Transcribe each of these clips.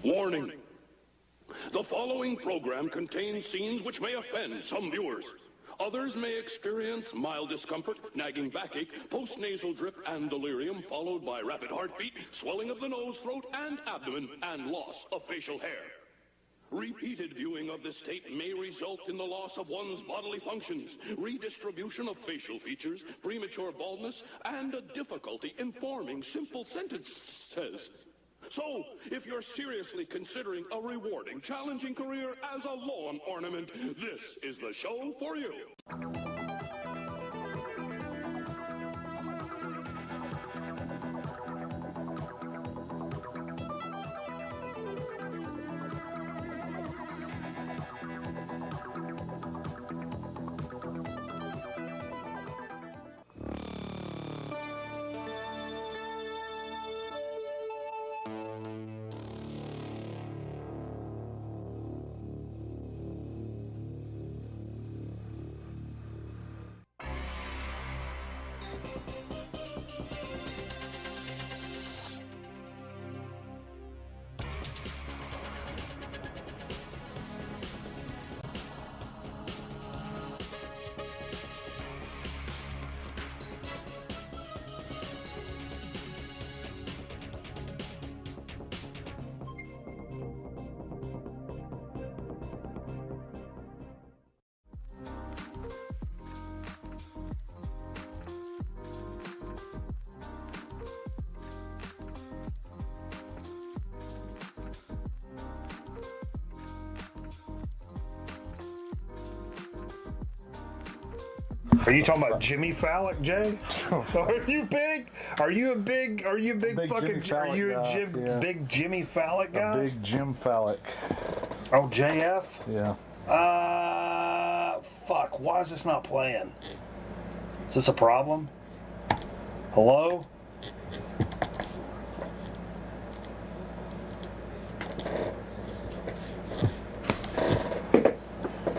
Warning. The following program contains scenes which may offend some viewers. Others may experience mild discomfort, nagging backache, postnasal drip, and delirium, followed by rapid heartbeat, swelling of the nose, throat, and abdomen, and loss of facial hair. Repeated viewing of this tape may result in the loss of one's bodily functions, redistribution of facial features, premature baldness, and a difficulty in forming simple sentences. So, if you're seriously considering a rewarding, challenging career as a lawn ornament, this is the show for you. Are you talking about Jimmy Fallon, Jay? Are you big? Are you a big fucking? Are you a big Jimmy Fallon guy? A big Jim Fallon. Oh, JF. Yeah. Fuck. Why is this not playing? Is this a problem? Hello?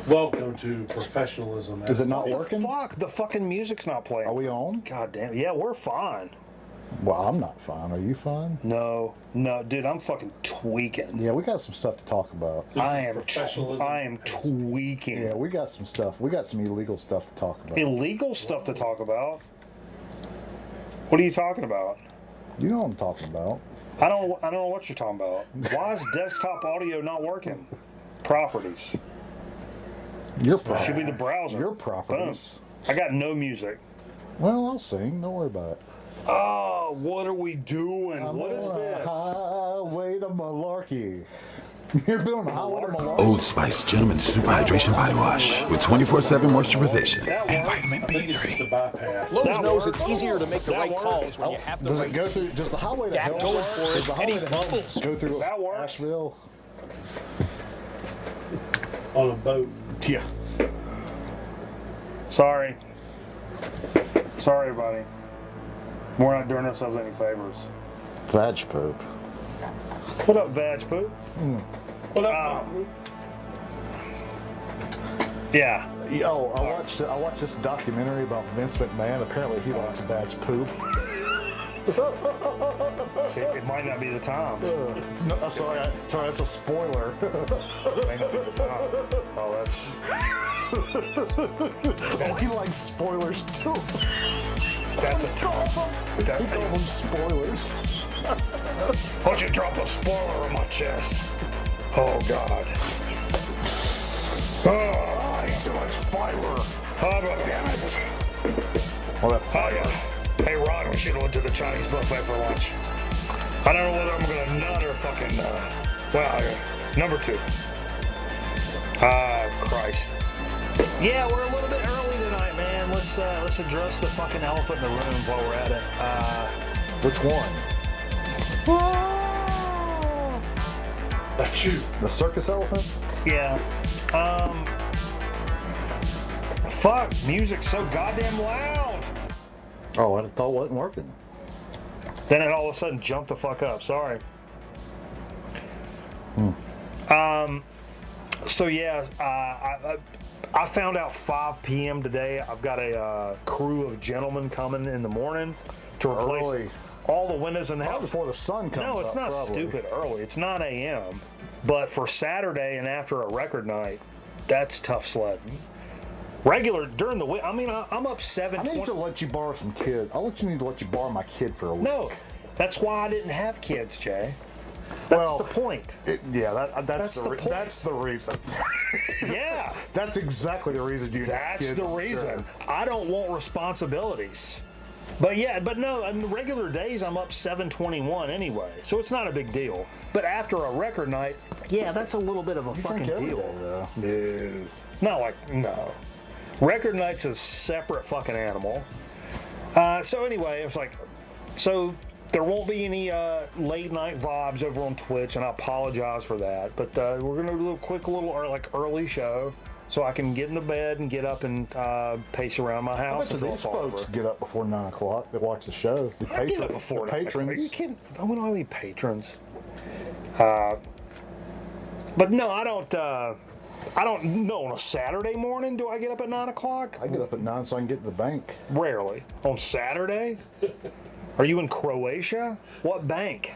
Welcome to professionalism. Is it not working? Fuck, the fucking music's not playing. Are we on? God damn. Yeah, we're fine. Well, I'm not fine. Are you fine? No, dude, I'm fucking tweaking. Yeah, we got some stuff to talk about. I am tweaking. Yeah, we got some stuff. We got some illegal stuff to talk about. Illegal stuff to talk about? What are you talking about? You know what I'm talking about. I don't know what you're talking about. Why is desktop audio not working? Properties. Should be the browser. Your properties. Boom. I got no music. Well, I'll sing. Don't worry about it. Oh, what are we doing? What is this? Highway to Malarkey. You're building a highway to Malarkey. Old Spice Gentleman's Super Hydration Body Wash with 24/7 moisturization and vitamin B3. Lowe's knows it's easier to make the right calls when you have the Does right it go through? Does the highway to Dak hell? going for Does it, the and highway he to hell fumbles. go through That works. Asheville? On a boat. Yeah. Sorry, everybody. We're not doing ourselves any favors. Vag poop. What up, Vag Poop? What up? Yeah. Oh, I watched this documentary about Vince McMahon. Apparently, he likes vag poop. It might not be the time. No, sorry, that's a spoiler. It may not be the time. Oh, that's. Oh, he likes spoilers too. That's a tough. He calls them spoilers. Why don't you drop a spoiler on my chest? Oh, God. Oh, Too much fiber. damn it. Well, that Oh, yeah. Hey, Ron, we should have went to the Chinese buffet for lunch. I don't know whether I'm going to nut or fucking, number 2. Christ. Yeah, we're a little bit early tonight, man. Let's address the fucking elephant in the room while we're at it. Which one? That's you. The circus elephant? Yeah. Fuck, music's so goddamn loud. Oh, I thought it wasn't working. Then it all of a sudden jumped the fuck up. Sorry. So yeah, I found out 5 p.m. today. I've got a crew of gentlemen coming in the morning to replace Early. all the windows in the house Before the sun comes No, it's up, not probably. stupid early. It's 9 a.m. But for Saturday and after a record night, that's tough sledding. Regular during the week. I mean, I'm up 7:20. I need to let you borrow some kid. Need to let you borrow my kid for a week. No, that's why I didn't have kids, Jay. That's Well, the point. That's the point. That's the reason. Yeah, That's exactly the reason you. that's have kids, the I'm reason. sure. I don't want responsibilities. But no, on regular days I'm up 7:21 anyway, so it's not a big deal. But after a record night, yeah, that's a little bit of a fucking Drink every deal. day, though. No. Record night's a separate fucking animal. So anyway, it was like, so there won't be any late night vibes over on Twitch, and I apologize for that. But we're gonna do a quick little early show, so I can get into bed and get up and pace around my I house bet until these it's all folks over. get up before 9 o'clock. They watch the show. The I get up before the 9 o'clock. Are you patrons. kidding? We don't have any patrons. But no, I don't. I don't know. On a Saturday morning, do I get up at 9 o'clock? I get up at 9 so I can get to the bank. Rarely. On Saturday? Are you in Croatia? What bank?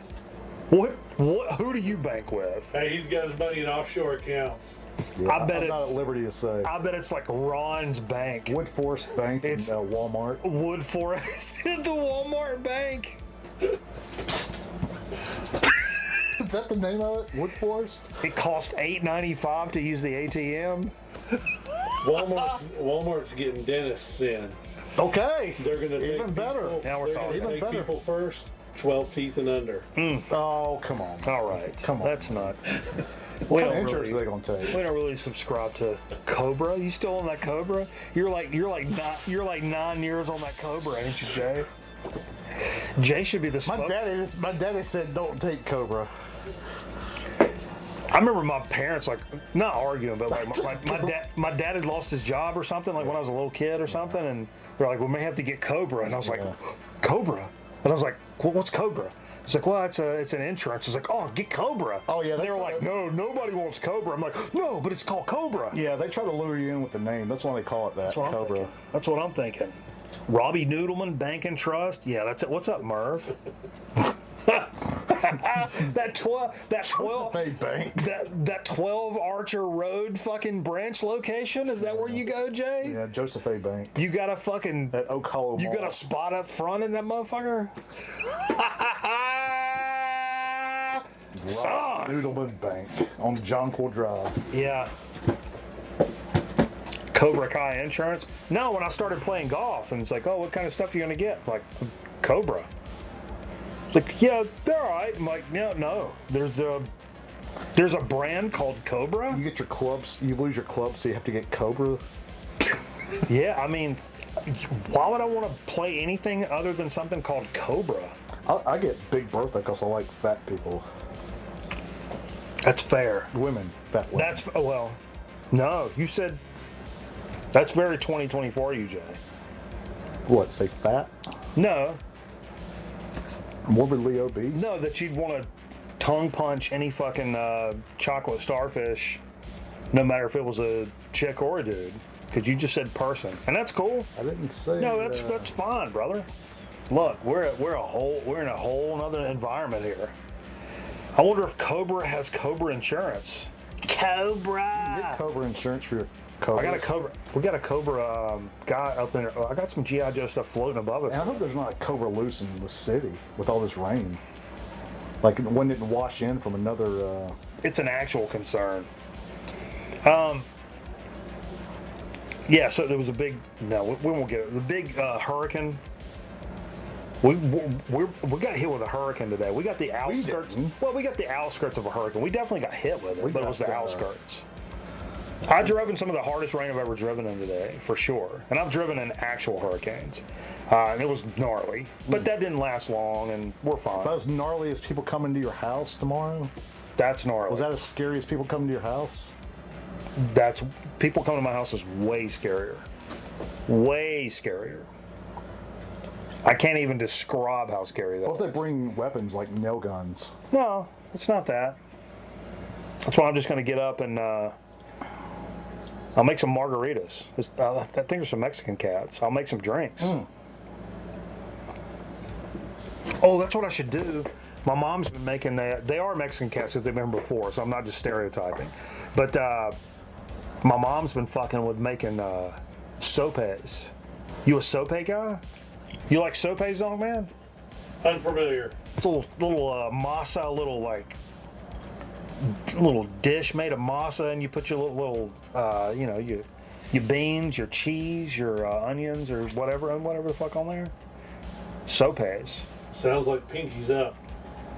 What? Who do you bank with? Hey, he's got his money in offshore accounts. Yeah, I bet I'm not it's- at liberty to say. I bet it's like Ron's bank. Woodforest Bank It's- and Walmart. Woodforest at the Walmart bank. Is that the name of it? Woodforest? It cost $8.95 to use the ATM. Walmart's getting dentists in. Okay. They're going to take Even better. People, Now we're they're talking. gonna Even take better. people first, 12 teeth and under. Oh, come on. All right. Come on. That's not. What kind of insurance are they going to take? We don't really subscribe to Cobra. You still on that Cobra? You're like 9 years on that Cobra, ain't you, Jay? Jay should be the My daddy said don't take Cobra. I remember my parents not arguing, but my dad had lost his job or something when I was a little kid or something, and they're like, "We may have to get Cobra," and I was like, "Cobra?" And I was like, "What's Cobra?" It's like, "Well, it's an insurance." It's like, "Oh, get Cobra." Oh, yeah, And they that's were what like, "No, nobody wants Cobra." I'm like, "No, but it's called Cobra." Yeah, they try to lure you in with the name. That's why they call it that. That's what I'm Cobra. thinking. That's what I'm thinking. Robbie Noodleman, Bank and Trust. Yeah, that's it. What's up, Merv? that 12 Hey, bank. that 12 Archer Road fucking branch location, is that where you go, Jay? Yeah, Joseph A. Bank. You got a fucking At Oak Hollow you Mall. got a spot up front in that motherfucker? Son. Noodleman Bank on Jonquil Drive. Yeah. Cobra Kai Insurance? No, when I started playing golf, and it's like, "Oh, what kind of stuff are you gonna get?" I'm like, Cobra. It's like, "Yeah, they're all right." I'm like, no. There's a brand called Cobra. You get your clubs. You lose your clubs, so you have to get Cobra. Yeah, I mean, why would I want to play anything other than something called Cobra? I get Big Bertha because I like fat people. That's fair. Women. Fat women. That's well, no. You said that's very 2024, you Jay. What, say fat? No, Morbidly obese? no, that you'd want to tongue punch any fucking chocolate starfish, no matter if it was a chick or a dude, because you just said person, and that's cool. I didn't say No, that's fine, brother. Look, we're in a whole other environment here. I wonder if Cobra has Cobra insurance. Cobra. Get Cobra insurance for your Cobra. I got a Cobra. We got a Cobra guy up there. I got some GI Joe stuff floating above us. And I hope there's not a Cobra loose in the city with all this rain. Like one didn't wash in from another. It's an actual concern. Yeah, so there was a big. No, we won't get it. The big hurricane. We got hit with a hurricane today. We got the outskirts. Well, we got the outskirts of a hurricane. We definitely got hit with it, but it was the outskirts. I drove in some of the hardest rain I've ever driven in today, for sure. And I've driven in actual hurricanes. And it was gnarly. But that didn't last long, and we're fine. About as gnarly as people coming to your house tomorrow? That's gnarly. Was that as scary as people coming to your house? That's people coming to my house is way scarier. Way scarier. I can't even describe how scary that What if they is. bring weapons like nail guns? No, it's not that. That's why I'm just going to get up and I'll make some margaritas. I think there's some Mexican cats. I'll make some drinks. Oh, that's what I should do. My mom's been making that. They are Mexican cats because they've been here before, so I'm not just stereotyping. But my mom's been fucking with making sopes. You a sope guy? You like sopes, Zonk Man? Unfamiliar. It's a little masa, little dish made of masa, and you put your little your beans, your cheese, your onions, or whatever the fuck on there. Sopes. Sounds like Pinky's Up.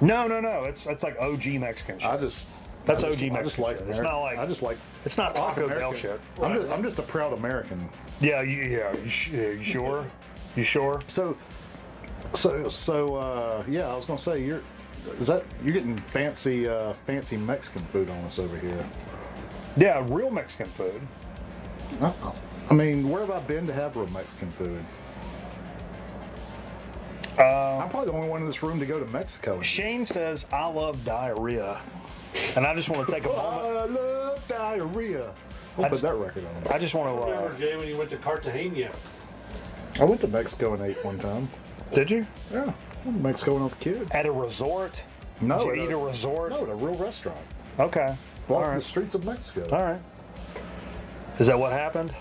No. It's like OG Mexican shit. That's OG Mexican. I just like shit. It's not like it's not Taco Bell shit. I'm just a proud American. Yeah. You sure? You sure? So, yeah, I was gonna say you're getting fancy Mexican food on us over here. Yeah, real Mexican food. I mean, where have I been to have real Mexican food? I'm probably the only one in this room to go to Mexico. Shane says, I love diarrhea. And I just want to take a moment. I love diarrhea. We'll put that record on. I just want Remember, to. Jay, when you went to Cartagena? I went to Mexico and ate one time. Did you? Yeah, I went to Mexico when I was a kid. At a resort? No, Did you eat a resort? No, at a real restaurant. Okay. Walking All the right. streets of Mexico. All right. Is that what happened?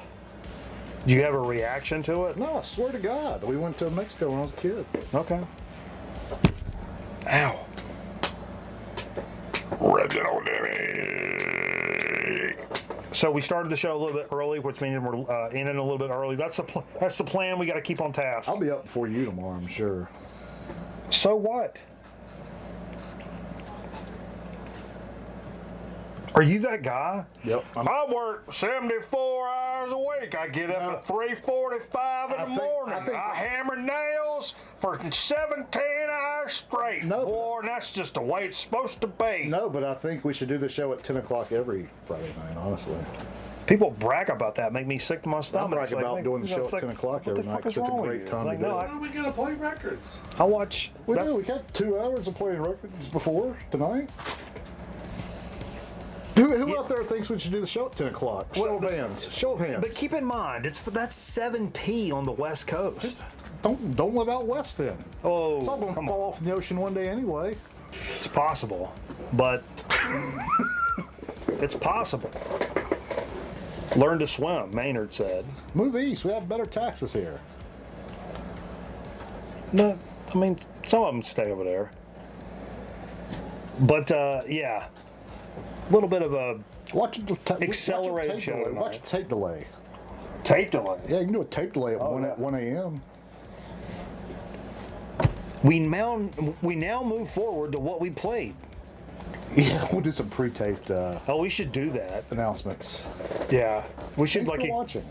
Do you have a reaction to it? No, I swear to God, we went to Mexico when I was a kid. Okay. Ow. Reginald Denny. So we started the show a little bit early, which means we're ending a little bit early. That's the plan. We got to keep on task. I'll be up before you tomorrow, I'm sure. So what? Are you that guy? Yep. I work 74 hours a week. I get up at 3:45 in the morning. I hammer nails for 17 hours straight. No, boy, and that's just the way it's supposed to be. No, but I think we should do the show at 10 o'clock every Friday night, honestly. People brag about that, make me sick to my I stomach. brag It's like, about doing the show it's at like, 10 o'clock what the every night fuck is because it's a wrong with great you? time It's like, to do no, it. Why are we going to play records? I watch. We that's- do. We got 2 hours of playing records before tonight. Who out there thinks we should do the show at 10 o'clock? Show of hands. Show of hands. But keep in mind, that's 7 p on the West Coast. Don't live out west then. Oh, It's all going to come fall on. off in the ocean one day anyway. It's possible, but it's possible. Learn to swim, Maynard said. Move east. We have better taxes here. No, I mean, some of them stay over there. But, yeah. A little bit of a accelerated show tonight. Watch the tape delay. tape delay. Yeah, you can do a tape delay at Oh, 1 a.m. We now move forward to what we played. Yeah, we'll do some pre-taped Oh, we should do that. announcements. Yeah, we should Thanks like for watching.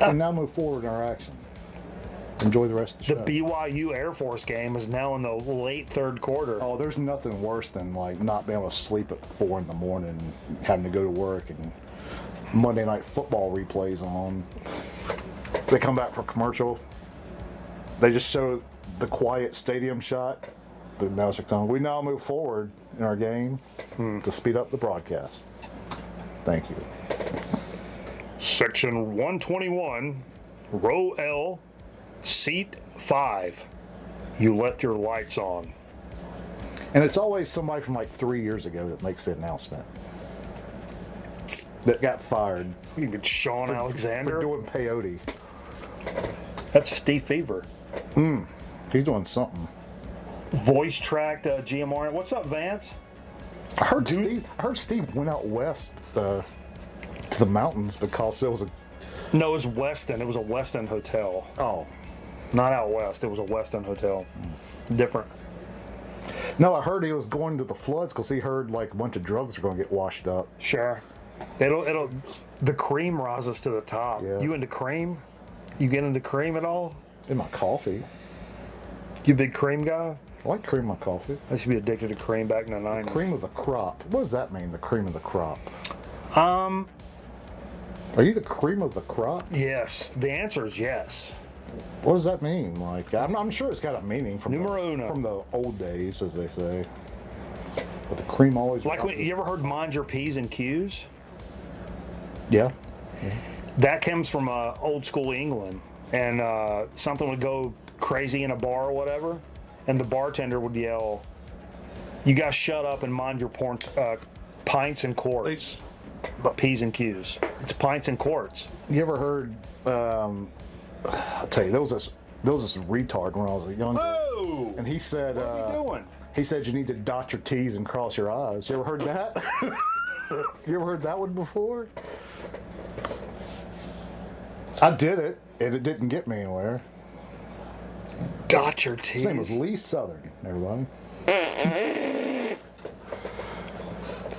And now move forward in our action. Enjoy the rest of the the show. BYU Air Force game is now in the late third quarter. Oh, there's nothing worse than like not being able to sleep at 4 in the morning, having to go to work, and Monday Night Football replays on. They come back for commercial. They just show the quiet stadium shot. The announcer comes. We now move forward in our game to speed up the broadcast. Thank you. Section 121, row L, seat 5. You left your lights on. And it's always somebody from like 3 years ago that makes the announcement. That got fired You get Sean for Alexander. doing peyote. That's Steve Fever. He's doing something. Voice tracked GMR. What's up, Vance? I heard Steve went out west to the mountains because there was a. No, it was Weston. It was a Weston hotel. Oh. Not out west. It was a Weston hotel. Different. No, I heard he was going to the floods because he heard like a bunch of drugs were going to get washed up. Sure. It'll. The cream rises to the top. Yeah. You into cream? You get into cream at all? In my coffee. You a big cream guy? I like cream in my coffee. I used to be addicted to cream back in the 90s. Cream of the crop. What does that mean, the cream of the crop? Are you the cream of the crop? Yes. The answer is yes. What does that mean? Like, I'm sure it's got a meaning from Numero uno. from the old days, as they say. But the cream always. Like when you ever heard mind your P's and Q's? Yeah. That comes from old school England, and something would go crazy in a bar or whatever, and the bartender would yell, "You guys shut up and mind your pints and quarts." P's and Q's. It's pints and quarts. You ever heard? I'll tell you, there was this retard when I was a young. Oh! And he said, What are you doing? He said you need to dot your T's and cross your I's. You ever heard that? You ever heard that one before? I did it, and it didn't get me anywhere. Dot your T's. His name was Lee Southern, everybody.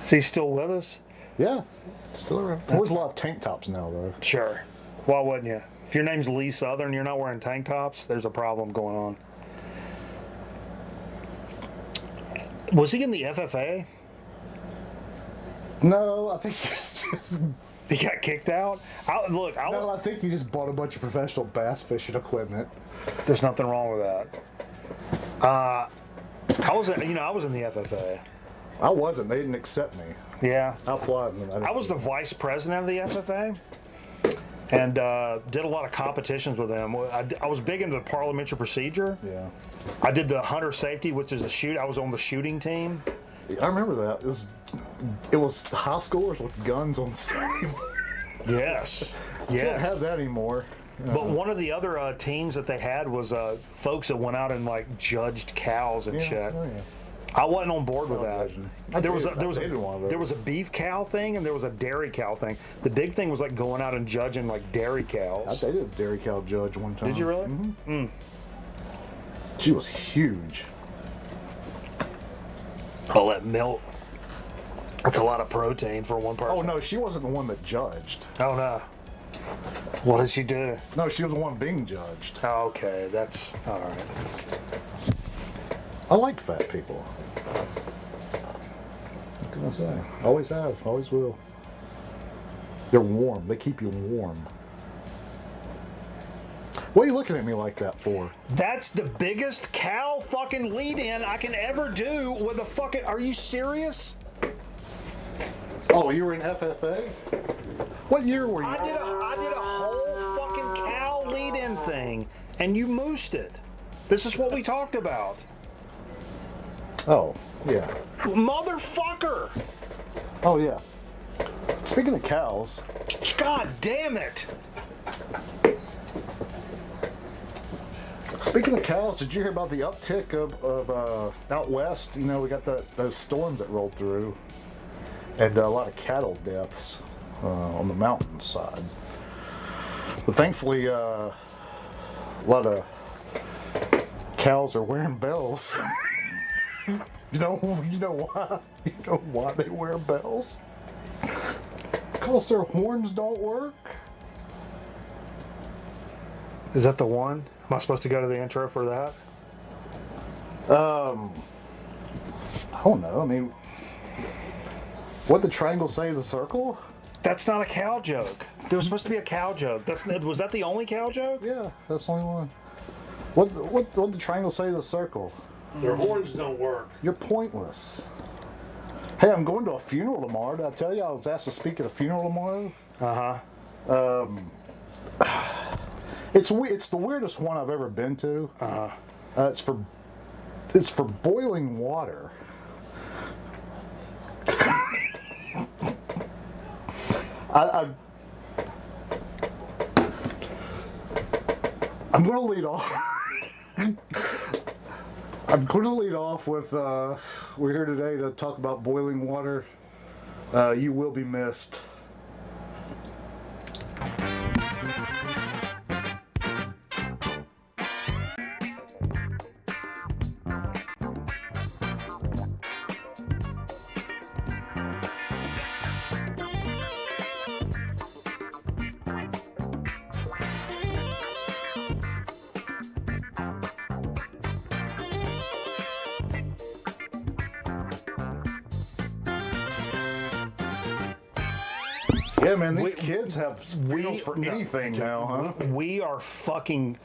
Is he still with us? Yeah, still around. Wears a lot of tank tops now, though. Sure. Why wouldn't you? If your name's Lee Southern, you're not wearing tank tops, there's a problem going on. Was he in the FFA? No, I think He got kicked out? I think he just bought a bunch of professional bass fishing equipment. There's nothing wrong with that. I was in the FFA. I wasn't. They didn't accept me. Yeah. I applied. I was the vice president of the FFA and did a lot of competitions with them. I was big into the parliamentary procedure. Yeah. I did the hunter safety, which is the shoot. I was on the shooting team. I remember that. It was high schoolers with guns on Saturday morning. Yes. Can't Yeah. have that anymore. But one of the other teams that they had was folks that went out and like judged cows and shit. Oh, yeah. I wasn't on board with that. There was a beef cow thing and there was a dairy cow thing. The big thing was like going out and judging like dairy cows. I dated a dairy cow judge one time. Did you really? Mm-hmm. She was huge. All that milk. That's a lot of protein for one person. Oh no, she wasn't the one that judged. Oh no. What did she do? No, she was the one being judged. Oh, okay, that's all right. I like fat people. What can I say? Always have, always will. They're warm. They keep you warm. What are you looking at me like that for? That's the biggest cow fucking lead-in I can ever do with a fucking... Are you serious? Oh, you were in FFA? What year were you? I did a whole fucking cow lead-in thing, and you moosed it. This is what we talked about. Oh, yeah. Motherfucker! Oh, yeah. Speaking of cows... God damn it! Speaking of cows, did you hear about the uptick of out west? You know, we got those storms that rolled through, and a lot of cattle deaths on the mountainside. But thankfully, a lot of cows are wearing bells. You know why? You know why they wear bells? Because their horns don't work. Is that the one? Am I supposed to go to the intro for that? I don't know. I mean, what the triangle say to the circle? That's not a cow joke. There was supposed to be a cow joke. Was that the only cow joke? Yeah, that's the only one. What the triangle say to the circle? Their horns don't work. You're pointless. Hey, I'm going to a funeral tomorrow. Did I tell you I was asked to speak at a funeral tomorrow? It's the weirdest one I've ever been to. It's for boiling water. I'm going to lead off. I'm going to lead off with, we're here today to talk about boiling water. You will be missed. Yeah, man, these kids have wheels for anything now, huh? We are fucking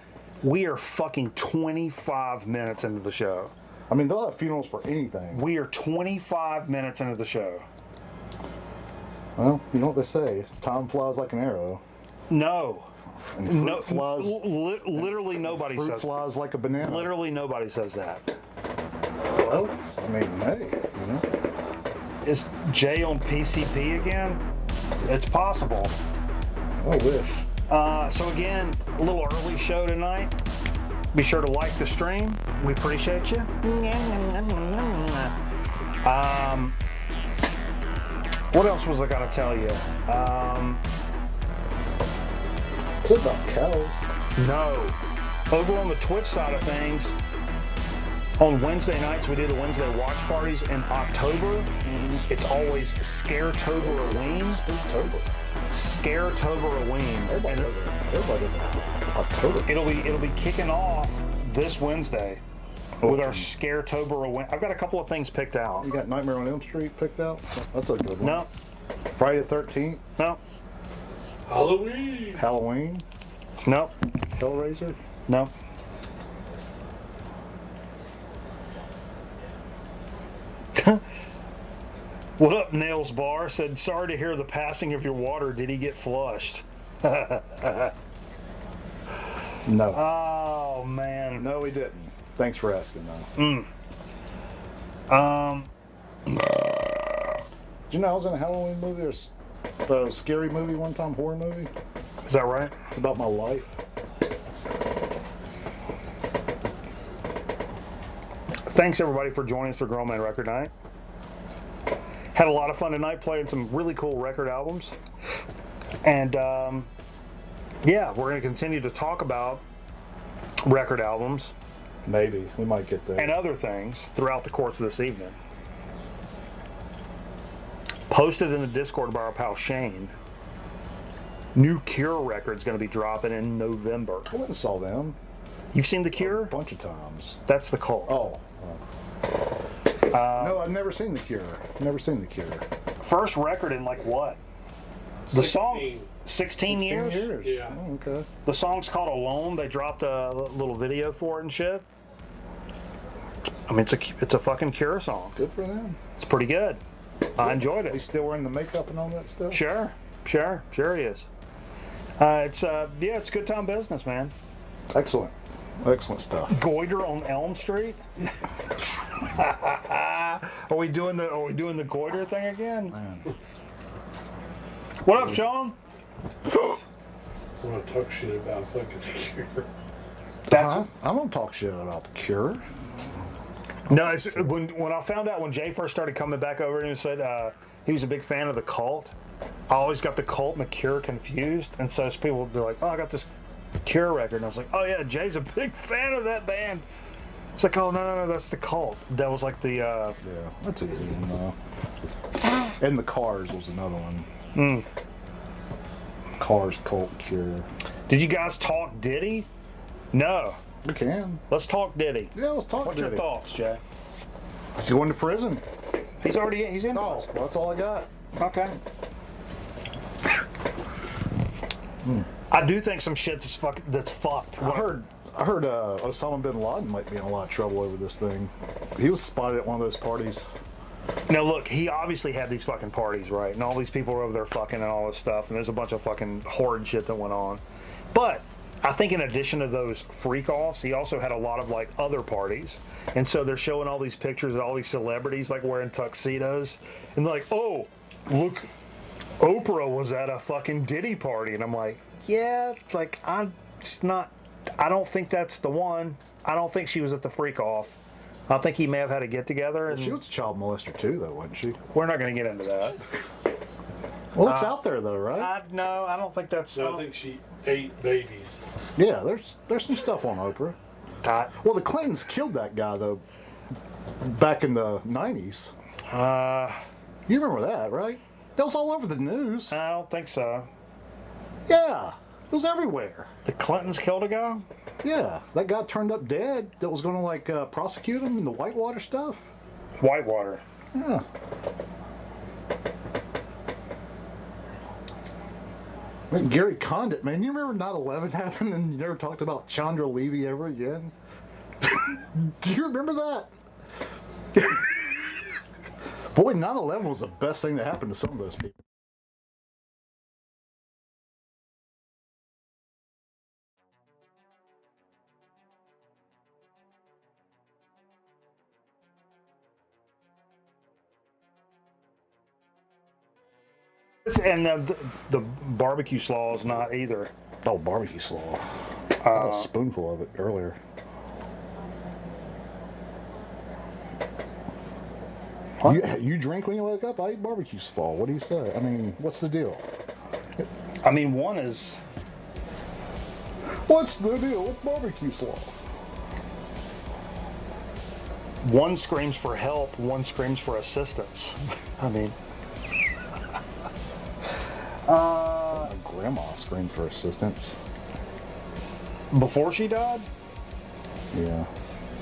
25 minutes into the show. I mean, they'll have funerals for anything. We are 25 minutes into the show. Well, you know what they say. Time flies like an arrow. No. And fruit No, flies. literally nobody Fruit says. flies like a banana. Literally nobody says that. Well, I mean, hey, you know. Is Jay on PCP again? It's possible. I wish. So again, a little early show tonight. Be sure to like the stream. We appreciate you. What else was I gonna tell you? It's about cows. No. Over on the Twitch side of things, on Wednesday nights we do the Wednesday watch parties in October. It's always Scare-tober-a-ween. Scare-tober-a-ween. Everybody does it. Everybody does it. October. It'll be kicking off this Wednesday with our Scare-tober-a-ween. I've got a couple of things picked out. You got Nightmare on Elm Street picked out? That's a good one. No, Friday the 13th. no, Halloween. Halloween. no, Hellraiser. no. What up, Nails Bar? Said, sorry to hear the passing of your water. Did he get flushed? No. Oh, man. No, we didn't. Thanks for asking, though. Did you know I was in a Halloween movie or a scary movie one time, horror movie? Is that right? It's about my life. Thanks, everybody, for joining us for Grown Man Record Night. Had a lot of fun tonight playing some really cool record albums. And, yeah, we're going to continue to talk about record albums Maybe. We might get there. and other things throughout the course of this evening. Posted in the Discord by our pal Shane. New Cure record's going to be dropping in November. I went and saw them You've seen The a Cure? bunch of times. That's the Cult. Oh. No, I've never seen The Cure. Never seen The Cure. First record in like what? The song? 16 years? Yeah. Oh, okay. The song's called Alone. They dropped a little video for it and shit. I mean, it's a fucking Cure song. Good for them. It's pretty good. I enjoyed He's it. still wearing the makeup and all that stuff? Sure he is. It's good time business, man. Excellent. Excellent stuff. Goiter on Elm Street. Are we doing the goiter thing again? Man. What up, Sean? I want to talk shit about fucking The Cure. I don't talk shit about The Cure. No, it's, when I found out when Jay first started coming back over and he said he was a big fan of the Cult, I always got the Cult and the Cure confused, and so people would be like, "Oh, I got this Cure record," and I was like, "Oh yeah, Jay's a big fan of that band." It's like, "Oh no, that's the Cult." That was like the Yeah, that's easy to know. And the Cars was another one. Cars, Cult, Cure. Did you guys talk Diddy? No. We can. Let's talk Diddy. Yeah, let's talk What's Diddy. your thoughts, Jay? He's going to prison. He's in. Oh, well, that's all I got. Okay. I do think some shit that's fucked. I heard Osama bin Laden might be in a lot of trouble over this thing. He was spotted at one of those parties. Now look, he obviously had these fucking parties, right? And all these people were over there fucking and all this stuff, and there's a bunch of fucking horrid shit that went on. But I think in addition to those freak-offs, he also had a lot of like other parties. And so they're showing all these pictures of all these celebrities like wearing tuxedos. And they're like, oh, look, Oprah was at a fucking Diddy party. And I'm like, yeah, like I don't think that's the one. I don't think she was at the freak-off. I think he may have had a get-together. And She was a child molester too, though, wasn't she? we're not going to get into that. Well, it's out there, though, right? No, I don't think that's... No, I think she ate babies. Yeah, there's some stuff on Oprah. Well, the Clintons killed that guy, though, back in the 90s. You remember that, right? That was all over the news. I don't think so. Yeah, it was everywhere. The Clintons killed a guy? Yeah, that guy turned up dead that was going to, like, prosecute him in the Whitewater stuff. Whitewater. Yeah. I mean, Gary Condit, man, you remember 9/11 happened and you never talked about Chandra Levy ever again? Do you remember that? Boy, 9/11 was the best thing that happened to some of those people. And the barbecue slaw is not either. Oh, barbecue slaw. I had a spoonful of it earlier. You drink when you wake up? I eat barbecue slaw. What do you say? I mean, what's the deal? I mean, one is... What's the deal with barbecue slaw? One screams for help, one screams for assistance. I mean... My grandma screamed for assistance. Before she died? Yeah.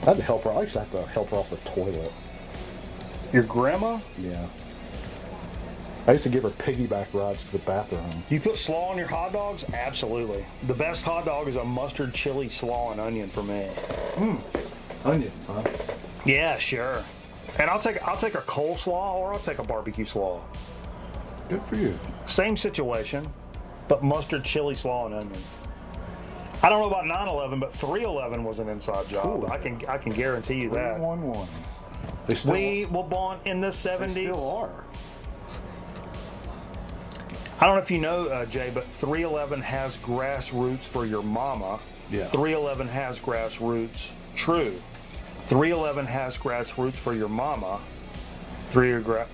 I had to help her. I used to have to help her off the toilet. Your grandma? Yeah. I used to give her piggyback rides to the bathroom. You put slaw on your hot dogs? Absolutely. The best hot dog is a mustard, chili, slaw, and onion for me. Onions, huh? Yeah, sure. And I'll take a coleslaw or I'll take a barbecue slaw. Good for you. Same situation, but mustard, chili, slaw, and onions. I don't know about 9/11, but 3/11 was an inside job. Cool. I can guarantee you that. 311. They still We were born in the 70s. They still are. I don't know if you know, Jay, but 311 has grassroots for your mama. Yeah. 311 has grassroots. True. 311 has grassroots for your mama. Yeah.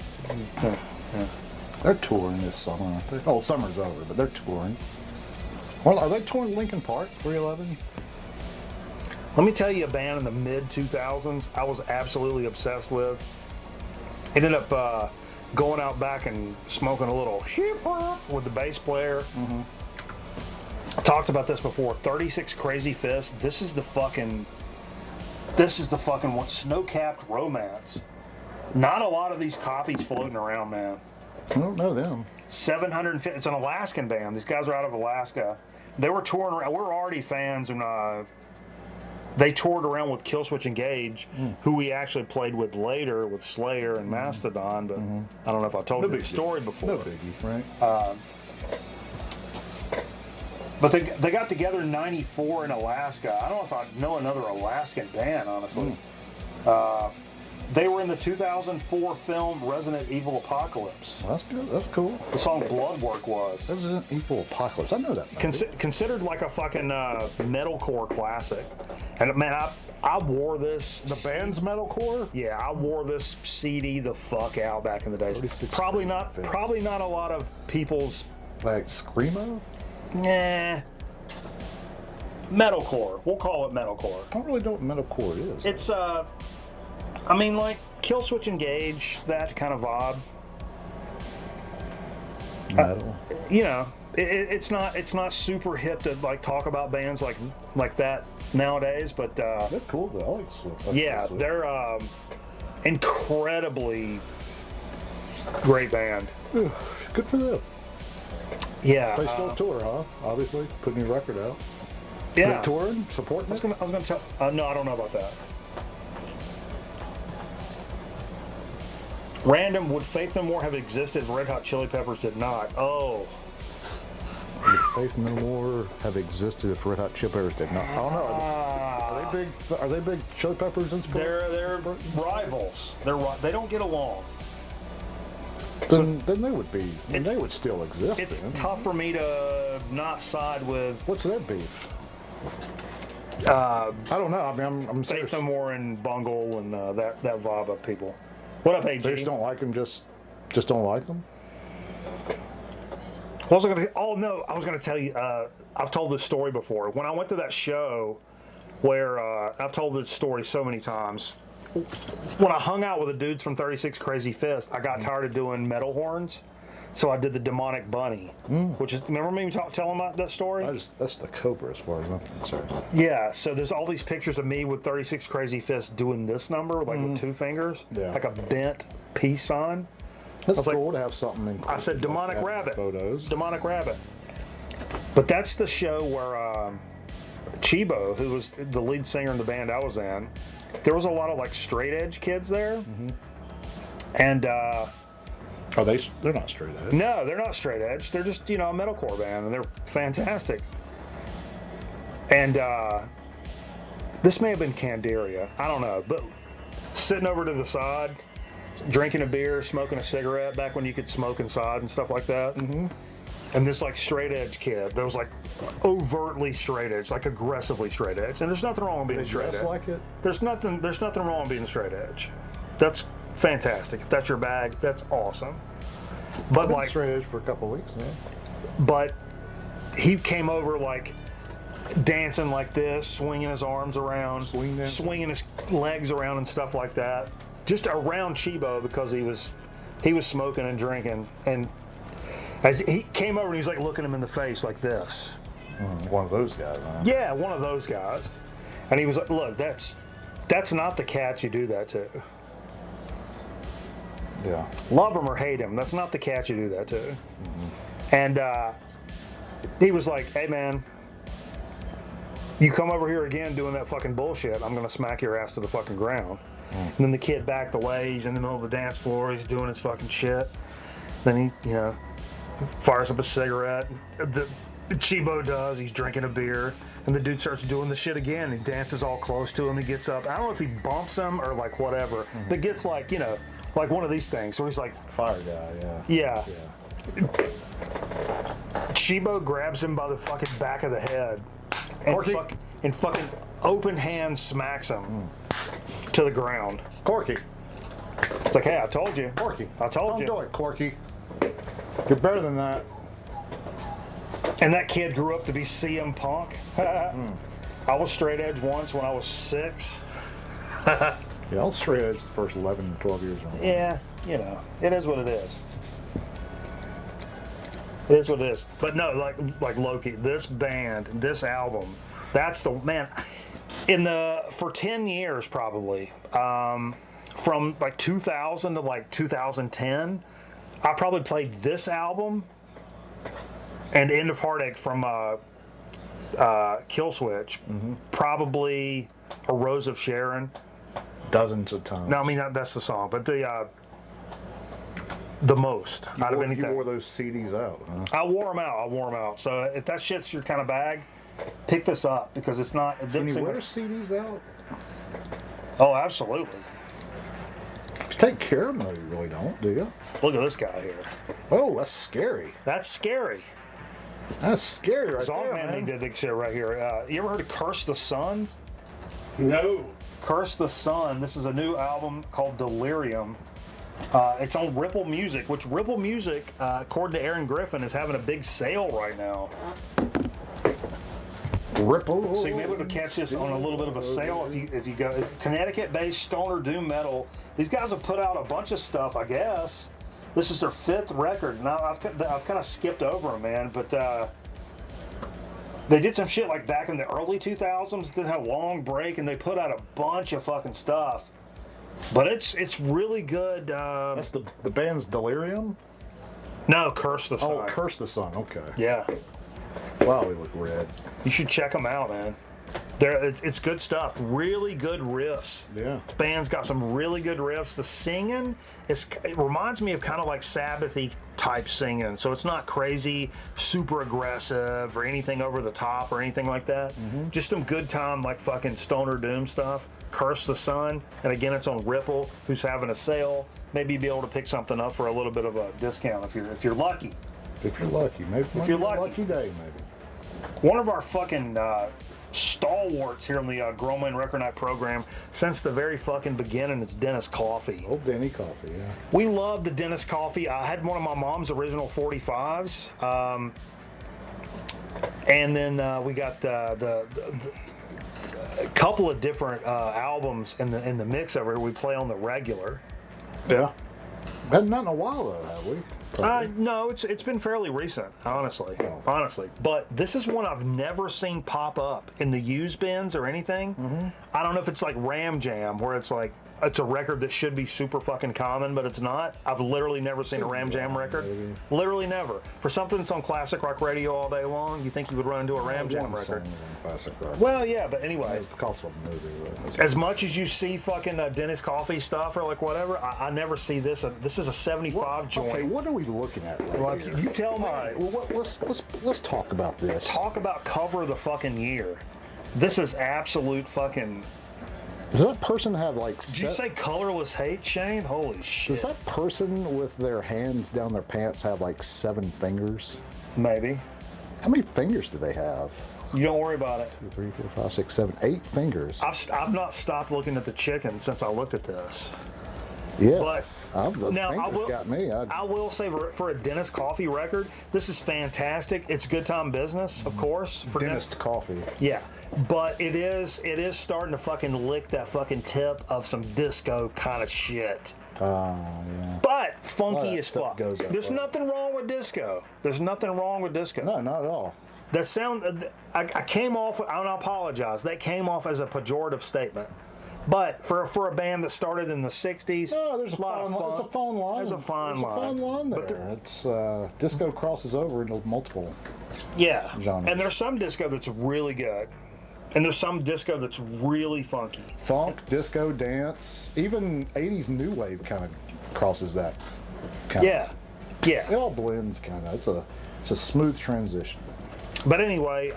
They're touring this summer, aren't they? Oh, summer's over, but they're touring. Well, are they touring Lincoln Park, 311? Let me tell you a band in the mid-2000s I was absolutely obsessed with. Ended up going out back and smoking a little hip-hop with the bass player. Mm-hmm. I talked about this before. 36 Crazy Fists. This is the fucking one. Snow-Capped Romance. Not a lot of these copies floating around, man. I don't know them. 750. It's an Alaskan band. These guys are out of Alaska. They were touring around. We're already fans, and they toured around with Killswitch Engage, who we actually played with later with Slayer and Mastodon. But I don't know if I told you the story before. No biggie, right? But they got together in '94 in Alaska. I don't know if I know another Alaskan band, honestly. They were in the 2004 film Resident Evil Apocalypse. Well, that's good. That's cool. The song Bloodwork was. Resident Evil Apocalypse. I know that. Considered like a fucking metalcore classic. And man, I wore this. The band's metalcore? Yeah, I wore this CD the fuck out back in the days. Probably not a lot of people's. Like Screamo? Nah. Metalcore. We'll call it metalcore. I don't really know what metalcore is. It's I mean, like Killswitch Engage, that kind of vibe. Metal. You know, it's not super hip to like talk about bands like that nowadays, but they're cool though. I like Swift. yeah, they're incredibly great band. Good for them. Yeah, They still tour, huh? Obviously, putting your record out. yeah. They're touring, supporting. I was gonna tell. No, I don't know about that. Random, would Faith No More have existed if Red Hot Chili Peppers did not? Oh. Would Faith No More have existed if Red Hot Chili Peppers did not? I don't know. Are they big Chili Peppers and They're rivals. They don't get along. Then they would be. They would still exist. It's then. tough for me to not side with. What's their beef? I don't know. I mean, I'm Faith serious. No More and Bungle and that vibe of people. What up, AG? They just don't like them. Just don't like them. What was I gonna? Oh no, I was gonna tell you. I've told this story before. When I went to that show, where I've told this story so many times. When I hung out with the dudes from 36 Crazy Fist, I got tired of doing metal horns, so I did the Demonic Bunny, which is. Remember me telling about that story? That's the Cobra as far as I'm concerned. Yeah. So there's all these pictures of me with 36 Crazy Fist doing this number, like with two fingers, like a bent peace sign. That's like, cool to have something in. I said Demonic Rabbit. Photos. Demonic Rabbit. But that's the show where Chibo, who was the lead singer in the band I was in, there was a lot of like straight edge kids there, and Are they? They're not straight edge. no, they're not straight edge. They're just a metalcore band, and they're fantastic. And this may have been Candiria, I don't know, but sitting over to the side, drinking a beer, smoking a cigarette back when you could smoke inside and stuff like that. Mm-hmm. And this like straight edge kid that was like overtly straight edge, like aggressively straight edge. And there's nothing wrong with being straight edge. Like it? There's nothing wrong with being straight edge. That's fantastic. If that's your bag, that's awesome. But I've been like straight edge for a couple of weeks now. But he came over like dancing like this, swinging his arms around, swinging his legs around and stuff like that. Just around Chibo because he was smoking and drinking. And as he came over and he was like looking him in the face like this. One of those guys, huh? Yeah, one of those guys. And he was like, look, that's not the cat you do that to. Yeah. Love him or hate him, that's not the cat you do that to. Mm-hmm. And he was like, hey man, you come over here again doing that fucking bullshit, I'm gonna smack your ass to the fucking ground. And then the kid backed away, he's in the middle of the dance floor, he's doing his fucking shit. Then he, fires up a cigarette. The Chibo does, he's drinking a beer. And the dude starts doing the shit again. He dances all close to him, he gets up. I don't know if he bumps him or like whatever, but gets like, like one of these things. So he's like, fire guy, yeah. Chibo grabs him by the fucking back of the head and fucking open hand smacks him to the ground. Corky. It's like, hey, I told you. Corky. I told you. Don't do it, Corky. You're better than that. And that kid grew up to be CM Punk. I was straight edge once when I was 6. Yeah, I was straight edge the first 11, 12 years. Yeah, it is what it is. It is what it is. But no, like Loki, this band, this album, that's the man. For 10 years probably, from like 2000 to like 2010, I probably played this album and End of Heartache from Kill Switch, probably A Rose of Sharon. Dozens of times. No, I mean that's the song, but the most out of anything. You wore those CDs out, huh? I wore them out. So if that shit's your kind of bag, pick this up because it's not. Can you wear CDs out? Oh, absolutely. You take care of them, though. You really don't, do you? Look at this guy here. Oh, that's scary. That's scary. That's scary right there, man. Did this shit right here. You ever heard of Curse the Sun? No. Curse the Sun. This is a new album called Delirium. It's on Ripple Music, which Ripple Music, according to Aaron Griffin, is having a big sale right now. Ripple. So you'll be able to catch this on a little bit of a sale if you go. Connecticut-based stoner doom metal. These guys have put out a bunch of stuff, I guess. This is their 5th record. Now I've kind of skipped over them, man, but they did some shit like back in the early 2000s. Then had a long break, and they put out a bunch of fucking stuff. But it's really good. That's the band's Delirium? No, Curse the Sun. Oh, Curse the Sun. Okay. Yeah. Wow, we look red. You should check them out, man. It's good stuff. Really good riffs. Yeah. The band's got some really good riffs. The singing, it reminds me of kind of like Sabbath-y type singing. So it's not crazy, super aggressive, or anything over the top or anything like that. Mm-hmm. Just some good time, like fucking stoner doom stuff. Curse the Sun. And again, it's on Ripple, who's having a sale. Maybe you'll be able to pick something up for a little bit of a discount if you're lucky. If you're lucky. Maybe if you're lucky. Lucky day, maybe. One of our fucking stalwarts here on the Growman Record Night program since the very fucking beginning is Dennis Coffee. Old Denny Coffee, yeah. We love the Dennis Coffee. I had one of my mom's original 45s. And then we got the a couple of different albums in the mix over here we play on the regular. Yeah. Hadn't done in a while, though, have we? No, it's been fairly recent, honestly. Honestly. But this is one I've never seen pop up in the used bins or anything. Mm-hmm. I don't know if it's like Ram Jam, where it's like, it's a record that should be super fucking common, but it's not. I've literally never seen a Ram Jam record. Maybe. Literally never. For something that's on classic rock radio all day long, you think you would run into a Ram Jam record. Classic rock. Well, yeah, but anyway. It's because of a movie. As much as you see fucking Dennis Coffee stuff or like whatever, I never see this. This is a 75 joint. Okay, what are we looking at right here? You tell me. All right, well, let's talk about this. Talk about cover of the fucking year. This is absolute fucking Does that person have like? Did you say colorless hate, Shane? Holy shit! Does that person with their hands down their pants have like 7 fingers? Maybe. How many fingers do they have? You don't worry about it. 2, 3, 4, 5, 6, 7, 8 fingers. I've not stopped looking at the chicken since I looked at this. Yeah. But Those now fingers got me. I will say for a Dennis Coffee record, this is fantastic. It's good time business, of course. For Dentist coffee. Yeah. But it is starting to fucking lick that fucking tip of some disco kind of shit. Yeah. But funky that as stuff fuck. goes up, There's right? nothing wrong with disco. There's nothing wrong with disco. No, not at all. That sound, I came off, I apologize, that came off as a pejorative statement. But for a band that started in the 60s, No, there's a fine line. It's a fine line. There's a fine line there. It's disco crosses over into multiple. Yeah. Genres. And there's some disco that's really good. And there's some disco that's really funky. Funk, disco, dance, even 80s new wave kind of crosses that. It Yeah. all blends kind of. It's a smooth transition. But anyway,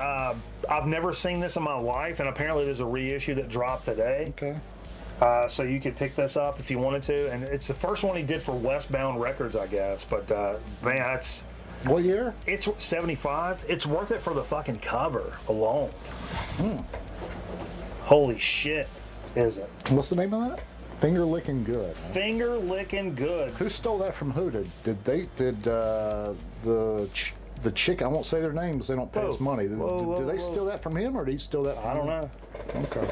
I've never seen this in my life, and apparently there's a reissue that dropped today. Okay. So you could pick this up if you wanted to. And it's the first one he did for Westbound Records, I guess. But man, What year? it's 75. It's worth it for the fucking cover alone. Holy shit, is it? What's the name of that? Finger Licking Good. Finger licking good. Who stole that from who? Did the chick? I won't say their names. They don't pay us money. Did they steal that from him, or did he steal that from? I don't him? know. Okay.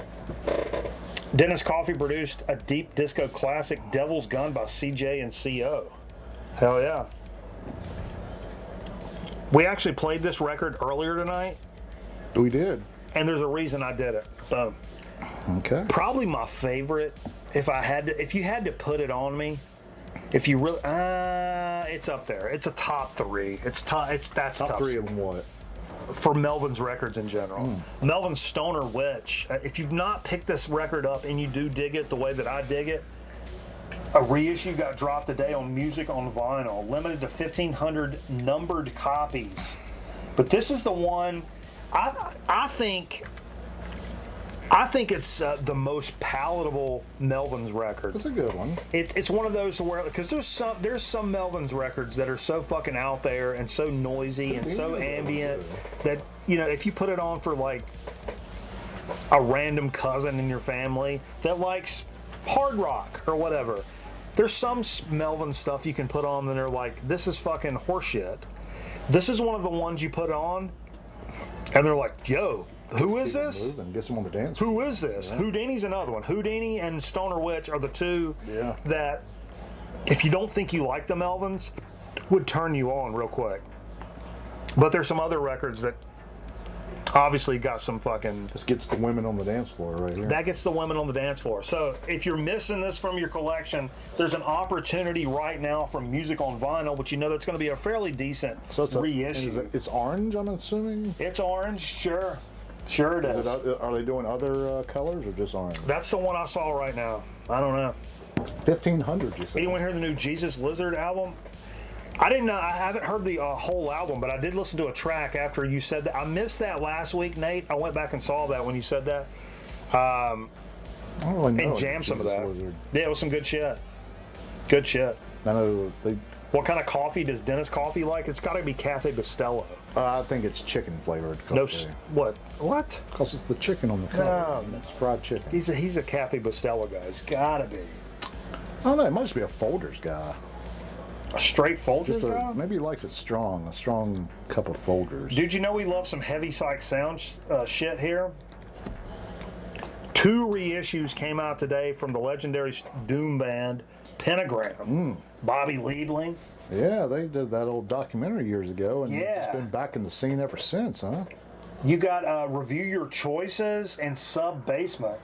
Dennis Coffee produced a deep disco classic, Devil's Gun by CJ and CO. Hell yeah. We actually played this record earlier tonight, We did. and there's a reason I did it. Okay. Probably my favorite. If you had to put it on me, if you really, it's up there. It's a top 3. That's Top tough. 3 of them what? For Melvin's records in general. Melvin's Stoner Witch. If you've not picked this record up and you do dig it the way that I dig it, a reissue got dropped today on Music on Vinyl, limited to 1,500 numbered copies. But this is the one I think it's the most palatable Melvin's record. That's a good one. It's one of those where, because there's some Melvin's records that are so fucking out there and so noisy and so ambient that, if you put it on for like a random cousin in your family that likes hard rock or whatever, there's some Melvin stuff you can put on that are like, this is fucking horseshit. This is one of the ones you put on and they're like, yo, who is this? And get them on the dance. Who is this? Yeah. Houdini's another one. Houdini and Stoner Witch are the two that, if you don't think you like the Melvins, would turn you on real quick. But there's some other records that obviously got some fucking... This gets the women on the dance floor right here. That gets the women on the dance floor. So if you're missing this from your collection, there's an opportunity right now from Music on Vinyl, which that's going to be a fairly decent reissue. It's orange, I'm assuming? It's orange, sure. Sure it is. Are they doing other colors or just orange? That's the one I saw right now. I don't know. 1,500, you said. Anyone hear the new Jesus Lizard album? I didn't know. I haven't heard the whole album, but I did listen to a track after you said that. I missed that last week, Nate. I went back and saw that when you said that. I don't really know. And jammed some of that. Lizard. Yeah, it was some good shit. Good shit. I know they... What kind of coffee does Dennis Coffee like? It's got to be Cafe Bustelo. I think it's chicken flavored coffee. No, what? Because it's the chicken on the cover. No. It's fried chicken. He's a Cafe Bustelo guy. He's got to be. I don't know. It might just be a Folgers guy. A straight Folgers guy? Maybe he likes it strong. A strong cup of Folgers. Dude, you know we love some heavy psych sound shit here? 2 reissues came out today from the legendary doom band Pentagram. Bobby Liebling. Yeah, they did that old documentary years ago, and Yeah. it's been back in the scene ever since, huh? You got Review Your Choices and Sub Basement.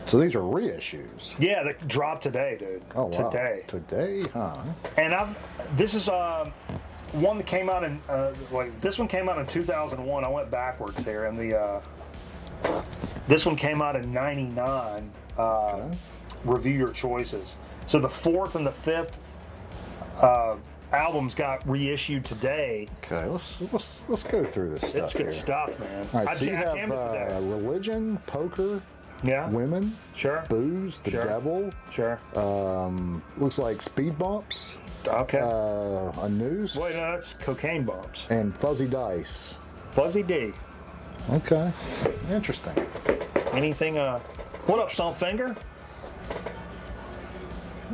So these are reissues. Yeah, they dropped today, dude. Oh, wow. Today, huh? And this is one that came out in this one came out in 2001. I went backwards here, and this one came out in '99. Review Your Choices. So the 4th and the 5th albums got reissued today. Okay, let's go through this stuff. It's good here. stuff, man. All right, so you have jammed it today. Religion, Poker, Yeah. women, Sure. booze, the Sure. devil, Sure. looks like speed bumps, Okay. a noose, Wait, no, that's cocaine bombs. and fuzzy dice. Fuzzy D. Okay, interesting. Anything? What up, Stonefinger?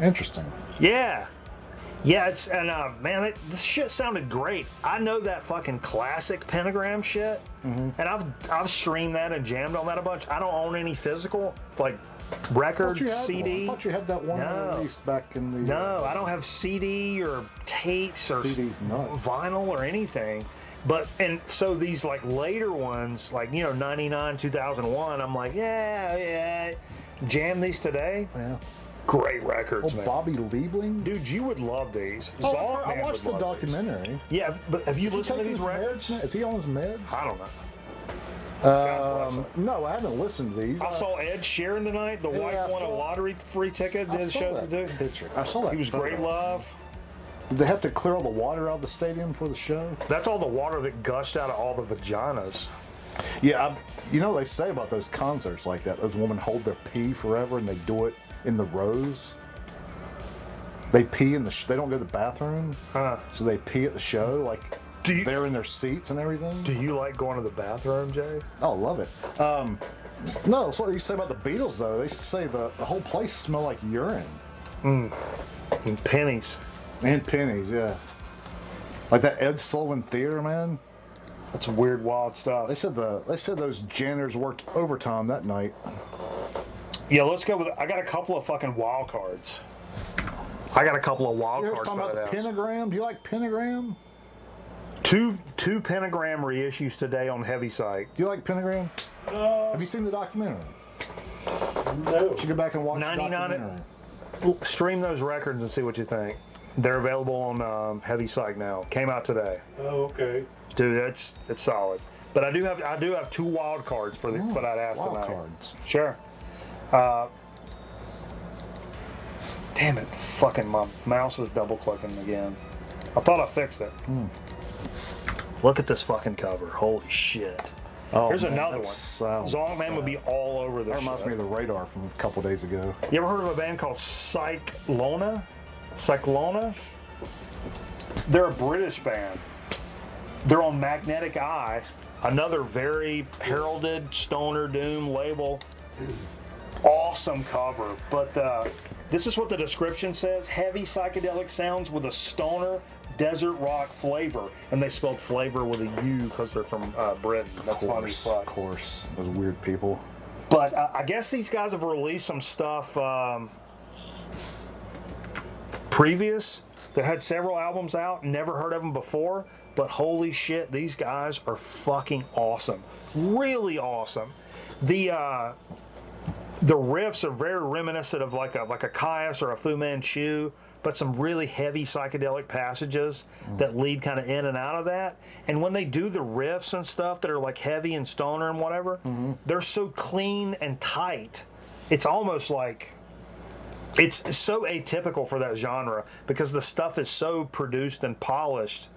Interesting. Yeah. Yeah, it's and man, this shit sounded great. I know that fucking classic pentagram shit, and I've streamed that and jammed on that a bunch. I don't own any physical like record, CD. I thought you had that one No. released back in the. No, I don't have CD or tapes or CD's nuts. vinyl or anything. But and so these like later ones, like 99, 2001, I'm like, yeah, jam these today. Yeah. Great records, man. Bobby Liebling. Dude, you would love these. Oh, Zog I Man watched would the love these. documentary. Yeah, but have you Is he listened to taking these his records? meds? Is he on his meds? I don't know. God bless him. No, I haven't listened to these. I saw Ed Sheeran tonight. The wife I won a saw- lottery free ticket. I Did the saw show that to do. picture. I saw that. He was photo. great love. Did they have to clear all the water out of the stadium for the show? That's all the water that gushed out of all the vaginas. Yeah, they say about those concerts like that. Those women hold their pee forever, and they do it in the rows. They pee in the. They don't go to the bathroom, so they pee at the show. Like they're in their seats and everything. Do you like going to the bathroom, Jay? Oh, love it. No, that's what you say about the Beatles, though. They say the whole place smelled like urine. And pennies. And pennies, yeah. Like that Ed Sullivan Theater, man. That's weird, wild stuff. They said those janitors worked overtime that night. Yeah, let's go with. I got a couple of fucking wild cards. I got a couple of wild You ever cards talking for about that the house. pentagram? Do you like pentagram? Two pentagram reissues today on Heavy Psych. Do you like pentagram? Have you seen the documentary? No. You should go back and watch the 99 documentary. Stream those records and see what you think. They're available on Heavy Psych now. Came out today. Oh, okay. Dude, it's solid. But I do have two wild cards for that ass Wild tonight. cards. Sure. Damn it! Fucking my mouse is double clicking again. I thought I fixed it. Look at this fucking cover. Holy shit! Oh, Here's man, another that's, one. Zongman would be all over this. That reminds me of the Radar from a couple days ago. You ever heard of a band called Cyclona? Cyclona? They're a British band. They're on Magnetic Eye, another very heralded stoner doom label. Awesome cover, but this is what the description says: heavy psychedelic sounds with a stoner desert rock flavor, and they spelled flavor with a U because they're from Britain. That's funny as fuck. Of course, those weird people. But I guess these guys have released some stuff previous. They had several albums out, never heard of them before, but holy shit, these guys are fucking awesome. Really awesome. The riffs are very reminiscent of like a Caius or a Fu Manchu, but some really heavy psychedelic passages that lead kind of in and out of that. And when they do the riffs and stuff that are like heavy and stoner and whatever, they're so clean and tight. It's almost like it's so atypical for that genre because the stuff is so produced and polished.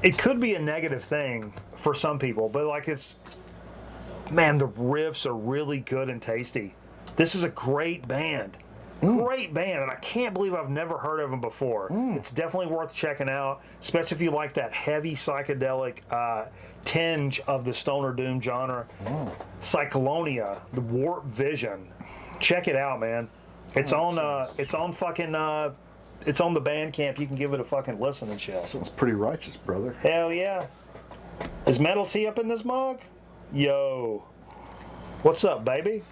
It could be a negative thing for some people, but like man, the riffs are really good and tasty. This is a great band. Great band, and I can't believe I've never heard of them before. It's definitely worth checking out, especially if you like that heavy psychedelic tinge of the stoner doom genre. Cyclonia, the Warp Vision. Check it out, man. It's on the Bandcamp. You can give it a fucking listen and shit. Sounds pretty righteous, brother. Hell yeah. Is Metal Tea up in this mug? Yo. What's up, baby?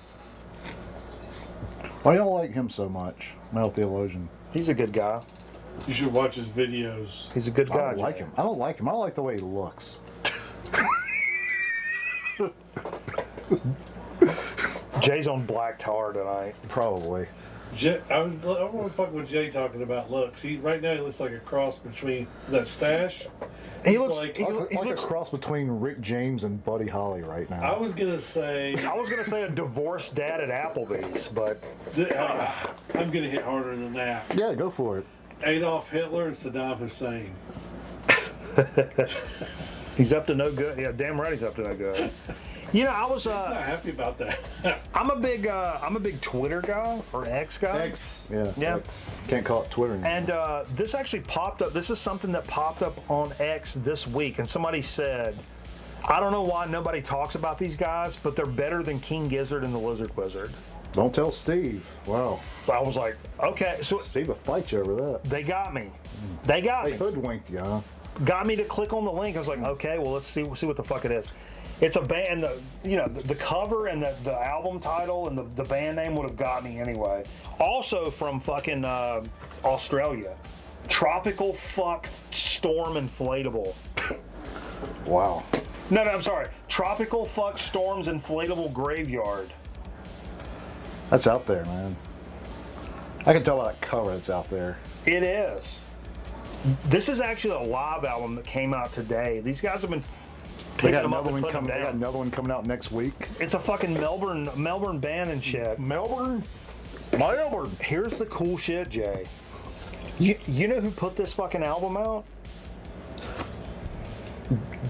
Why y'all like him so much, Metal Theologian? He's a good guy. You should watch his videos. He's a good guy. I don't like him. I don't like him. I don't like the way he looks. Jay's on black tar tonight. Probably. I want to fuck with Jay talking about looks. Right now he looks like a cross between that stash. He looks like- he Like a looks cross between Rick James and Buddy Holly right now. I was gonna say a divorced dad at Applebee's, but I'm gonna hit harder than that. Yeah, go for it. Adolf Hitler and Saddam Hussein. he's up to no good. Yeah, damn right he's up to no good. You know, I was Not happy about that. I'm a big Twitter guy or X guy. X, yeah. Yeah. X. Can't call it Twitter anymore. And this actually popped up. This is something that popped up on X this week, and somebody said, I don't know why nobody talks about these guys, but they're better than King Gizzard and the Lizard Wizard. Don't tell Steve. Wow. So I was like, okay. So Steve will fight you over that. they got me. They got They me. hoodwinked you, huh? Got me to click on the link. I was like, okay, well, let's see what the fuck it is. It's a band. The cover and the album title and the band name would have got me anyway. Also from fucking Australia, Tropical Fuck Storm Inflatable. Wow. No, I'm sorry. Tropical Fuck Storms Inflatable Graveyard. That's out there, man. I can tell by that cover it's out there. It is. This is actually a live album that came out today. These guys have been They picking got them up another and one putting them coming. They got down. another one coming out next week. It's a fucking Melbourne band and shit. Melbourne. Melbourne. Here's the cool shit, Jay. You know who put this fucking album out?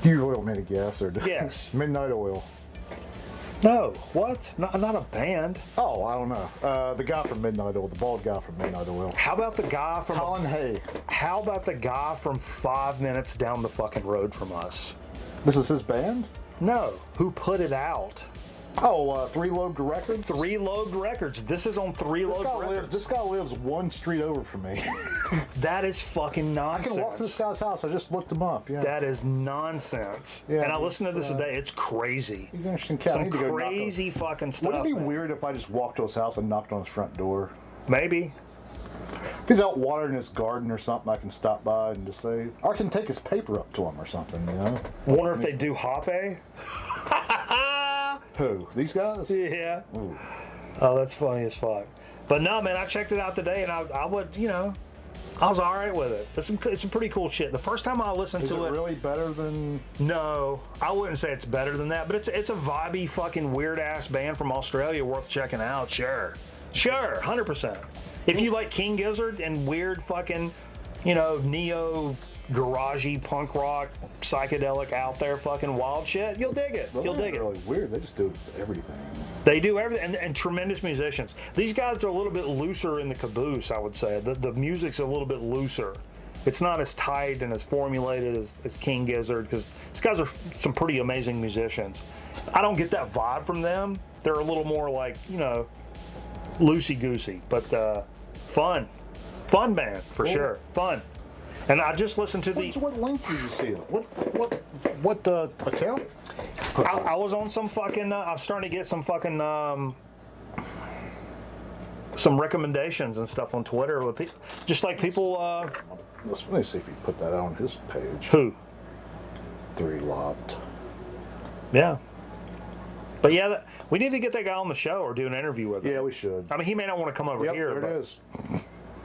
Do you really want me to guess or? Yes. Midnight Oil. No. What? Not a band. Oh, I don't know. The guy from Midnight Oil, the bald guy from Midnight Oil. How about the guy from Colin Hay. How about the guy from 5 minutes down the fucking road from us? This is his band? No. Who put it out? Oh, Three Lobed Records? Three Lobed Records. This is on Three Lobed Records. This guy lives one street over from me. That is fucking I nonsense. can walk to this guy's house. I just looked him up. Yeah. That is nonsense. Yeah, and I listened to this he's, today. It's crazy. He's an interesting cat. I Some need to go knock on- crazy fucking stuff. Wouldn't it be man. weird if I just walked to his house and knocked on his front door? Maybe. If he's out watering his garden or something, I can stop by and just say, or I can take his paper up to him or something, you know? Wonder if they do Hoppe? Who? These guys? Yeah. Ooh. Oh, that's funny as fuck. But no, man, I checked it out today, and I would, I was all right with it. It's some pretty cool shit. The first time I listened Is to it really better than... no, I wouldn't say it's better than that, but it's a vibey, fucking weird ass band from Australia worth checking out. Sure, 100%. If you like King Gizzard and weird fucking, neo garagey punk rock psychedelic out there fucking wild shit, you'll dig it. Well, You'll they're dig it. really weird. They just do everything. They do everything, and tremendous musicians. These guys are a little bit looser in the caboose, I would say. The music's a little bit looser. It's not as tight and as formulated as King Gizzard, because these guys are some pretty amazing musicians. I don't get that vibe from them. They're a little more like, loosey-goosey, but fun. Fun band, for Cool. sure. Fun. And I just listened to What link did you see it? What account? I was on some fucking. I was starting to get some fucking some recommendations and stuff on Twitter with just like people. Let me see if he put that on his page. Who? Three Lobed. Yeah. But yeah, we need to get that guy on the show or do an interview with him. Yeah, we should. I mean, he may not want to come over Yep, here. there but, it is.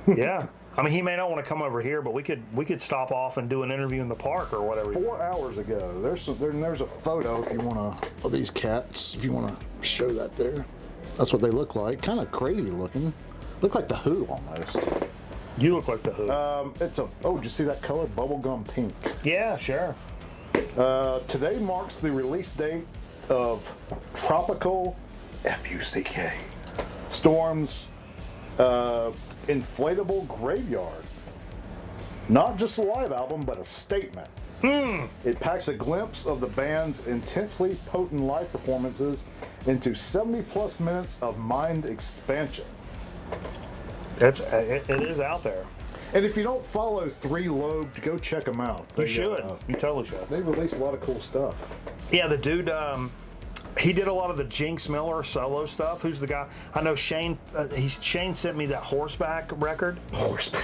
Yeah. I mean, he may not want to come over here, but we could stop off and do an interview in the park or whatever. 4 hours ago. There's a photo if you want to of these cats. If you want to show that there, that's what they look like. Kind of crazy looking. Look like the Who almost. You look like the Who. Did you see that color? Bubblegum pink. Yeah, sure. Today marks the release date of Tropical F-U-C-K Storms Inflatable Graveyard. Not just a live album, but a statement. It packs a glimpse of the band's intensely potent live performances into 70 plus minutes of mind expansion. It is out there. And if you don't follow Three Lobed, go check them out. You should. You totally should. They release a lot of cool stuff. Yeah, the dude, he did a lot of the Jinx Miller solo stuff. Who's the guy? I know Shane. Shane sent me that Horseback record. Horseback.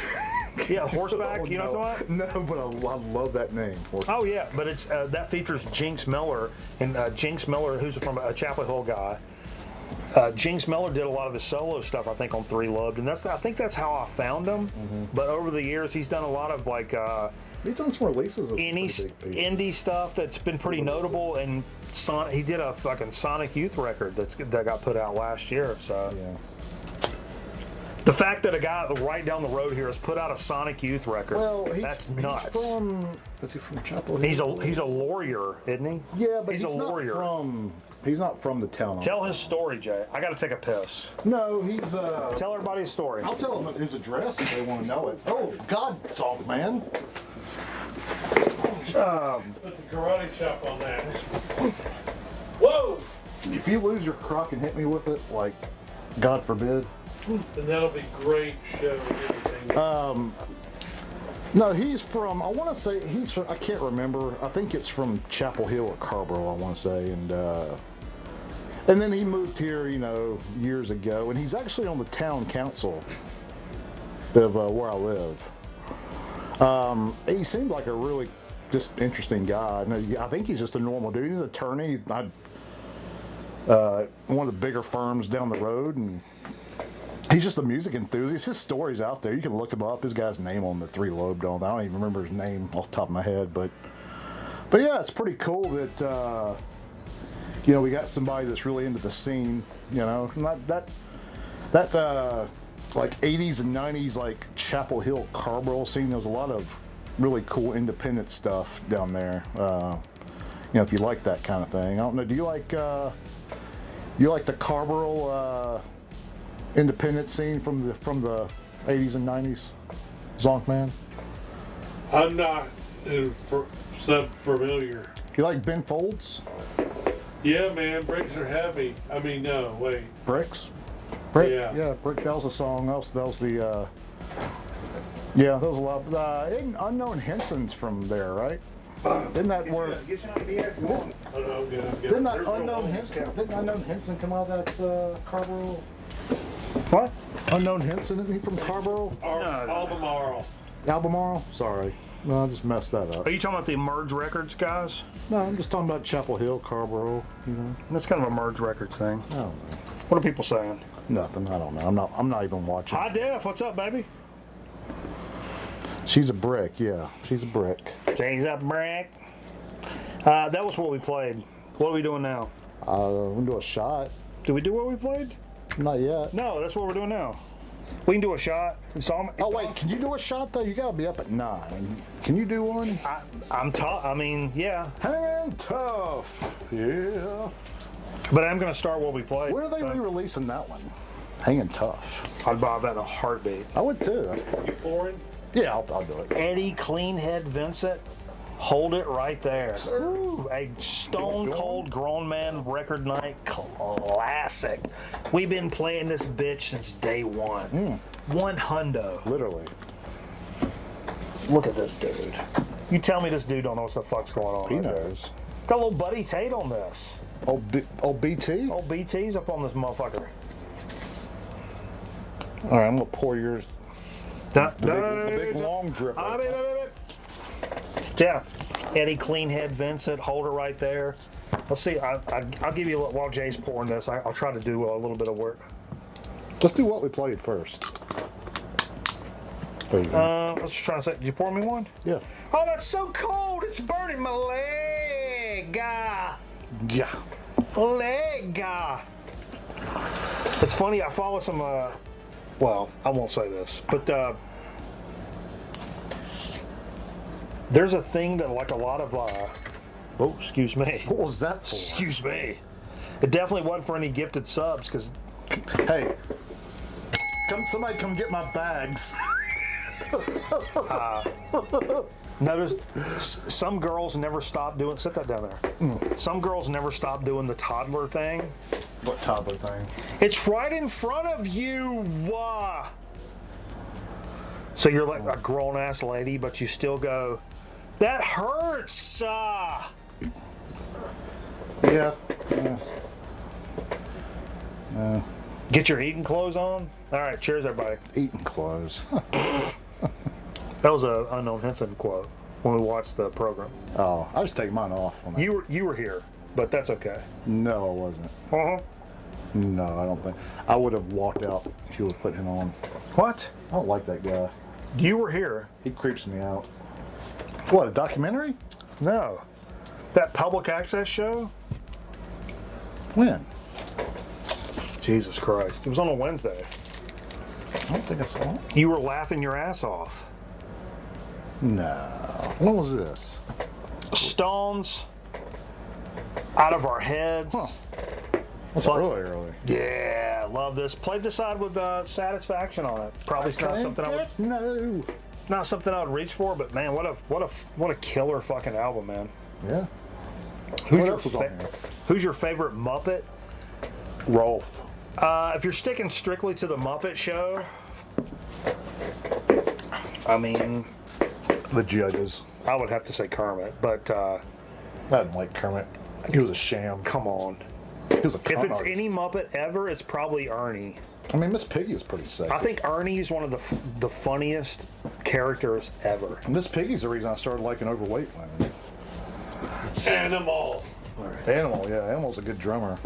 Yeah, Horseback. Oh, You know what I'm talking about? No, but I love that name. Horseback. Oh yeah, but it's that features Jinx Miller, and Jinx Miller, who's from a Chapel Hill guy. Jinx Miller did a lot of his solo stuff, I think, on Three Lobed, and I think that's how I found him. But over the years, he's done a lot of like He's done some releases of pretty big people. indie stuff that's been pretty notable. And he did a fucking Sonic Youth record that got put out last year. So Yeah. the fact that a guy right down the road here has put out a Sonic Youth record, Well, that's nuts. Is he from Chapel Hill? He's a lawyer, isn't he? Yeah, but he's a not lawyer. from He's not from the town. Tell his story, Jay. I got to take a piss. No, he's. Tell everybody his story. I'll tell them his address if they want to know it. Oh God, soft man. Put the karate chop on that. Whoa! If you lose your crock and hit me with it, like, God forbid. And that'll be great show. No, he's from. I want to say he's from. I can't remember. I think it's from Chapel Hill or Carborough. I want to say, and then he moved here, years ago, and he's actually on the town council of where I live. He seemed like a really just interesting guy. I think he's just a normal dude. He's an attorney. One of the bigger firms down the road, and he's just a music enthusiast. His story's out there. You can look him up. His guy's name on the Three Lobe Dome. I don't even remember his name off the top of my head, but yeah, it's pretty cool that we got somebody that's really into the scene. Not that like 80s and 90s like Chapel Hill Carborough scene. There was a lot of really cool independent stuff down there. If you like that kind of thing. I don't know. Do you like the Carborough independent scene from the 80s and 90s, Zonk man? I'm not familiar. You like Ben Folds? Yeah, man, bricks are heavy. I mean, no, wait. Bricks? Brick? Yeah. Brick. That was a song. That was the. Yeah, that was a lot. Unknown Henson's from there, right? Didn't that where? Didn't that Unknown Henson come out of that Carborough? What? Unknown Henson, isn't he from Carborough? Albemarle. Albemarle? Sorry. No, I just messed that up. Are you talking about the Emerge Records guys? No, I'm just talking about Chapel Hill, Carborough, That's kind of a Emerge Records thing. I don't know. What are people saying? Nothing. I don't know. I'm not even watching. High Def, what's up, baby? She's a brick, yeah. She's a brick. Jay's up, brick. That was what we played. What are we doing now? We can do a shot. Did we do what we played? Not yet. No, that's what we're doing now. We can do a shot. Oh wait, can you do a shot though? You gotta be up at 9. Can you do one? I'm tough. I mean, yeah. Hang tough. Yeah. But I'm gonna start what we played. When are they re-releasing that one? Hanging Tough. I'd buy that in a heartbeat. I would too. You pouring? Yeah, I'll do it. Eddie Cleanhead Vincent, hold it right there. Ooh, a stone cold grown man record night classic. We've been playing this bitch since day one. One hundo. Literally. Look at this dude. You tell me this dude don't know what the fuck's going on. He knows. Got a little Buddy Tate on this. BT? Old BT's up on this motherfucker. All right, I'm gonna pour yours. The big long drip. Yeah, Eddie Cleanhead Vincent, hold it right there. Let's see. I'll give you a little, while Jay's pouring this. I'll try to do a little bit of work. Let's do what we played first. There you go. Let's try to say. Did you pour me one? Yeah. Oh, that's so cold. It's burning my leg. Yeah. Leg. It's funny. I follow some. Well, I won't say this, but there's a thing that like a lot of. Oh, excuse me. What was that for? Excuse me. It definitely wasn't for any gifted subs, because. Hey, somebody come get my bags. Notice some girls never stop doing. Sit that down there. Some girls never stop doing the toddler thing. What toddler thing? It's right in front of you. So you're like a grown ass lady, but you still go. That hurts. Yeah. Get your eating clothes on. All right, cheers, everybody. Eating clothes. That was an Unknown Henson quote when we watched the program. Oh, I just take mine off. On that. You were here, but that's okay. No, I wasn't. No, I don't think. I would have walked out if you would have put him on. What? I don't like that guy. You were here. He creeps me out. What, a documentary? No. That public access show? When? Jesus Christ. It was on a Wednesday. I don't think I saw it. You were laughing your ass off. No. When was this? Stones out of our heads. Huh. That's really early. Yeah, love this. Played the side with Satisfaction on it. Probably not something not something I would reach for, but man, what a killer fucking album, man. Yeah. Who's your favorite Muppet? Rolf. If you're sticking strictly to the Muppet Show, I mean, The Judges. I would have to say Kermit, but I didn't like Kermit. He was a sham. come on. He was a If con it's artist. any Muppet ever, it's probably Ernie. I mean, Miss Piggy is pretty safe. I think Ernie is one of the funniest characters ever. Miss Piggy's the reason I started liking overweight women. Animal. Animal, yeah. Animal's a good drummer.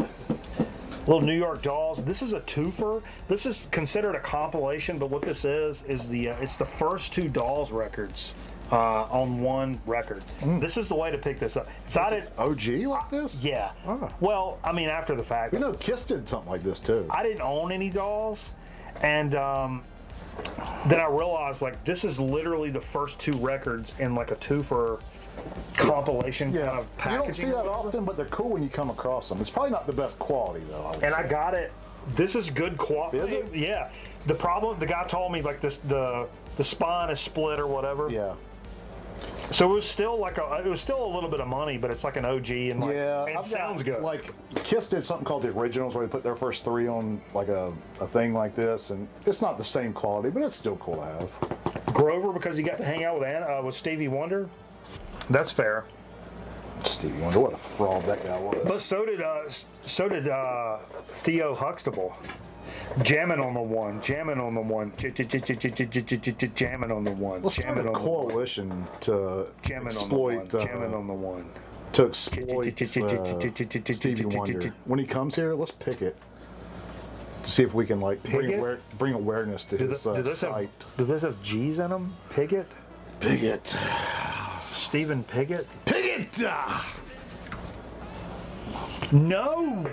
Little New York Dolls. This is a twofer. This is considered a compilation, but what this is the it's the first two Dolls records on one record. This is the way to pick this up. So I didn't. OG like this? Yeah. Ah. Well, I mean, after the fact. You know, Kiss did something like this too. I didn't own any Dolls, and then I realized like this is literally the first two records in like a twofer compilation kind of You packaging. don't see that often, but they're cool when you come across them. It's probably not the best quality though. And I got it. This is good quality. Is it? Yeah. The guy told me like this, the spine is split or whatever. Yeah. So it was still a little bit of money, but it's like an OG and like it sounds good. Like Kiss did something called the Originals, where they put their first three on like a thing like this, and it's not the same quality, but it's still cool to have. Grover, because he got to hang out with Stevie Wonder. That's fair. Stevie Wonder, what a fraud that guy was. But so did Theo Huxtable. Jamming on the one, jamming on the one, jamming on the one. Let's start a coalition to exploit jamming on the one. to exploit Stevie Wonder. When he comes here, let's pick it to see if we can like bring awareness to his site. Do this have G's in them? Piggott? Piggott. Stephen Piggott? Piggott! No!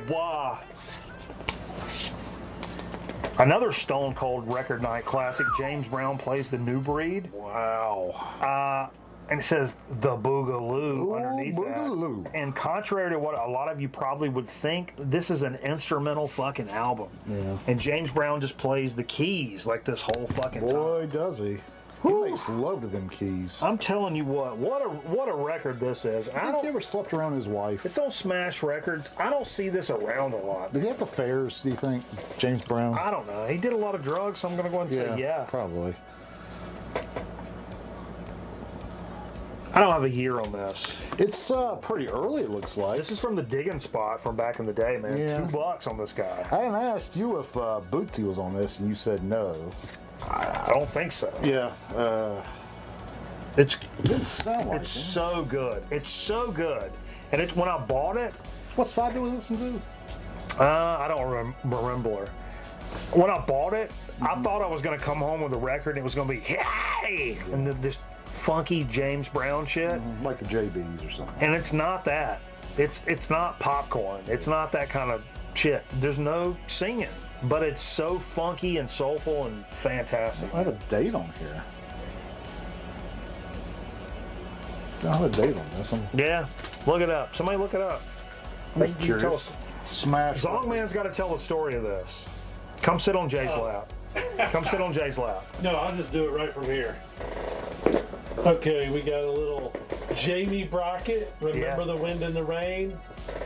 Another Stone Cold record night classic. James Brown plays the New Breed. Wow. And it says the Boogaloo underneath Boogaloo. that. And contrary to what a lot of you probably would think, this is an instrumental fucking album. Yeah. And James Brown just plays the keys like this whole fucking time. Boy, does he. He makes love to them keys. I'm telling you what a record this is. I think he ever slept around his wife. It's on Smash Records. I don't see this around a lot. Did he have affairs, do you think, James Brown? I don't know. He did a lot of drugs, so I'm going to go ahead and say yeah. Probably. I don't have a year on this. It's pretty early, it looks like. This is from the digging spot from back in the day, man. Yeah. $2 on this guy. I asked you if Bootsy was on this, and you said no. I don't think so. Yeah. It's Didn't sound like it's it. so good. It's so good. And when I bought it, What side do we listen to? I don't remember. When I bought it, I thought I was going to come home with a record and it was going to be, hey! And this funky James Brown shit. Like the JBs or something. And it's not that. It's not popcorn. It's not that kind of shit. There's no singing. But it's so funky and soulful and fantastic. I have a date on here. I have a date on this one. Yeah, look it up. Somebody look it up. I'm You curious. tell us. Smash. Zongman's got to tell the story of this. Come sit on Jay's lap. Come sit on Jay's lap. No, I'll just do it right from here. Okay, we got a little Jamie Brockett. Remember Yeah. the Wind and the Rain?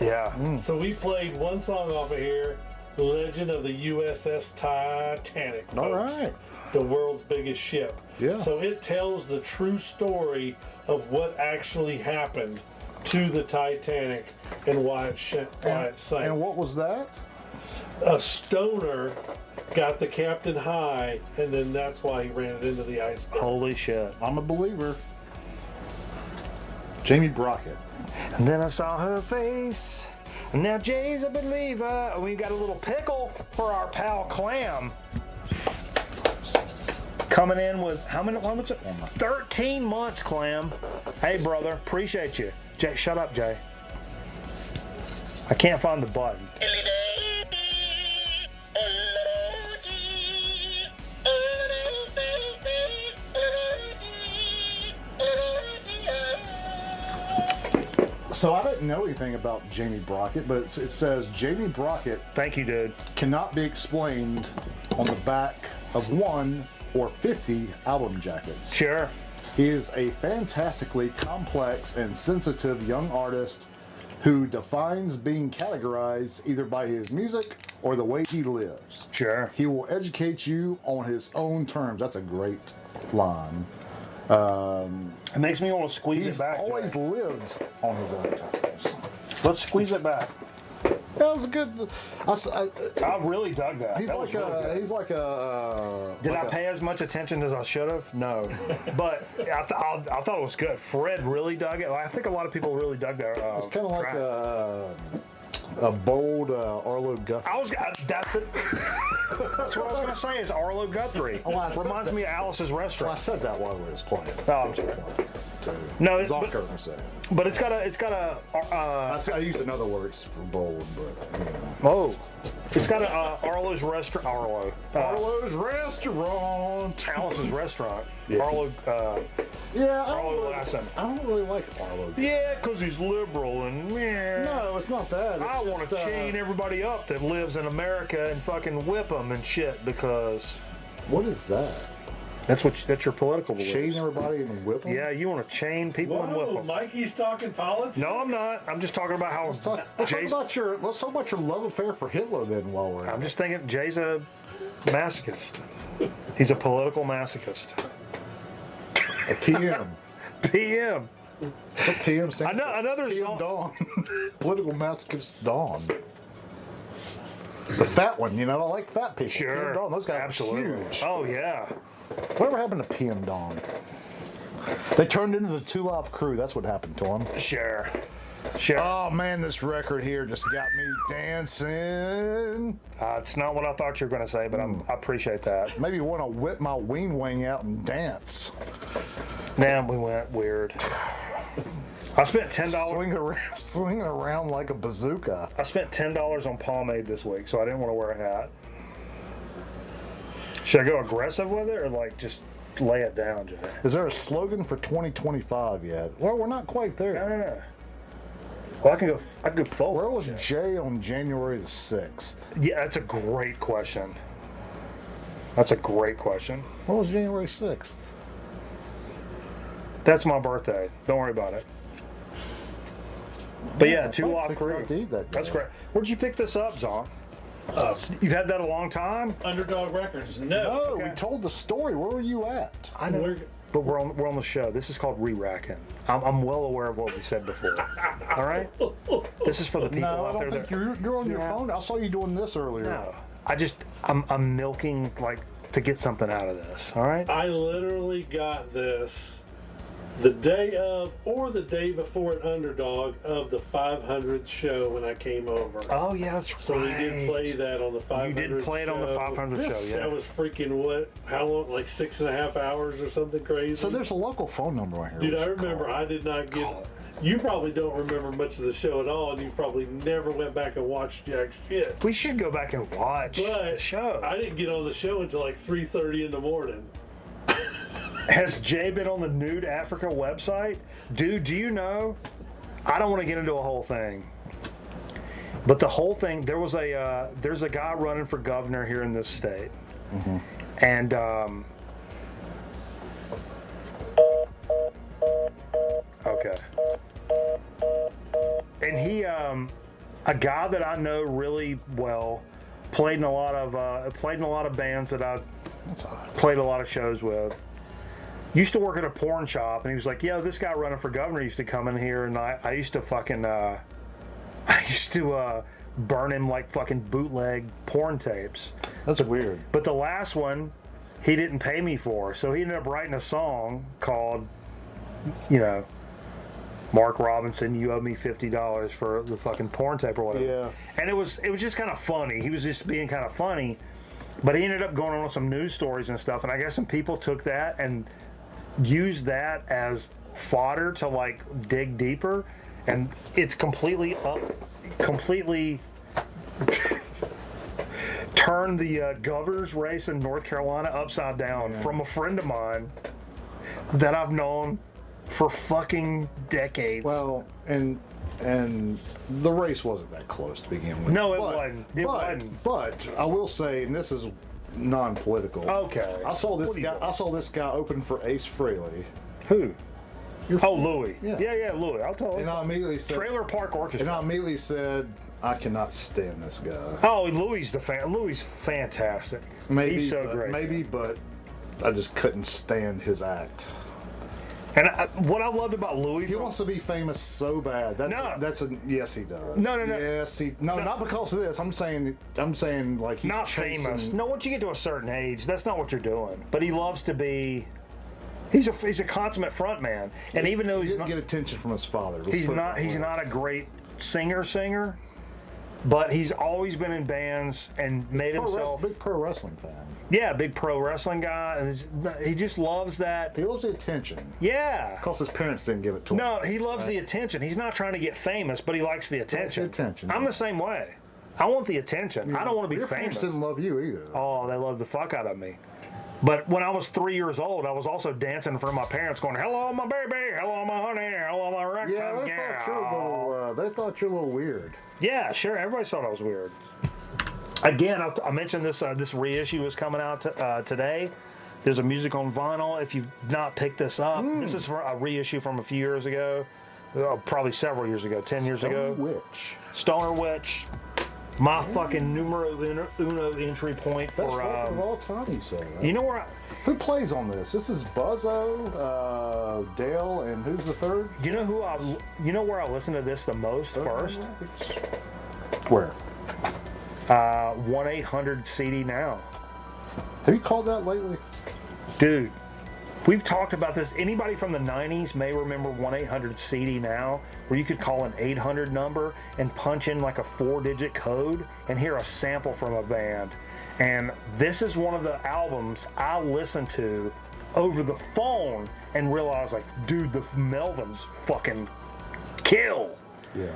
Yeah. So we played one song off of here, Legend of the USS Titanic. Folks. All right. The world's biggest ship. Yeah. So it tells the true story of what actually happened to the Titanic and why it sank. And what was that? A stoner got the captain high, and then that's why he ran it into the iceberg. Holy shit. I'm a believer. Jamie Brockett. And then I saw her face. And now Jay's a believer. And we got a little pickle for our pal Clam. Coming in with how many months? 13 months, Clam. Hey, brother. Appreciate you. Jay, shut up, Jay. I can't find the button. So I didn't know anything about Jamie Brockett, but it says Jamie Brockett Thank you, dude. cannot be explained on the back of 1 or 50 album jackets. Sure. He is a fantastically complex and sensitive young artist who defines being categorized either by his music or the way he lives. Sure. He will educate you on his own terms. That's a great line. It makes me want to squeeze He's it back. always lived on his own terms. Let's squeeze it back. That was a good. I really dug that. He's That like was really good. he's like a. Did I pay as much attention as I should have? No. But I thought it was good. Fred really dug it. I think a lot of people really dug that. It's kind of like a bold Arlo Guthrie. That's it. That's what I was going to say is Arlo Guthrie. Oh, I said Reminds that. me of Alice's I Restaurant. said that while we was playing. Oh, I'm sorry. No, Zonker was saying. but it's got a I used another words for bold, but you know. oh, it's got a Arlo's Restaurant. Arlo's Restaurant. Alice's Restaurant. Yeah. Arlo. Yeah, Arlo Lassen. I don't really like Arlo. Yeah, because he's liberal and meh. No, it's not that. It's I want to just, chain everybody up that lives in America and fucking whip them and shit because What is that? that's your political beliefs. Chain everybody and whip them? Yeah, you want to chain people and whip Whoa, them. Mikey's talking politics? No, I'm not. I'm just talking about how Let's talk about your love affair for Hitler then while we're at I'm it. just thinking Jay's a masochist. He's a political masochist. A PM. PM. What PM stands Another PM song. Dawn. Political masochist Dawn. The fat one, you know, I like fat people. Sure. PM Dawn, those guys Absolutely. are huge. Oh, yeah. Whatever happened to PM Dawn? They turned into the Two Live Crew. That's what happened to them. Sure. Sure. Oh man, this record here just got me dancing. It's not what I thought you were going to say, but I appreciate that. Maybe want to whip my wing out and dance. Now we went weird. I spent $10. Swinging around like a bazooka. I spent $10 on pomade this week, so I didn't want to wear a hat. Should I go aggressive with it or like just lay it down, Jay? Is there a slogan for 2025 yet? Well, we're not quite there. No. Well, I can go forward. Where was Jay on January the 6th? Yeah, that's a great question. That's a great question. What was January 6th? That's my birthday. Don't worry about it. But yeah, I Two thought Live took Crew. out to eat that That's day. great. Where'd you pick this up, Zon? You've had that a long time? Underdog Records. No, Okay. we told the story. Where were you at? I know. We're- But we're on the show. This is called re-racking. I'm well aware of what we said before. All right? This is for the people No, I out there don't think that... you're on your Yeah. phone. I saw you doing this earlier. No. I'm milking, like, to get something out of this. All right? I literally got this the day of or the day before an Underdog of the 500th show when I came over. Oh, yeah, that's right. So we did play that on the 500th You did play it on the 500th show, yeah. That was freaking what? How long? Like 6.5 hours or something crazy? So there's a local phone number right here. Dude, we I should remember call. I did not get. You probably don't remember much of the show at all, and you probably never went back and watched jack shit. We should go back and watch the But show. I didn't get on the show until like 3:30 in the morning. Has Jay been on the Nude Africa website? Dude, do you know? I don't want to get into a whole thing. But the whole thing, there's a guy running for governor here in this state. Mm-hmm. And, okay. And he, a guy that I know really well, played in a lot of bands that I played a lot of shows with. Used to work at a porn shop, and he was like, "Yo, this guy running for governor used to come in here, and I used to fucking, I used to burn him like fucking bootleg porn tapes." That's weird. But the last one, he didn't pay me for, so he ended up writing a song called, you know, Mark Robinson, you owe me $50 for the fucking porn tape or whatever. Yeah. And it was just kind of funny. He was just being kind of funny, but he ended up going on some news stories and stuff. And I guess some people took that and used that as fodder to like dig deeper, and it's completely turned the governor's race in North Carolina upside down from a friend of mine that I've known for fucking decades. Well, and the race wasn't that close to begin with. No, it wasn't. It wasn't. But I will say, and this is non-political. Okay. I saw this What are you guy. doing? I saw this guy open for Ace Frehley. Who? Your Oh, friend. Louis. Yeah. Yeah, Louis. I'll tell And you. I immediately said, Trailer Park Orchestra. and I immediately said, I cannot stand this guy. Oh, Louis Louis fantastic. Maybe, He's so but, great. Maybe, but I just couldn't stand his act. And what I loved about Louis, He wants to be famous so bad. That's a yes, he does. No. Yes, no, not because of this. I'm saying like he's not chasing, famous. No, once you get to a certain age, that's not what you're doing. But he loves to be. He's a consummate front man, and even though He he's didn't not, get attention from his father. he's not a great singer, but he's always been in bands and made himself. Big pro wrestling fan. Yeah, big pro wrestling guy, and he just loves that. He loves the attention. Yeah. Because his parents didn't give it to him. No, he loves the attention. He's not trying to get famous, but he likes the attention. attention, I'm yeah. the same way. I want the attention. I don't want to be Your parents famous. didn't love you either. Oh, they love the fuck out of me. But when I was 3 years old, I was also dancing in front of my parents, going, "Hello, my baby. Hello, my honey. Hello, my rectum Yeah, gal." they thought you were a little weird. Yeah, sure. Everybody thought I was weird. Again, I mentioned this reissue is coming out today. There's a music on vinyl. If you've not picked this up, this is for a reissue from a few years ago, probably several years ago, 10 years ago. Witch. Stoner Witch. My fucking numero uno entry point Best for. record of all time, you say. Right? You know where? Who plays on this? This is Buzzo, Dale, and who's the third? You know who I? You know where I listen to this the most first? Where? 1-800 CD Now. Have you called that lately? Dude, we've talked about this. Anybody from the 90s may remember 1-800 CD Now, where you could call an 800 number and punch in like a 4-digit code and hear a sample from a band. And this is one of the albums I listened to over the phone and realized, like, dude, the Melvins fucking kill. Yeah.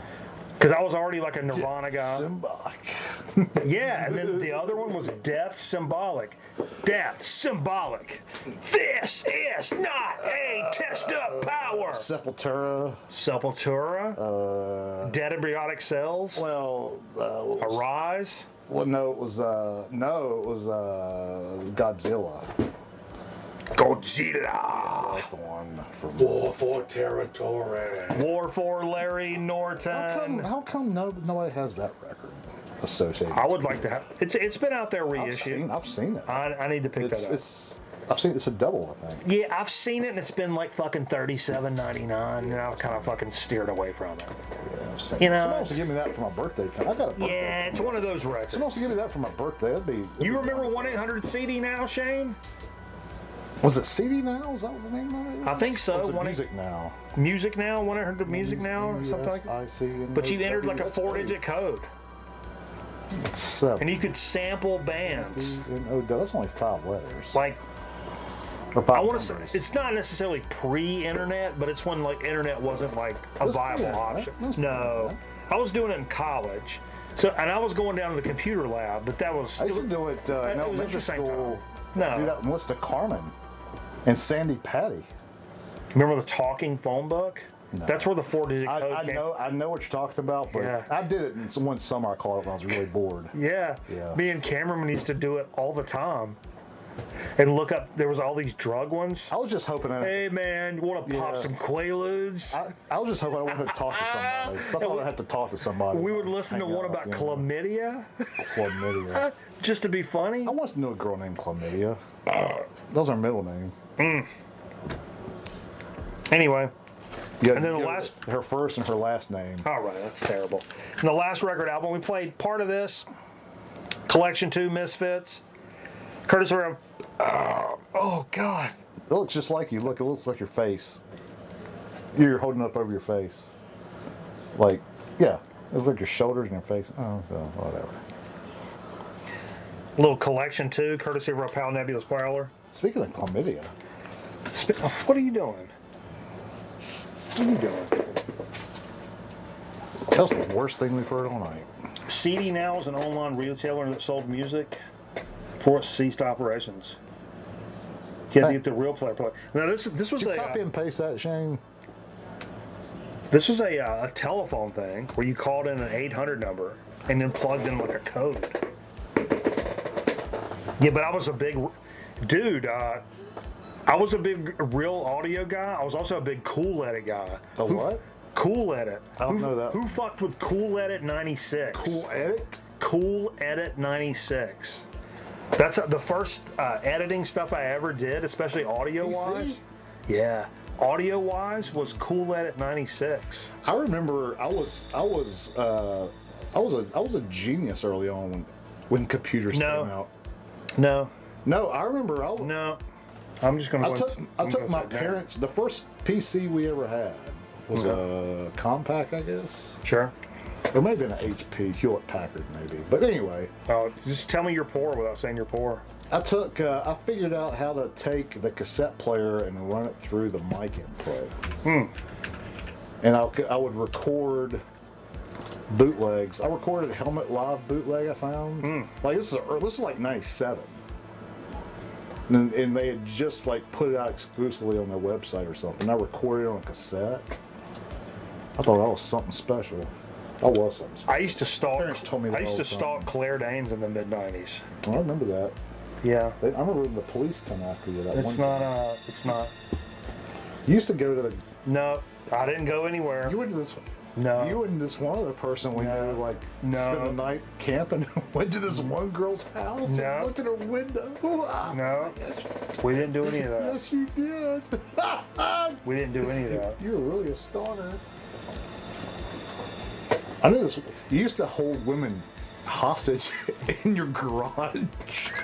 Because I was already like a Nirvana guy. Symbolic. Yeah, and then the other one was Death Symbolic. Death Symbolic. This is not a test of power. Sepultura. Sepultura. Dead Embryonic Cells. Well, Arise. well, no, it was Godzilla. Godzilla. That's the one from. War for territory. War for Larry Norton. How come nobody has that record associated? I would like to have. It's been out there I've reissued. seen it. I need to pick that up. I've seen it's a double, I think. Yeah, I've seen it, and it's been like fucking $37.99, and I've kind of fucking steered away from it. Yeah, I've seen You it. know, Someone wants to give me that for my birthday. I got a birthday. Yeah, it's one of those records. Someone wants to give me that for my birthday. That'd be. You remember 1-800 CD Now, Shane? Was it CD Now? Is that what the name of it? I think so. Or was it 1-800 Music Now? Music Now, 1-800 Music Now, or something like that. M-U-S-I-C-N-O-W. But you entered like a That's 4-digit eight. code, 7. and you could sample bands. That's only 5 letters. Like, Or 5 I want to say, numbers. it's not necessarily pre-internet, but it's when like internet wasn't like a That's viable pre-internet. option. That's No, pre-internet. I was doing it in college. So, and I was going down to the computer lab, but that was. I used to do it in it was at elementary the same school. time. Do No, that with Melissa Carmen and Sandy Patty. remember the talking phone book? That's where the 4-digit code I came. know what you're talking about, but Yeah. I did it in one summer. I called it when I was really bored. Yeah. Yeah. Me and Cameron used to do it all the time. And look up, there was all these drug ones. I was just hoping Hey man, you want to pop Yeah. some Quaaludes? I was just hoping I wanted to talk to somebody. 'Cause I thought I'd have to talk to somebody. We would listen to Hang one out, about you know. chlamydia, Chlamydia. just to be funny. I once knew a girl named Chlamydia. That was her middle name. Anyway, Yeah, And then the yeah, last- her first and her last name. all right, that's terrible. And the last record album, we played part of this, Collection 2 Misfits, Curtis Around. Oh God. It looks just like you. Look, it looks like your face. You're holding it up over your face. Like, yeah, it looks like your shoulders and your face. Oh, well, whatever. Little Collection 2, courtesy of our pal Nebulous Prowler. Speaking of chlamydia, What are you doing? What are you doing? that's the worst thing we've heard all night. CD Now is an online retailer that sold music before it ceased operations. You had to get the real player. Now this was Did you a copy and paste that, Shane? this was a telephone thing where you called in an 800 number and then plugged in like a code. Yeah, but I was a big dude. I was a big real audio guy. I was also a big Cool Edit guy. What? Cool Edit. I don't know that. Who fucked with Cool Edit 96? Cool Edit? Cool Edit 96. That's the first editing stuff I ever did, especially audio-wise. Yeah. Audio-wise was Cool Edit 96. I remember I was a genius early on when computers came out. No. No, I remember No. I'm just going to I took my parents. The first PC we ever had was a Compaq, I guess, Sure. or maybe an HP Hewlett Packard, maybe. But anyway, Just tell me you're poor without saying you're poor. I figured out how to take the cassette player and run it through the mic input. And I would record bootlegs. I recorded a Helmet Live bootleg I found. Like this is like '97. And they had just like put it out exclusively on their website or something. I recorded it on a cassette. I thought that was something special. I was something special. I used to stalk. Parents told me that I used all to the time. stalk Claire Danes in the mid '90s. I remember that. Yeah. I remember when the police come after you. That It's one not. It's not. You used to go to the. No, I didn't go anywhere. You went to this. No. You and this one other person we No. knew like No. spent the night camping. Went to this one girl's house No. and looked at her window. No, we didn't do any of that. Yes, you did. We didn't do any of that. You were really a stoner. I knew this. You used to hold women hostage in your garage.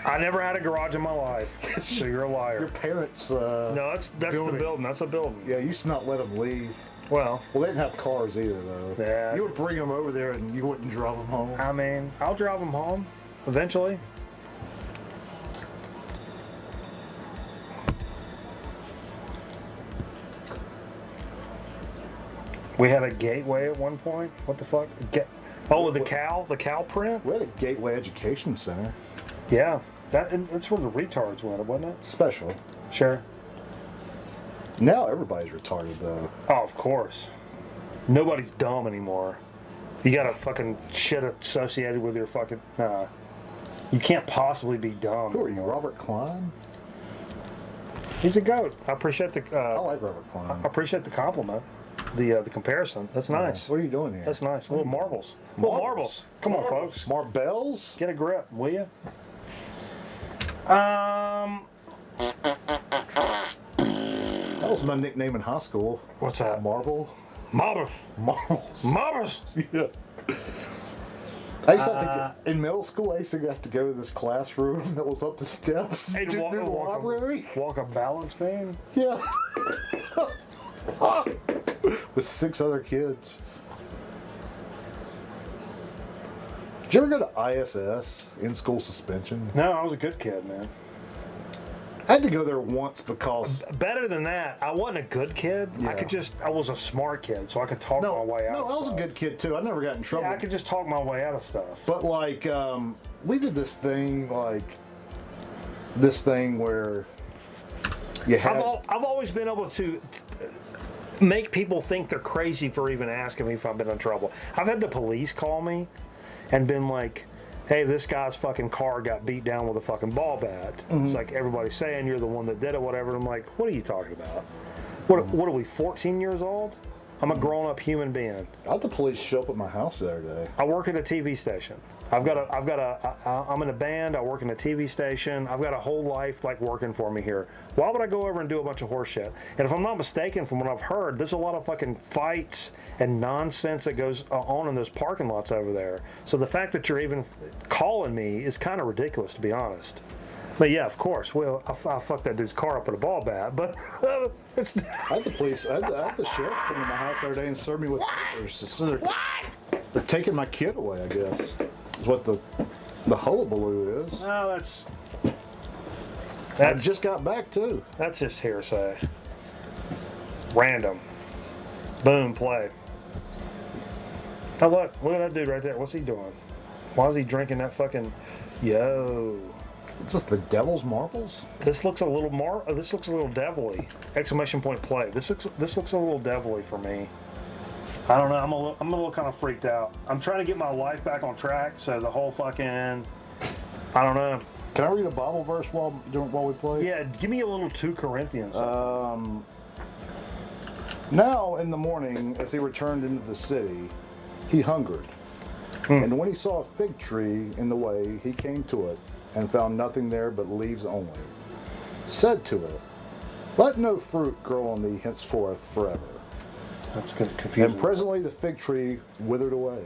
I never had a garage in my life, so you're a liar. Your parents. No, that's the building. That's a building. Yeah, you used to not let them leave. Well, Well, they didn't have cars either, though. Yeah. You would bring them over there and you wouldn't drive them home. I mean, I'll drive them home eventually. We had a gateway at one point. What the fuck? The cow print. We had a Gateway Education Center. Yeah, that's where the retards went, wasn't it? Special. Sure. Now everybody's retarded, though. Oh, of course. Nobody's dumb anymore. You got a fucking shit associated with your fucking. Nah. You can't possibly be dumb. Who are you, Robert Klein? He's a goat. I appreciate the. I like Robert Klein. I appreciate the compliment. The comparison. That's nice. What are you doing here? That's nice. Little marbles. Little marbles. Come on, folks. Marbells? Get a grip, will you? That was my nickname in high school. What's that? Marble? Marbles. Marbles. Marbles. Yeah. I used to have to get, in middle school, I used to have to go to this classroom that was up the steps Hey, near the library. Walk a balance beam. Yeah. With 6 other kids. Did you ever go to ISS, in-school suspension? No, I was a good kid, man. I had to go there once because... Better than that, I wasn't a good kid. Yeah. I was a smart kid, so I could talk my way out No, of I was stuff. a good kid, too. I never got in trouble. Yeah, I could just talk my way out of stuff. But, like, we did this thing where you had... I've always been able to make people think they're crazy for even asking me if I've been in trouble. I've had the police call me and been like, hey, this guy's fucking car got beat down with a fucking ball bat. It's like everybody's saying you're the one that did it, whatever. And I'm like, what are you talking about? What are we, 14 years old? I'm a grown-up human being. I had the police show up at my house the other day. I work at a TV station. I'm in a band. I work in a TV station. I've got a whole life like working for me here. Why would I go over and do a bunch of horse shit? And if I'm not mistaken, from what I've heard, there's a lot of fucking fights and nonsense that goes on in those parking lots over there. So the fact that you're even calling me is kind of ridiculous, to be honest. But yeah, of course. Well, I fucked that dude's car up with a ball bat, but it's. I had the police. I had the sheriff come to my house the other day and serve me with papers. So they're taking my kid away, I guess. Is what the hullabaloo is. No, that's I just got back too. That's just hearsay. Random. Boom, play. Oh look at that dude right there. What's he doing? Why is he drinking that fucking? Yo. It's just the devil's marbles. This looks a little this looks a little devilly. Exclamation point play. This looks a little devilly for me. I don't know. I'm a little kind of freaked out. I'm trying to get my life back on track. So the whole fucking, I don't know. Can I read a Bible verse while we play? Yeah, give me a little 2 Corinthians. Now in the morning, as he returned into the city, he hungered. And when he saw a fig tree in the way, he came to it and found nothing there but leaves only. Said to it, "Let no fruit grow on thee henceforth forever." That's confusing. And presently the fig tree withered away.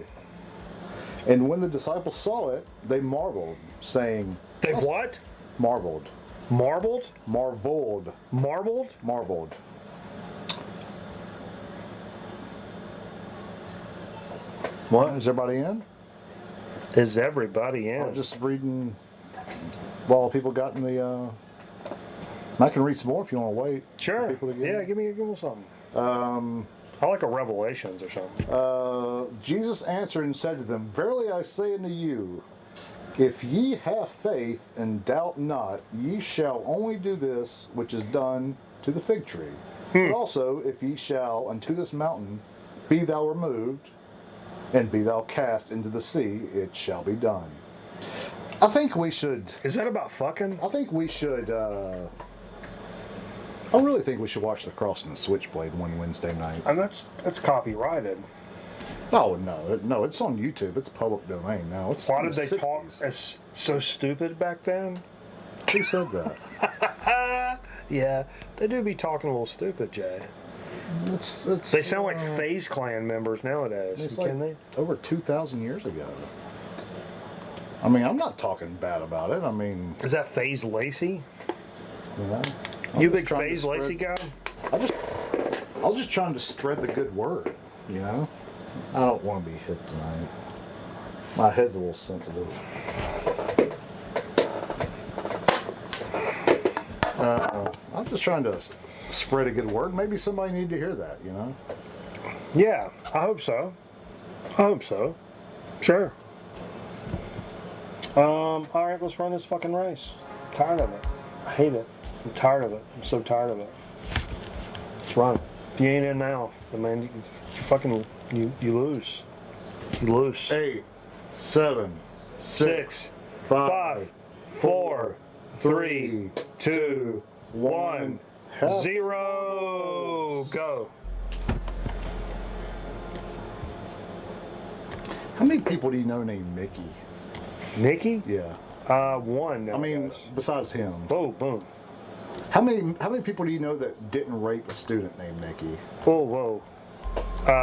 And when the disciples saw it, they marveled, saying, They what? Marveled. Marbled? Marveled. Marbled? Marveled. What? Is everybody in? Is everybody in? I'm just reading while people got in the. I can read some more if you want to wait. Sure. People to get Yeah, in. give me something. I like a Revelations or something. Jesus answered and said to them, "Verily I say unto you, if ye have faith and doubt not, ye shall only do this which is done to the fig tree. But also, if ye shall unto this mountain, be thou removed, and be thou cast into the sea, it shall be done." I think we should. Is that about fucking? I think we should. I really think we should watch The Cross and the Switchblade one Wednesday night. And that's copyrighted. Oh no, it's on YouTube. It's public domain now. It's Why in did the they 60s. talk as so stupid back then? Who said that? Yeah, they do be talking a little stupid, Jay. It's They sound like FaZe Clan members nowadays. It's Can like they? over 2,000 years ago. I mean, I'm not talking bad about it. I mean, Is that FaZe Lacey? you know, You a just big trying to FaZe Lacey spread- guy? I was just trying to spread the good word. You know, I don't want to be hit tonight. My head's a little sensitive. I'm just trying to spread a good word. Maybe somebody need to hear that. You know. Yeah, I hope so. I hope so. Sure. All right, let's run this fucking race. I'm tired of it. I hate it. I'm tired of it. I'm so tired of it. Let's run. If you ain't in now, then man, you fucking you lose. You lose. 8, 7, 6, 5, 4, 3, 2, 1, 0. Go. How many people do you know named Mickey? Nikki? Yeah. One. I mean, guess. besides him, Boom, boom. how many people do you know that didn't rape a student named Mickey? Whoa.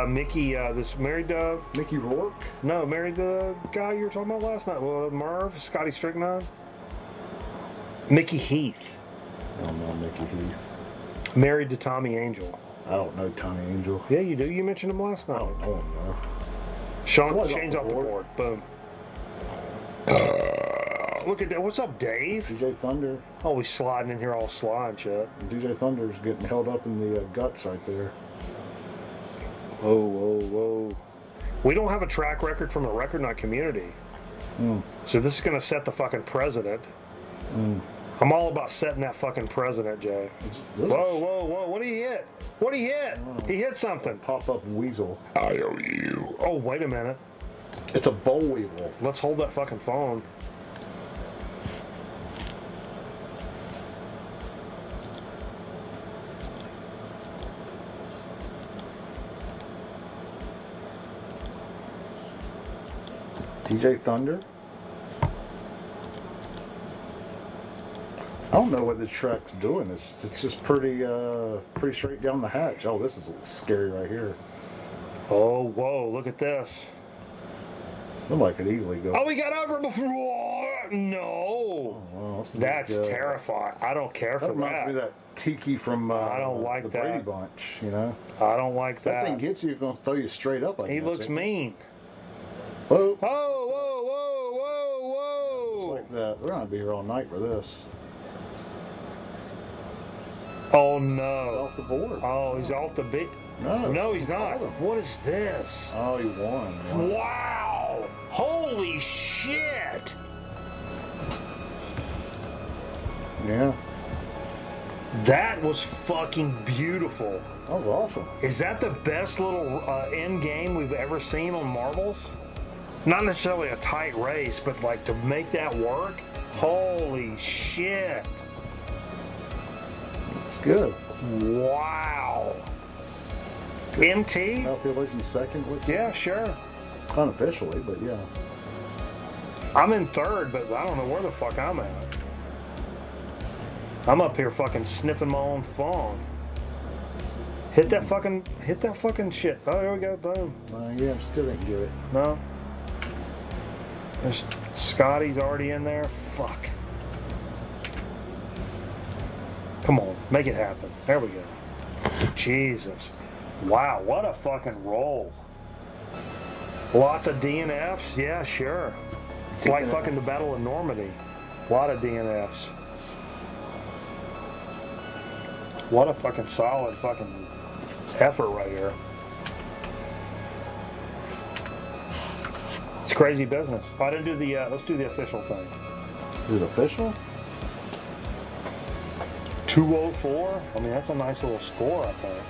Mickey, this married Mickey Rourke? no, married the guy you were talking about last night. Merv, Scotty Strickland. Mickey Heath, I don't know Mickey Heath. married to Tommy Angel. I don't know Tommy Angel. Yeah, you do. You mentioned him last I night. don't know him though. Shane's Someone's off the board. Boom. Look at that. What's up, Dave? DJ Thunder. Oh, he's sliding in here all sly and shit. DJ Thunder's getting held up in the guts right there. Whoa. We don't have a track record from the Record Night community. So this is going to set the fucking president. I'm all about setting that fucking president, Jay. Whoa. What did he hit? What did he hit? He hit something. Pop-up weasel. I owe you. Oh, wait a minute. It's a boll weevil. Let's hold that fucking phone. DJ Thunder. I don't know what the track's doing. It's just pretty straight down the hatch. Oh, this is scary right here. Oh, whoa, look at this. Somebody could easily go. Oh, we got over before. No. Well, That's terrifying. I don't care That for reminds me that. of that Tiki from I don't like the that. Brady Bunch, you know? I don't like That thing that. hits you, it's going to throw you straight up like He looks mean. Whoa. Whoa. Just like that. We're going to be here all night for this. Oh, He's no. off the board. Oh, he's off the beat. No, he's not. What is this? Oh, he won. Wow! Holy shit! Yeah. That was fucking beautiful. That was awesome. Is that the best little end game we've ever seen on marbles? Not necessarily a tight race, but like to make that work? Holy shit. It's good. Wow. MT? Theologian second, let's say. Yeah, sure. Unofficially, but yeah. I'm in third, but I don't know where the fuck I'm at. I'm up here fucking sniffing my own phone. Hit that fucking shit. Oh, here we go, boom. Yeah, still didn't get it. No. There's Scotty's already in there. Fuck. Come on, make it happen. There we go. Jesus. Wow, what a fucking roll. Lots of DNFs? Yeah, sure. It's like fucking the Battle of Normandy. A lot of DNFs. What a fucking solid fucking effort right here. It's crazy business. I didn't do the, let's do the official thing. Is it official? 204? I mean, that's a nice little score, I think.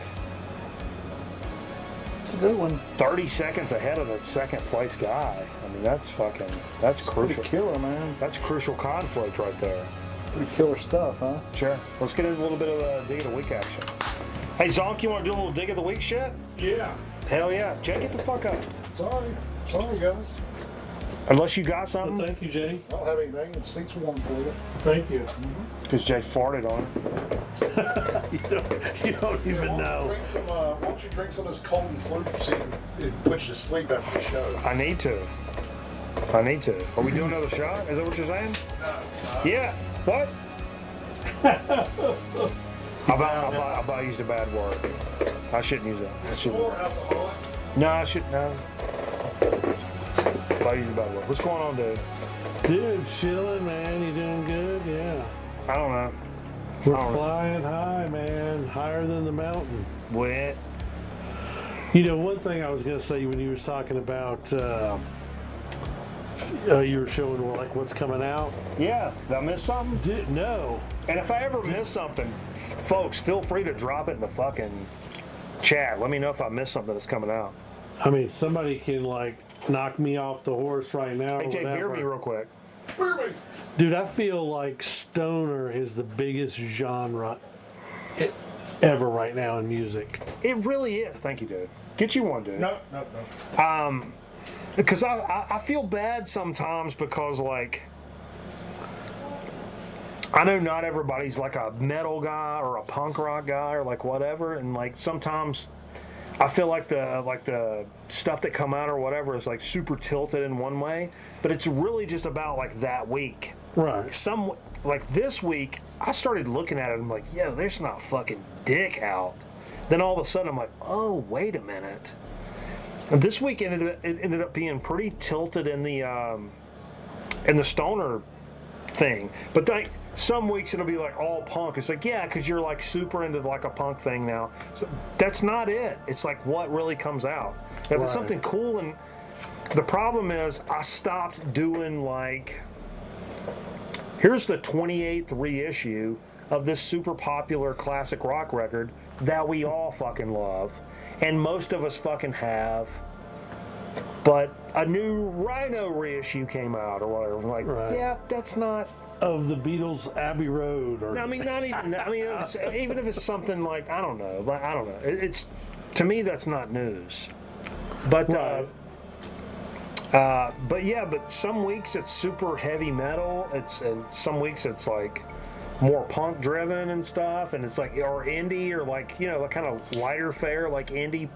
It's a good one. 30 seconds ahead of the second place guy. I mean, that's fucking, that's crucial. Pretty killer, man. That's crucial conflict right there. Pretty killer stuff, huh? Sure. Let's get into a little bit of dig of the week action. Hey, Zonk, you want to do a little dig of the week shit? Yeah. Hell yeah. Jay, get the fuck up. Sorry, guys. Unless you got Well, something. thank you, Jay. I don't have anything. The seat's warm for you. Thank you. Because Jay farted on it. You don't even know. Why don't you drink some of this cold and flu so it puts you to sleep after the show? I need to. Are we doing another shot? Is that what you're saying? Yeah. What? I used a bad word. I shouldn't use that. I shouldn't. No, I shouldn't. No. I used a bad word. What's going on, dude? Dude, chilling, man. You doing good? Yeah. I don't know. We're flying high, man. Higher than the mountain. What? You know, one thing I was going to say when you were talking about, you were showing like what's coming out. Yeah. Did I miss something? No. And if I ever miss something, folks, feel free to drop it in the fucking chat. Let me know if I missed something that's coming out. I mean, somebody can like knock me off the horse right now. Hey, Jay, beer me real quick. Dude, I feel like stoner is the biggest genre ever right now in music. It really is. Thank you, dude. Get you one, dude. No. Because I feel bad sometimes because, like, I know not everybody's like a metal guy or a punk rock guy or like whatever, and like sometimes I feel like the stuff that come out or whatever is like super tilted in one way, but it's really just about like that week. Right. Like this week, I started looking at it and I'm like, yo, there's not fucking dick out. Then all of a sudden I'm like, oh, wait a minute. And this week ended up being pretty tilted in the stoner thing. But like some weeks it'll be like all punk. It's like, yeah, because you're like super into like a punk thing now. So that's not it. It's like what really comes out. If it's something cool, and the problem is I stopped doing like, here's the 28th reissue of this super popular classic rock record that we all fucking love, and most of us fucking have. But a new Rhino reissue came out or whatever. Like, yeah, that's not of the Beatles' Abbey Road, or I mean, not even. I mean, even if it's something like I don't know. It's to me that's not news. But but yeah, but some weeks it's super heavy metal. And some weeks it's like more punk driven and stuff, and it's like or indie or like like kind of lighter fare like indie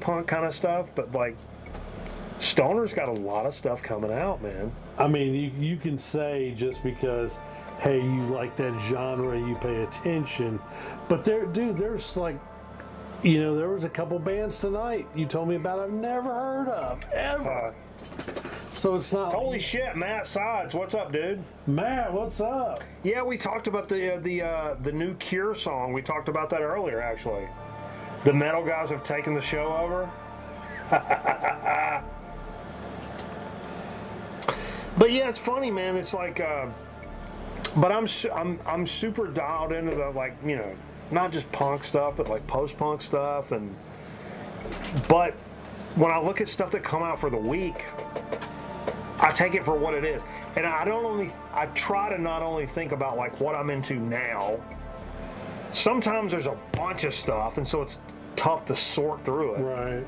punk kind of stuff. But like Stoner's got a lot of stuff coming out, man. I mean, you can say just because, hey, you like that genre, you pay attention. But there's like, there was a couple bands tonight you told me about I've never heard of, ever. So it's not. Holy shit, Matt Sides, what's up, dude? Matt, what's up? Yeah, we talked about the new Cure song. We talked about that earlier, actually. The metal guys have taken the show over. But yeah, it's funny, man. It's like But I'm super dialed into the, like, you know, not just punk stuff, but like post-punk stuff. But when I look at stuff that come out for the week, I take it for what it is. And I try to not only think about like what I'm into now. Sometimes there's a bunch of stuff, and so it's tough to sort through it. Right.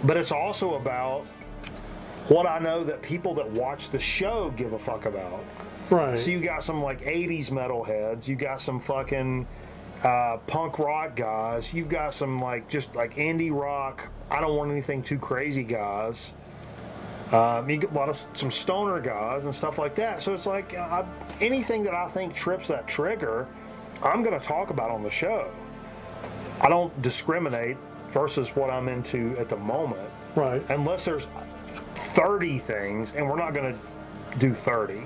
But it's also about what I know that people that watch the show give a fuck about. Right. So you got some like 80s metalheads, you got some fucking punk rock guys, you've got some like just like indie rock, I don't want anything too crazy guys. You get a lot of some stoner guys and stuff like that. So it's like anything that I think trips that trigger, I'm going to talk about on the show. I don't discriminate versus what I'm into at the moment. Right. Unless there's 30 things, and we're not going to do 30.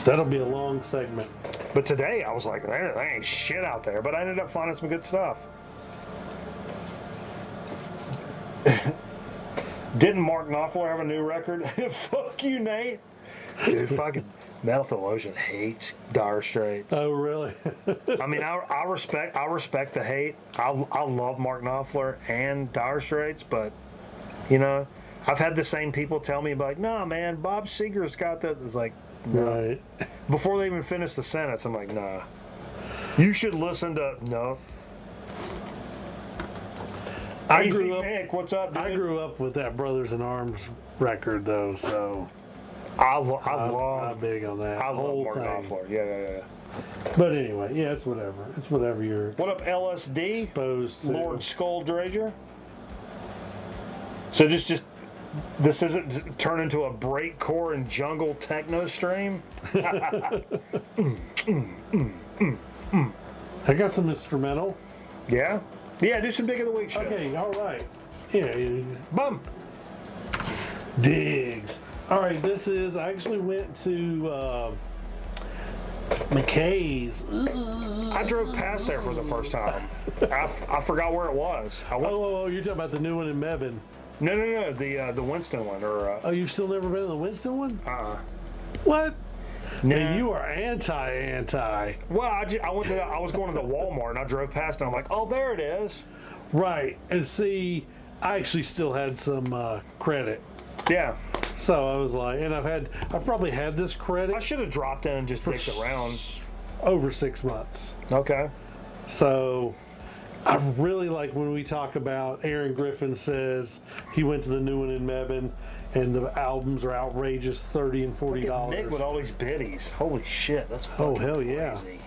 That'll be a long segment. But today I was like, there ain't shit out there. But I ended up finding some good stuff. Didn't Mark Knopfler have a new record? Fuck you, Nate. Dude, fucking Metal Theologian hates Dire Straits. Oh, really? I mean, I respect the hate. I love Mark Knopfler and Dire Straits, but, you know, I've had the same people tell me, like, nah, man, Bob Seger's got that. It's like, no. Right. Before they even finish the sentence, I'm like, nah. You should listen to, no. Nick, what's up, dude? I grew up with that Brothers in Arms record, though, so I'm big on that. I love whole Mark thing. Knopfler. Yeah. But anyway, yeah, it's whatever. It's whatever you're What up, LSD? exposed to. Lord Skulldrager. So this isn't turn into a breakcore and jungle techno stream. I got some instrumental. Yeah. Yeah, do some Dig of the Week shit. Okay, all right. Yeah, Bum. digs. All right, I actually went to McKay's. I drove past there for the first time. I forgot where it was. Oh, you're talking about the new one in Mebane. No, the Winston one. Oh, you've still never been to the Winston one? What? Nah. Man, you are anti. Well, I was going to the Walmart and I drove past and I'm like, oh, there it is. Right, and see, I actually still had some credit. Yeah. So I was like, and I've probably had this I credit should have dropped in and just dicked around. over 6 months. Okay. So I really like when we talk about Aaron Griffin says he went to the new one in Mebane and the albums are outrageous, $30 and $40. Nick with all these biddies. Holy shit, that's fucking hell yeah. crazy.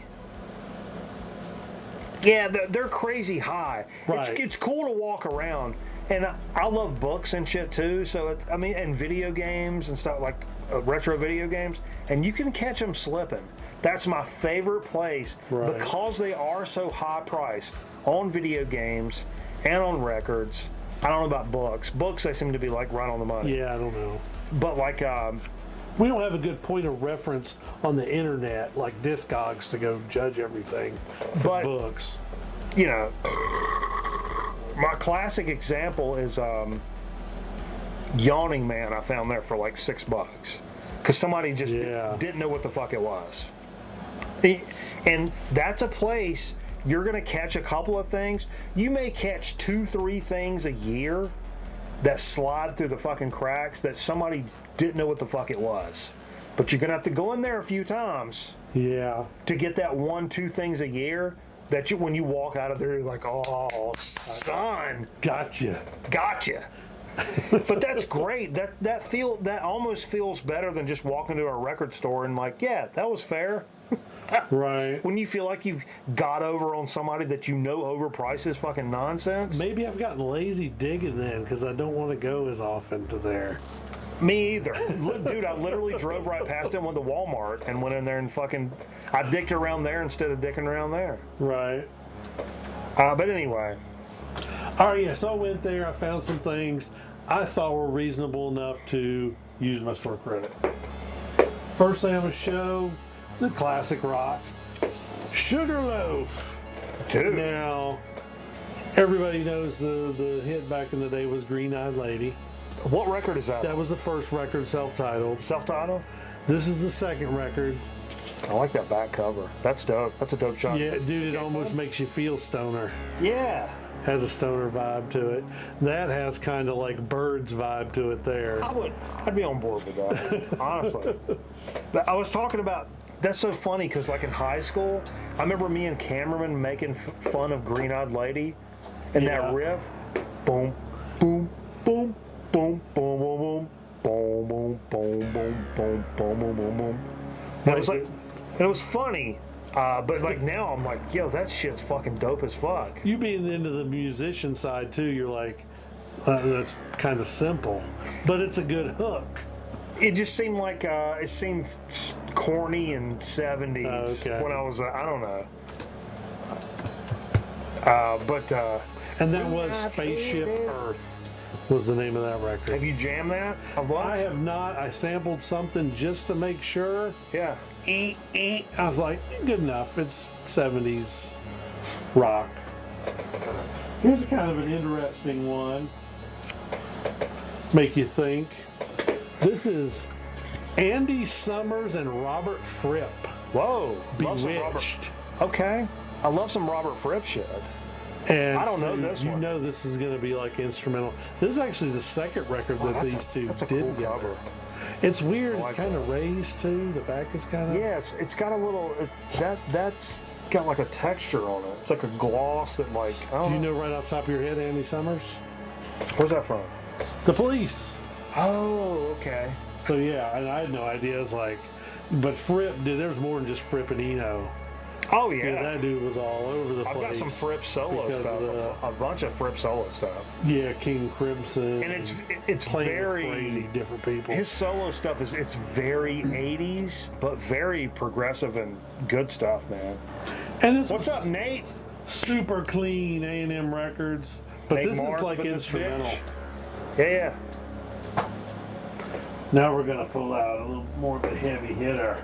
Yeah, they're crazy high. Right. It's cool to walk around, and I love books and shit too. So and video games and stuff like retro video games, and you can catch them slipping. That's my favorite place because they are so high priced on video games and on records. I don't know about books. Books, they seem to be like right on the money. Yeah, I don't know. But like, we don't have a good point of reference on the internet like Discogs to go judge everything for books. You know, my classic example is Yawning Man. I found there for like $6 because somebody just didn't know what the fuck it was. And that's a place you're going to catch a couple of things. You may catch 2-3 things a year that slide through the fucking cracks that somebody didn't know what the fuck it was. But you're going to have to go in there a few times to get that 1-2 things a year that when you walk out of there, you're like, oh, son. Gotcha. But that's great. That almost feels better than just walking to a record store and like, yeah, that was fair. Right. When you feel like you've got over on somebody that you know overprices fucking nonsense. Maybe I've gotten lazy digging then because I don't want to go as often to there. Me either. Dude, I literally drove right past him with the Walmart and went in there and fucking, I dicked around there instead of dicking around there. Right. But anyway. All right, yeah, so I went there. I found some things I thought were reasonable enough to use my store credit. First thing I'm going to show, the classic rock, Sugarloaf. Dude. Now, everybody knows the hit back in the day was Green Eyed Lady. What record is that? That was the first record, self-titled. Self-titled? This is the second record. I like that back cover. That's dope. That's a dope shot. Yeah, dude, it almost makes you feel stoner. Yeah. Has a stoner vibe to it. That has kind of like Bird's vibe to it there. I'd be on board with that, honestly. But I was talking about, that's so funny because like in high school, I remember me and Cameron making fun of Green Eyed Lady, and that riff, boom, boom, boom, boom, boom, boom, boom, boom, boom, boom, boom, boom, boom, boom, boom, boom. And it was like, and it was funny. But like now I'm like, yo, that shit's fucking dope as fuck. You being into the musician side too, you're like, that's kind of simple, but it's a good hook. It just seemed like it seemed corny and 70s when I was I don't know. And that was Spaceship Earth was the name of that record. Have you jammed that? I have not. I sampled something just to make sure. Yeah. I was like, good enough. It's 70s rock. Here's kind of an interesting one. Make you think. This is Andy Summers and Robert Fripp. Whoa. Love some Bewitched. Okay. I love some Robert Fripp shit. And I don't know so this you one. know this is going to be like instrumental. This is actually the second record that these two that's a did cool together. cover. It's weird. I like It's kind of raised too. The back is kind of. Yeah, it's got a little that's got like a texture on it. It's like a gloss that like. I don't Do you know right off the top of your head, Andy Summers? Where's that from? The Police. Oh, okay. So yeah, and I had no idea. It's like, but Fripp, dude, there's more than just Fripp and Eno. Oh Yeah, yeah. that dude was all over the place. I've got some Fripp solo because stuff. of A bunch of Fripp solo stuff. Yeah, King Crimson. And it's playing very with crazy different people. His solo stuff it's very 80s, but very progressive and good stuff, man. And this What's up, Nate? super clean A&M records, but Nate this Mars is like with this instrumental. bitch. Yeah. Now we're gonna pull out a little more of a heavy hitter.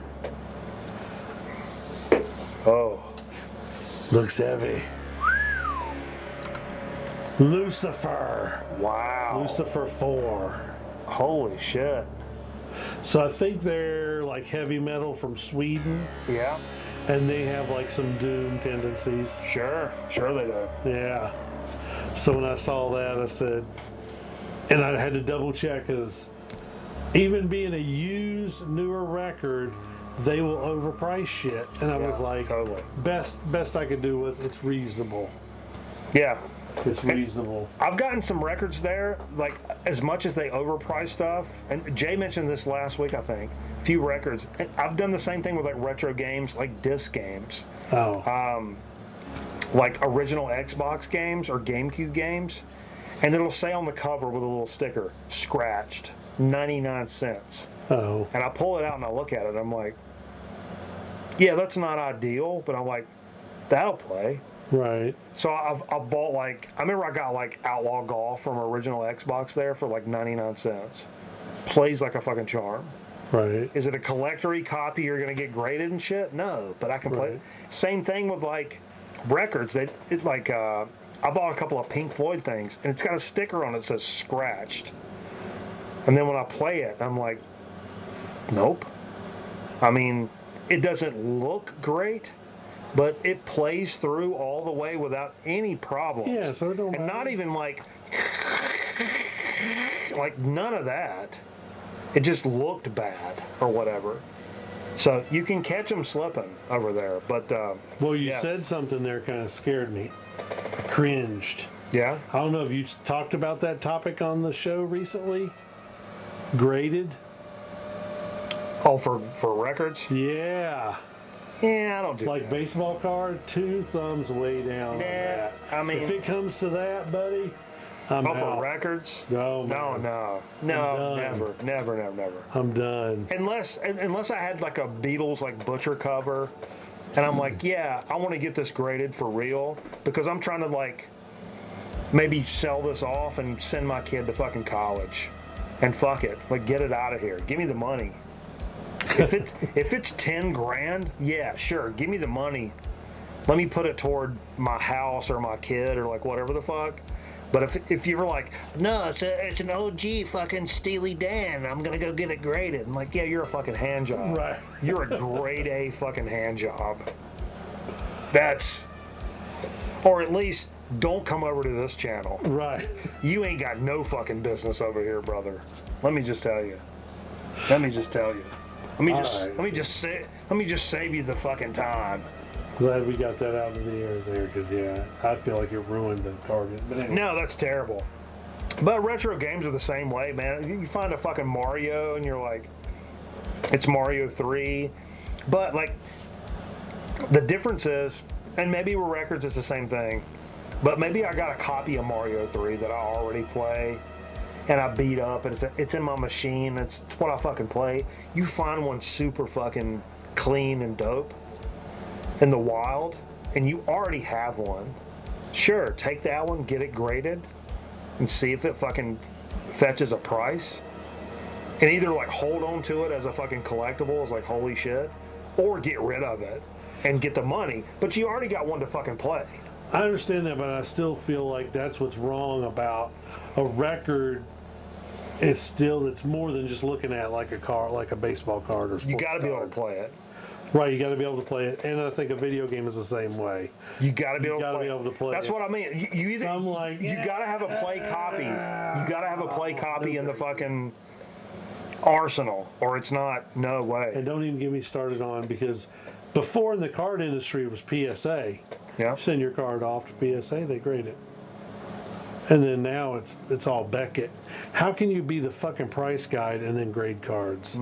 Oh. Looks heavy. Lucifer. Wow. Lucifer 4. Holy shit. So I think they're like heavy metal from Sweden, Yeah. and they have like some doom tendencies. Sure they do. Yeah. So when I saw that, I said, and I had to double check because even being a used newer record, they will overprice shit. And I was like, totally. best I could do was it's reasonable. Yeah. It's reasonable. I've gotten some records there, like as much as they overprice stuff. And Jay mentioned this last week, I think. A few records. And I've done the same thing with like retro games, like disc games, Oh. like original Xbox games or GameCube games, and it'll say on the cover with a little sticker, "Scratched, 99 cents." Oh. And I pull it out and I look at it. And I'm like, yeah, that's not ideal, but I'm like, that'll play. Right. So I bought like, I remember I got like Outlaw Golf from original Xbox there for like 99 cents. Plays like a fucking charm. Right. Is it a collector-y copy you're going to get graded and shit? No, but I can play. Right. Same thing with like records. I bought a couple of Pink Floyd things and it's got a sticker on it that says "Scratched." And then when I play it, I'm like, nope. I mean, it doesn't look great, but it plays through all the way without any problems. Yeah, so it don't and not matter. even like none of that. It just looked bad or whatever. So you can catch them slipping over there, but Well, you yeah. said something there kind of scared me. Cringed. Yeah. I don't know if you talked about that topic on the show recently. Graded. Oh, for records? Yeah. Yeah, I don't do Like that. baseball card, 2 thumbs way down on Yeah, that. I mean- if it comes to that, buddy, I'm Oh, out. for records? No, No, man. no, done. never. I'm done. Unless I had like a Beatles like Butcher cover, and I'm like, yeah, I want to get this graded for real because I'm trying to like maybe sell this off and send my kid to fucking college, and fuck it, like get it out of here. Give me the money. If it's 10 grand, yeah, sure, give me the money. Let me put it toward my house or my kid or like whatever the fuck. But if you were like, no, it's an OG fucking Steely Dan, I'm gonna go get it graded. I'm like, yeah, you're a fucking hand job. Right. You're a grade A fucking hand job. Or at least don't come over to this channel. Right. You ain't got no fucking business over here, brother. Let me just tell you. Let me just save you the fucking time. Glad we got that out of the air there, because yeah, I feel like it ruined the target. But anyway. No, that's terrible. But retro games are the same way, man. You find a fucking Mario and you're like, it's Mario 3. But like, the difference is, and maybe with records it's the same thing, but maybe I got a copy of Mario 3 that I already play and I beat up and it's in my machine, it's what I fucking play. You find one super fucking clean and dope in the wild and you already have one. Sure, take that one, get it graded, and see if it fucking fetches a price. And either like hold on to it as a fucking collectible, as like holy shit, or get rid of it and get the money. But you already got one to fucking play. I understand that, but I still feel like that's what's wrong about a record. It's more than just looking at like a car, like a baseball card or sports You got to be able card. to play it. Right, you got to be able to play it, and I think a video game is the same way. You got to be able to play. That's it. what I mean. You either So I'm like, you got to have a play copy. You got to have a play copy in the fucking arsenal, or it's not. No way. And don't even get me started on, because before in the card industry it was PSA. Yeah. Send your card off to PSA, they grade it. And then now it's all Beckett. How can you be the fucking price guide and then grade cards?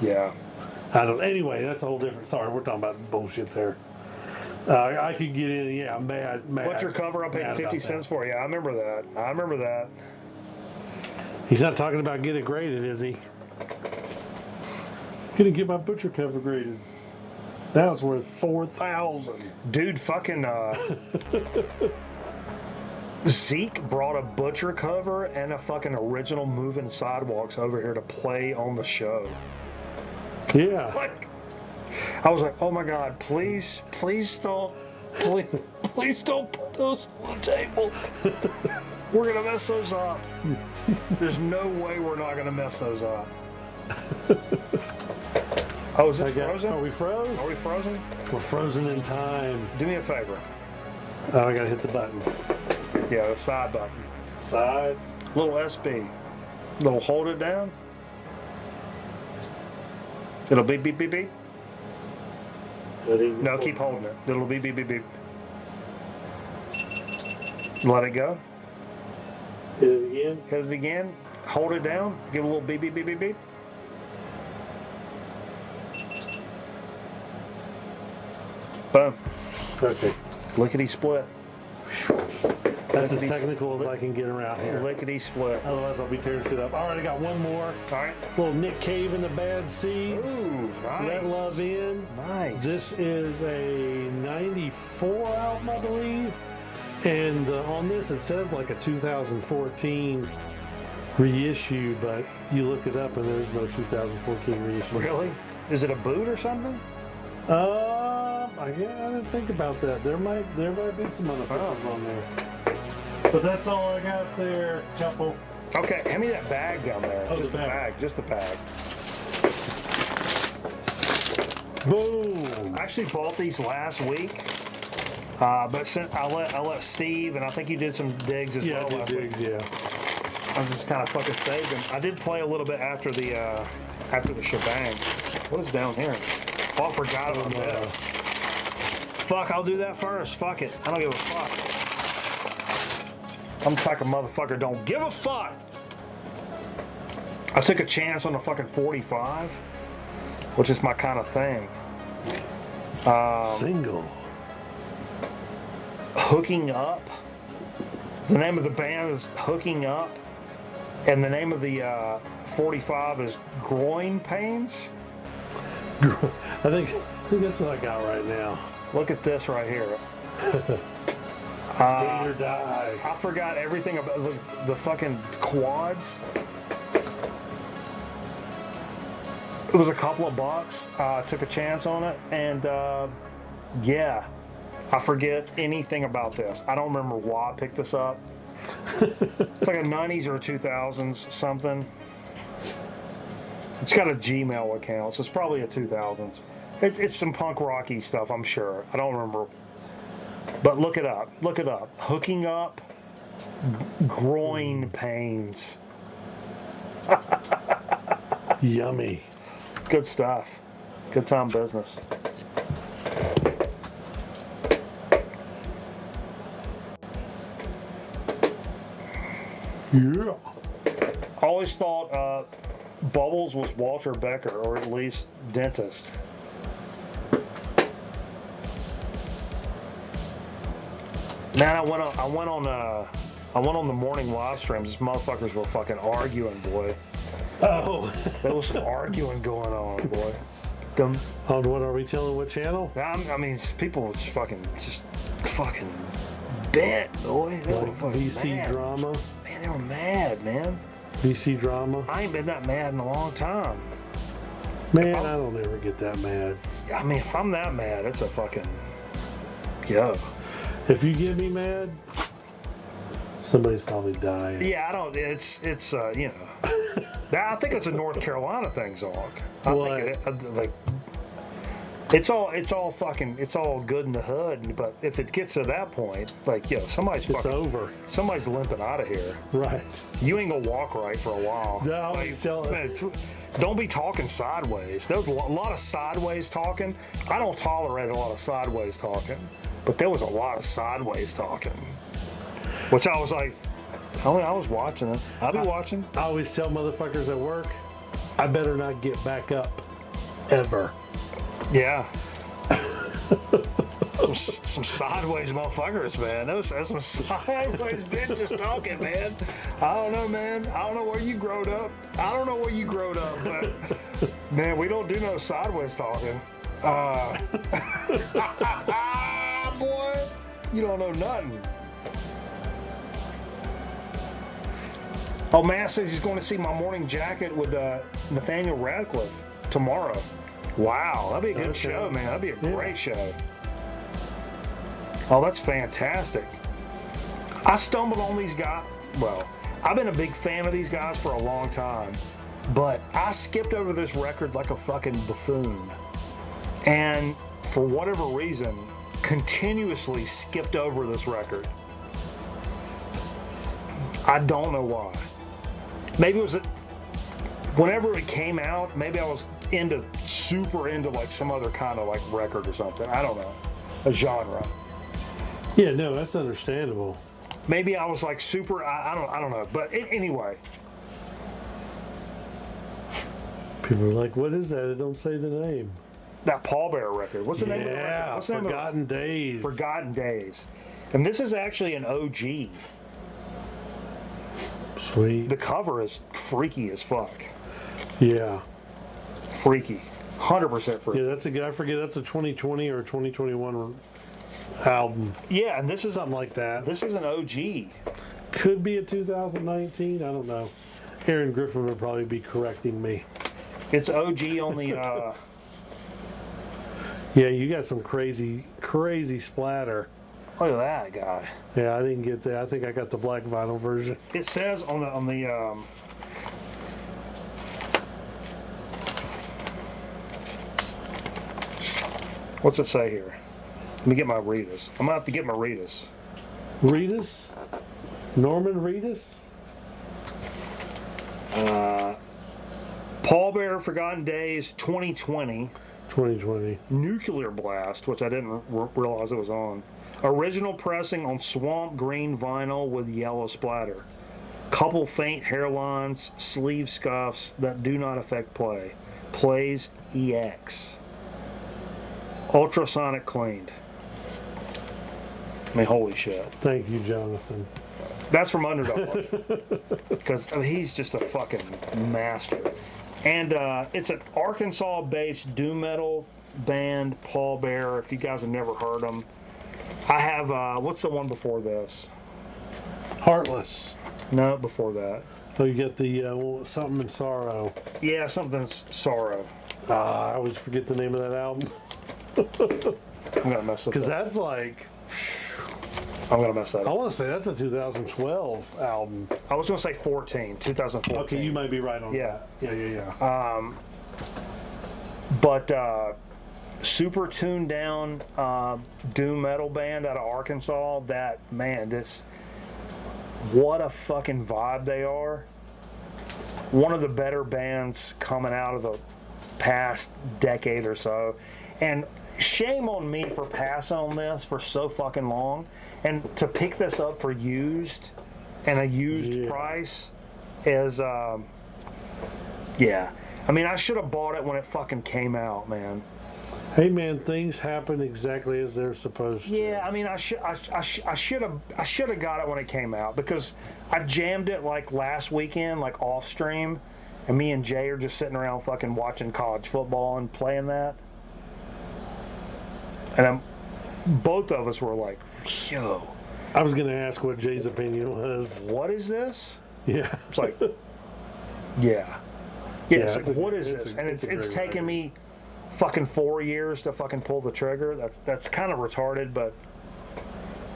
Yeah. I don't. Anyway, that's a whole different. Sorry, we're talking about bullshit there. I could get in. Yeah, I'm mad. Butcher cover I paid mad 50 about cents that. for. Yeah, I remember that. He's not talking about get it graded, is he? Gonna get my butcher cover graded. Now it's worth $4,000. Dude, fucking Zeke brought a butcher cover and a fucking original Moving Sidewalks over here to play on the show. Yeah. Like, I was like, oh my god, please don't put those on the table. We're gonna mess those up. There's no way we're not gonna mess those up. Oh, is this frozen? Are we froze? Are we frozen? We're frozen in time. Do me a favor. Oh, I gotta hit the button. Yeah, the side button. Side. Little SB. Little hold it down. It'll beep, beep, beep, beep. No, keep holding it. It'll beep, beep, beep, beep. Let it go. Hit it again. Hit it again. Hold it down. Give it a little beep, beep, beep, beep, beep. Boom. Okay. Lickety split. That's as technical as I can get around here. Lickety split. Otherwise, I'll be tearing shit up. All right, I got one more. All right. Little Nick Cave and the Bad Seeds. Ooh, nice. Let Love In. Nice. This is a 94 album, I believe. And on this, it says like a 2014 reissue, but you look it up and there's no 2014 reissue. Really? Is it a boot or something? I didn't think about that. There might be some motherfuckers on there. But that's all I got there, Chapel. Okay, hand me that bag down there. Oh, Just the the bag. bag. Just the bag. Boom. I actually bought these last week, but since I let Steve, and I think you did some digs as Yeah, well I last did week. dig, yeah. I was just kind of fucking saving. I did play a little bit after the shebang. What is down here? Oh, I forgot about this. Fuck, I'll do that first. Fuck it. I don't give a fuck. I'm the type of motherfucker don't give a fuck. I took a chance on the fucking 45, which is my kind of thing. Single. Hooking Up. The name of the band is Hooking Up, and the name of the 45 is Groin Pains. I think that's what I got right now. Look at this right here. Skate or die. I forgot everything about the fucking quads. It was a couple of bucks. Took a chance on it, and yeah, I forget anything about this. I don't remember why I picked this up. It's like a 90s or a 2000s something. It's got a Gmail account, so it's probably a 2000s. It's some punk rocky stuff, I'm sure. I don't remember. But look it up. Look it up. Hooking up groin pains. Yummy. Good stuff. Good time business. Yeah. Always thought Bubbles was Walter Becker, or at least dentist. Man, I went on the morning live streams. These motherfuckers were fucking arguing, boy. Oh. There was some arguing going on, boy. Them, On what are we telling? What channel? I mean, people was just fucking bent, boy. They were Like fucking VC mad. drama. Man, they were mad, man. VC drama. I ain't been that mad in a long time. Man, I don't ever get that mad. I mean, if I'm that mad, it's a fucking yo. If you get me mad, somebody's probably dying. Yeah, I don't. It's you know. I think it's a North Carolina thing, Zonk. It's all good in the hood, but if it gets to that point, like, yo, somebody's It's over. Somebody's limping out of here. Right. You ain't gonna walk right for a while. No, I always tell man, don't be talking sideways. There's a lot of sideways talking. I don't tolerate a lot of sideways talking, but there was a lot of sideways talking, which I was like, I was watching it. I'll be watching. I always tell motherfuckers at work, I better not get back up. Ever. Yeah. some sideways motherfuckers, man. That's some sideways bitches talking, man. I don't know, man. I don't know where you growed up. But man, we don't do no sideways talking. Boy, you don't know nothing. Oh, man says he's going to see My Morning Jacket with Nathaniel Radcliffe tomorrow. Wow, that'd be a good show, man. That'd be a great show. Oh, that's fantastic. I stumbled on these guys. Well, I've been a big fan of these guys for a long time, but I skipped over this record like a fucking buffoon. And for whatever reason, continuously skipped over this record. I don't know why. Maybe it was whenever it came out, maybe I was super into like some other kind of like record or something. I don't know. A genre. Yeah, no, that's understandable. Maybe I was like super, I don't know. But anyway. People are like, what is that? It don't say the name. That Paul Bear record. What's the name of the record? What's the name of Forgotten Days. Forgotten Days. And this is actually an OG. Sweet. The cover is freaky as fuck. Yeah. Freaky. 100% freaky. Yeah, that's a good, I forget, that's a 2020 or 2021 album. Yeah, and this is Something like that. This is an OG. Could be a 2019, I don't know. Aaron Griffin would probably be correcting me. It's OG on the Yeah, you got some crazy splatter. look at that guy. Yeah, I didn't get that. I think I got the black vinyl version. It says on the what's it say here? Let me get my Reedus. I'm gonna have to get my Reedus. Reedus? Norman Reedus? Paul Bear Forgotten Days 2020. 2020. Nuclear Blast, which I didn't realize it was on. Original pressing on swamp green vinyl with yellow splatter. Couple faint hairlines, sleeve scuffs that do not affect play. Plays EX. Ultrasonic cleaned. I mean, holy shit. Thank you, Jonathan. That's from Underdog. Because he's just a fucking master. And it's an Arkansas-based doom metal band, Paul Bear, if you guys have never heard them. I have, what's the one before this? Heartless. No, before that. Oh, you get the Something in Sorrow. Yeah, something's Sorrow. I always forget the name of that album. I'm gonna mess Because up. that's like, I'm gonna mess that I up. want to say that's a 2012 album. I was gonna say 2014. Okay, you might be right on Yeah. that. Yeah. But super tuned down doom metal band out of Arkansas. That man, what a fucking vibe they are. One of the better bands coming out of the past decade or so. And shame on me for passing on this for so fucking long. And to pick this up for used and a used price is, yeah. I mean, I should have bought it when it fucking came out, man. Hey man, things happen exactly as they're supposed to. Yeah, I mean, I should have got it when it came out because I jammed it like last weekend, like off stream, and me and Jay are just sitting around fucking watching college football and playing that, and both of us were like, "Yo, I was gonna ask what Jay's opinion was. what is this?" Yeah. It's like, yeah, it's it's like, a- what is it's this? a- And it's a it's great taken record. me fucking 4 years to fucking pull the trigger. That's kind of retarded, but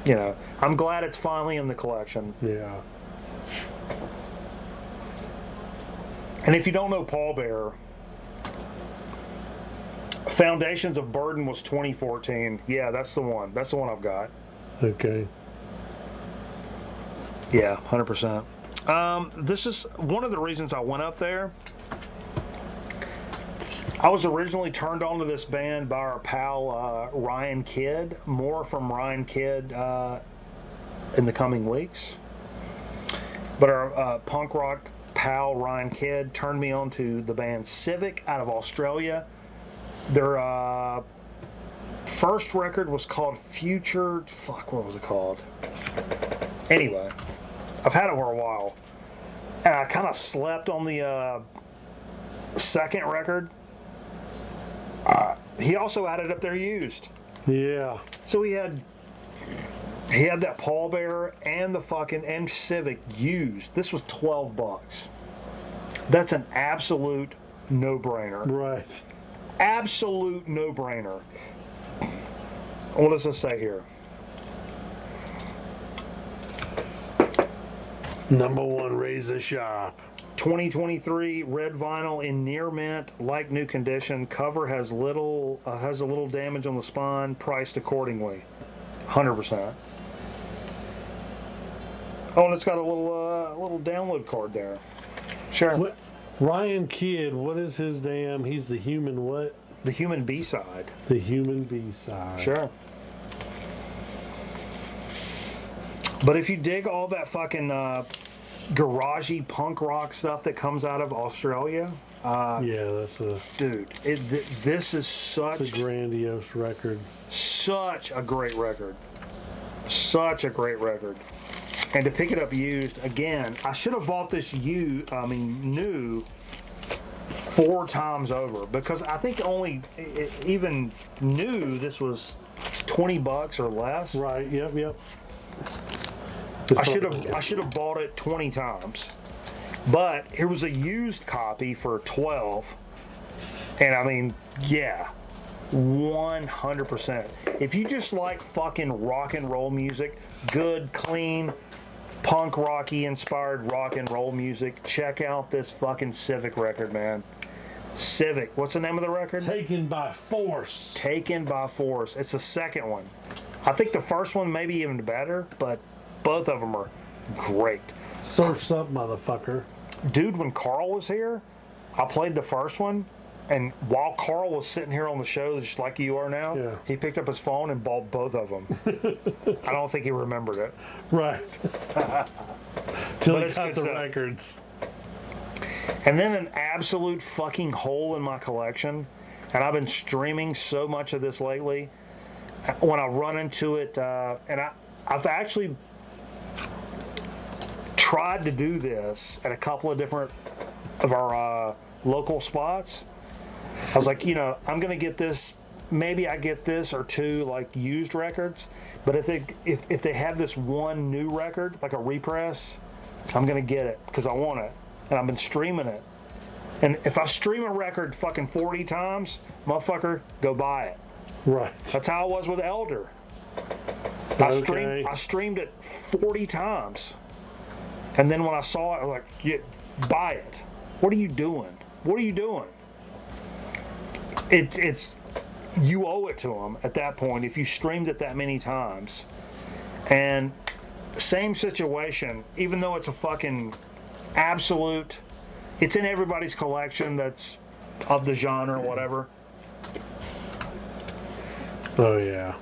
you know, I'm glad it's finally in the collection. Yeah. And if you don't know Paul Bearer, Foundations of Burden was 2014. Yeah, that's the one. That's the one I've got. Okay. Yeah, 100%. This is one of the reasons I went up there. I was originally turned on to this band by our pal Ryan Kidd. More from Ryan Kidd in the coming weeks. But our punk rock pal Ryan Kidd turned me on to the band Civic out of Australia. Their first record was called Future. Fuck, what was it called? Anyway, I've had it for a while. And I kind of slept on the second record. He also had it up there used. Yeah. So he had that Paul Bearer and the fucking and Civic used. This was $12. That's an absolute no-brainer. Right. Absolute no-brainer. What does this say here? Number one, Razor Sharp. 2023 red vinyl in near mint, like new condition. Cover has a little damage on the spine. Priced accordingly, 100%. Oh, and it's got a little download card there. Sure. What? Ryan Kidd, what is his damn? He's the human what? The human B-side. The human B-side. Sure. But if you dig all that fucking garagey punk rock stuff that comes out of Australia, Yeah, that's a dude, this is such grandiose record. such a great record. Such a great record. And to pick it up used, again, I should have bought this new 4 times over because I think even new, this was $20 or less. Right, yep. I should have bought it 20 times. But here was a used copy for 12. And I mean, yeah, 100%. If you just like fucking rock and roll music, good, clean, punk rocky inspired rock and roll music, check out this fucking Civic record, man. Civic. What's the name of the record? Taken by Force. Taken by Force. It's the second one. I think the first one may be even better, but both of them are great. Surf's up, motherfucker. Dude, when Carl was here, I played the first one, and while Carl was sitting here on the show, just like you are now, Yeah. he picked up his phone and bought both of them. I don't think he remembered it. Right. Till But he it's got good the stuff. records. And then an absolute fucking hole in my collection, and I've been streaming so much of this lately. When I run into it, and I've actually tried to do this at a couple of different of our local spots. I was like, I'm gonna get this. Maybe I get this or two like used records, but if they have this one new record like a repress, I'm gonna get it because I want it, and I've been streaming it. And if I stream a record fucking 40 times, motherfucker, go buy it. Right. That's how I was with Elder. Okay. I streamed it 40 times. And then when I saw it, I was like, yeah, buy it. What are you doing? What are you doing? It's you owe it to them at that point if you streamed it that many times. And same situation, even though it's a fucking absolute, it's in everybody's collection that's of the genre or whatever. Oh, yeah.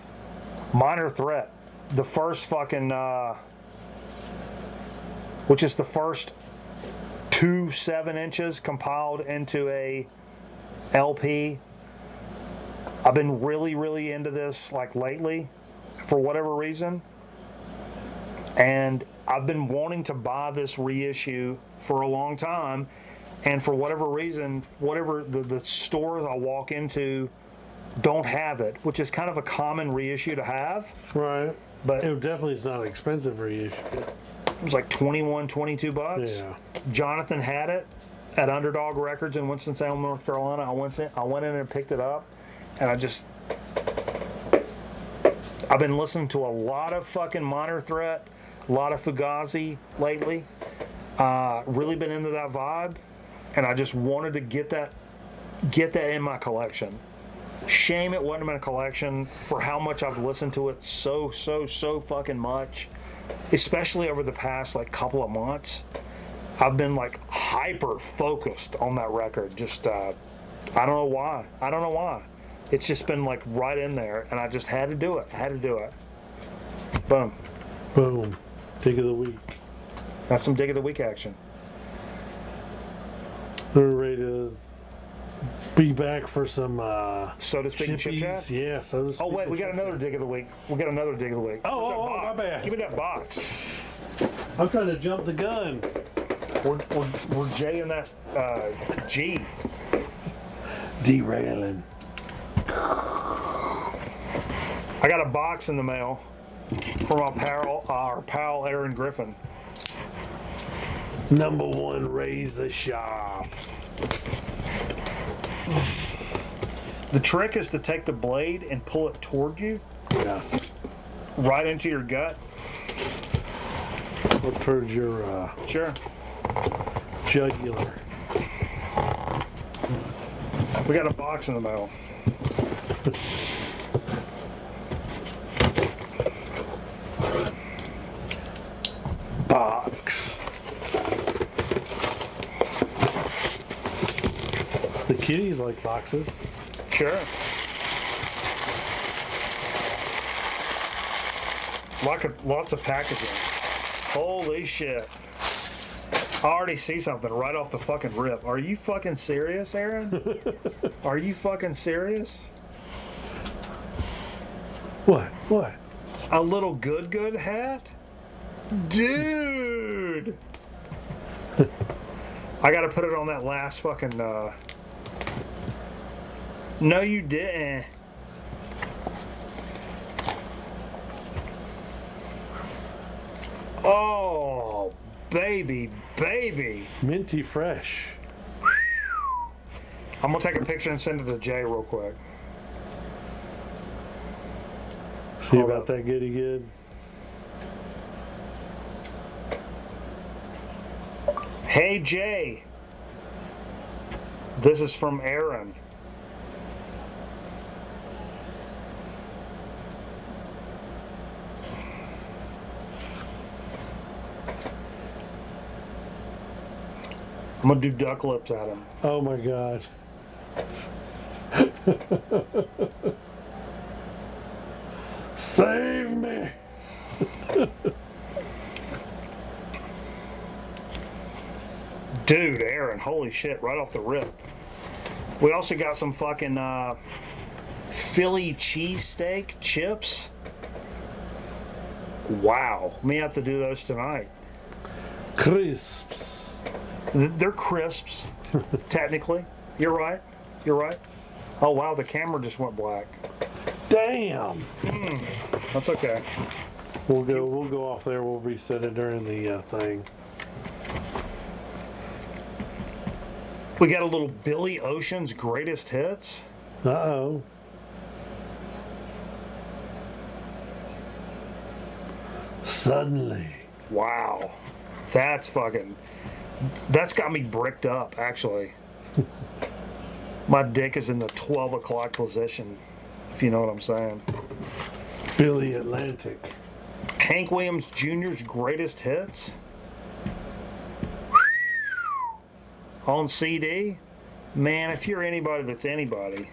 Minor Threat. The first fucking, which is the first 2 7-inches compiled into a LP. I've been really into this like lately for whatever reason. And I've been wanting to buy this reissue for a long time. And for whatever reason, whatever the stores I walk into don't have it, which is kind of a common reissue to have. Right. But It definitely is not expensive reissue. it was like 21, 22 bucks. Yeah. Jonathan had it at Underdog Records in Winston-Salem, North Carolina. I went in and picked it up, and I've been listening to a lot of fucking Minor Threat, a lot of Fugazi lately. Really been into that vibe, and I just wanted to get that in my collection. Shame it wasn't in my collection for how much I've listened to it so fucking much, especially over the past like couple of months. I've been like hyper focused on that record. Just I don't know why. It's just been like right in there, and I just had to do it. Boom. Boom. Dig of the week. That's some Dig of the Week action. We're ready to be back for some So to speak, chip chippies. chat. Yeah, so to speak. Oh wait, we got another Dig of the Week. We got another Dig of the Week. Oh, Where's that oh, box? my bad. Give me that box. I'm trying to jump the gun. We're J and that's G. Derailing. I got a box in the mail from our pal Aaron Griffin. Number one razor shop. The trick is to take the blade and pull it toward you, Yeah. right into your gut. Or towards your Sure. jugular. We got a box in the mail. Box. The kitties like boxes. Sure. Lots of packaging. Holy shit. I already see something right off the fucking rip. Are you fucking serious, Aaron? Are you fucking serious? What? What? A little good hat? Dude! I gotta put it on that last fucking, No, you didn't. Oh, baby. Minty fresh. I'm gonna take a picture and send it to Jay real quick. See Hold about up. that goody good? Hey, Jay. This is from Aaron. I'm gonna do duck lips at him. Oh my god. Save me! Dude, Aaron, holy shit, right off the rip. We also got some fucking Philly cheesesteak chips. Wow. May have to do those tonight. Crisps. They're crisps, technically. You're right. Oh, wow, the camera just went black. Damn! That's okay. We'll go off there. We'll reset it during the thing. We got a little Billy Ocean's greatest hits. Uh-oh. Suddenly. Wow. That's got me bricked up, actually. My dick is in the 12 o'clock position, if you know what I'm saying. Billy Atlantic. Hank Williams Jr.'s greatest hits on CD. Man, if you're anybody that's anybody,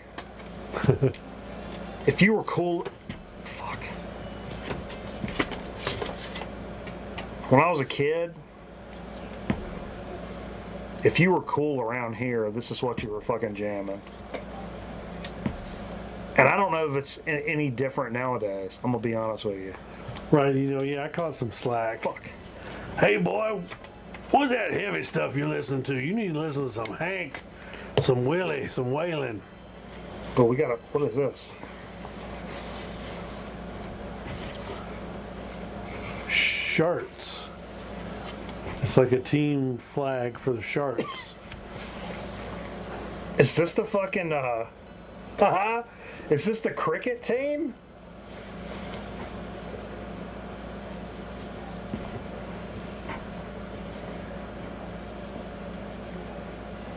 if you were cool, fuck. When I was a kid, if you were cool around here, this is what you were fucking jamming. And I don't know if it's any different nowadays. I'm gonna be honest with you. Right, I caught some slack. Fuck. Hey, boy, what's that heavy stuff you're listening to? You need to listen to some Hank, some Willie, some Waylon. But we gotta. What is this? Sharks. It's like a team flag for the Sharks. Is this the fucking? Is this the cricket team?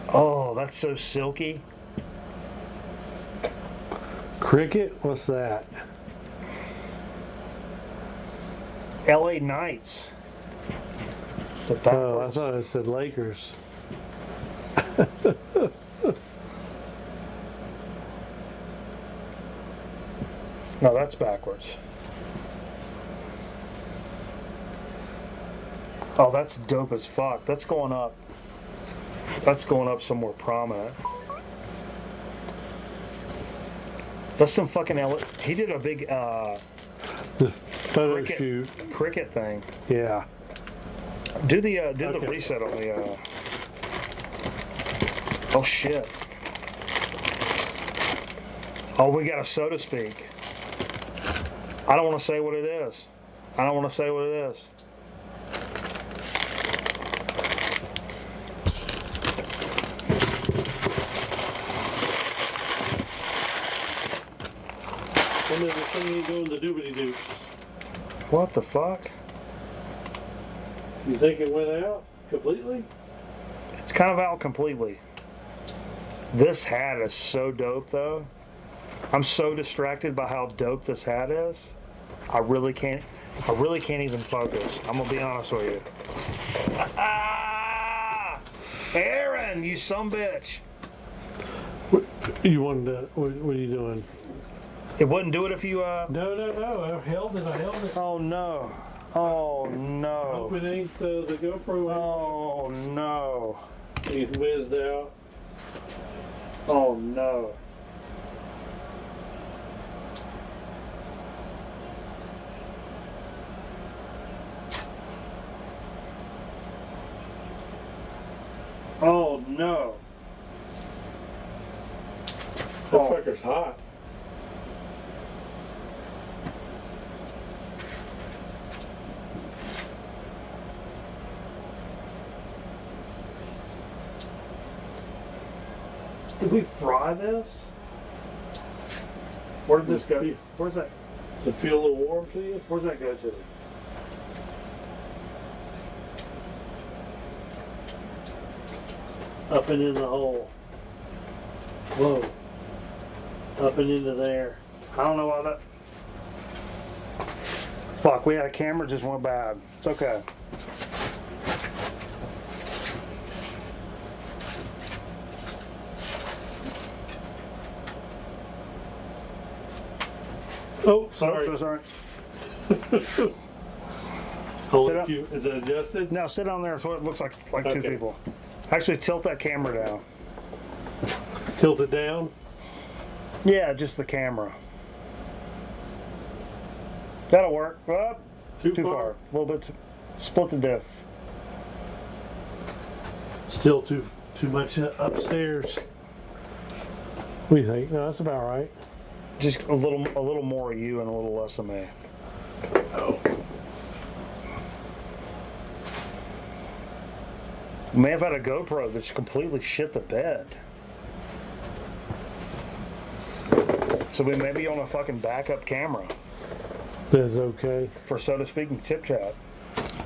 Oh, that's so silky. Cricket? What's that? LA Knights. It's a Oh, I backwards. thought it said Lakers. No, that's backwards. Oh, that's dope as fuck. That's going up. That's going up somewhere prominent. That's some fucking he did a big The photo shoot. cricket thing. Yeah. Do the Okay. reset on the Oh shit. Oh, we got a so to speak. I don't want to say what it is. I don't want to say what it is. And then the thing you doing the doobity doo. What the fuck? You think it went out completely? It's kind of out completely. This hat is so dope though. I'm so distracted by how dope this hat is. I really can't even focus. I'm gonna be honest with you. Aaron, you sumbitch. You wanted to, what are you doing? It wouldn't do it if you No, I held it. Oh no. Oh no. Hope it ain't the GoPro. Oh no. It whizzed out. Oh no. Oh no. That fucker's hot. Did we fry this? Where did this go? Does Where's that? it feel a little warm to you? Where's that go to? Up and in the hole. Whoa. Up and into there. I don't know why that. Fuck, we had a camera just went bad. It's okay. Oh, sorry. Those aren't. Hold Sit it up. cute. Is it adjusted? Now sit on there so it looks like two Okay. people. Actually, tilt that camera down. Tilt it down. Yeah, just the camera. That'll work. Up. Too Too far? far. A little bit. Split the diff. Still too much upstairs. What do you think? No, that's about right. Just a little more of you and a little less of me. Oh. We may have had a GoPro that's completely shit the bed. So we may be on a fucking backup camera. That's okay. For so to speak, chip chat.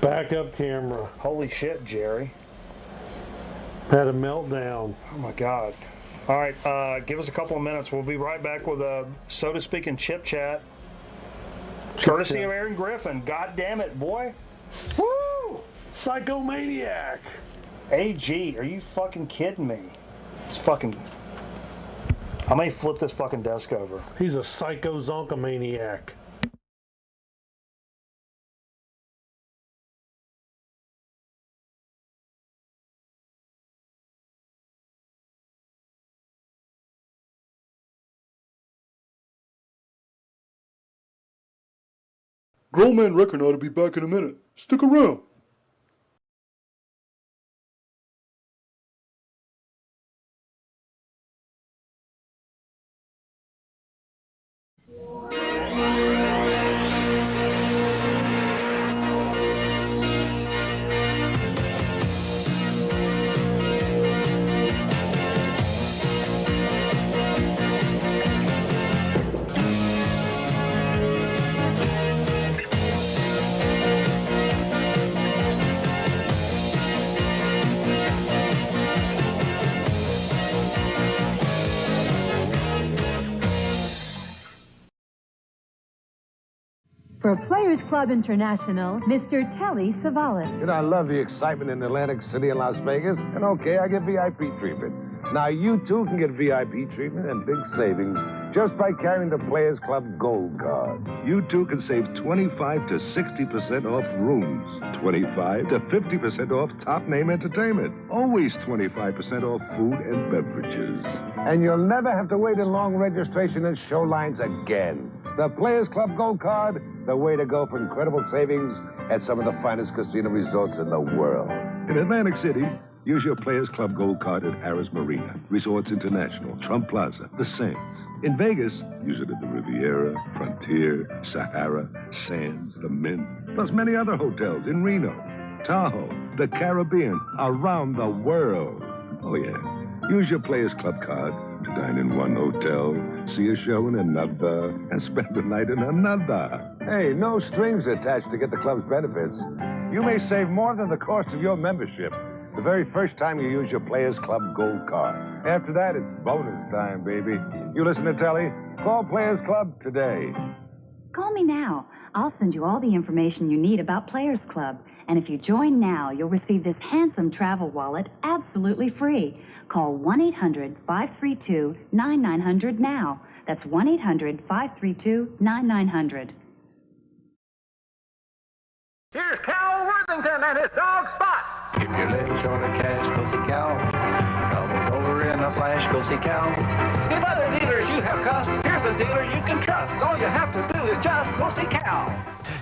Backup camera. Holy shit, Jerry. Had a meltdown. Oh my God. All right, give us a couple of minutes. We'll be right back with a so to speak in chip chat. Courtesy of Aaron Griffin. God damn it, boy. Woo! Psychomaniac. AG, are you fucking kidding me? It's fucking. I may flip this fucking desk over. He's a psycho zonkomaniac. Grown Man Record ought to be back in a minute. Stick around. For Players Club International, Mr. Telly Savalas. You know, I love the excitement in Atlantic City and Las Vegas, and okay, I get VIP treatment. Now, you too can get VIP treatment and big savings just by carrying the Players Club Gold Card. You too can save 25 to 60% off rooms, 25 to 50% off top-name entertainment, always 25% off food and beverages. And you'll never have to wait in long registration and show lines again. The Players Club Gold Card, the way to go for incredible savings at some of the finest casino resorts in the world. In Atlantic City, use your Players Club Gold Card at Harris Marina, Resorts International, Trump Plaza, The Saints. In Vegas, use it at the Riviera, Frontier, Sahara, Sands, The Mint, plus many other hotels in Reno, Tahoe, the Caribbean, around the world. Oh, yeah. Use your Players Club card to dine in one hotel, see a show in another, and spend the night in another. Hey, no strings attached to get the club's benefits. You may save more than the cost of your membership the very first time you use your Players Club Gold Card. After that, it's bonus time, baby. You listen to Telly? Call Players Club today. Call me now. I'll send you all the information you need about Players Club. And if you join now, you'll receive this handsome travel wallet absolutely free. Call 1-800-532-9900 now. That's 1-800-532-9900. Here's Cal Worthington and his dog Spot. If you're living short of cash, go see Cal. Troubles over in a flash, go see Cal. If other dealers you have cussed, here's a dealer you can trust. All you have to do is just go see Cal.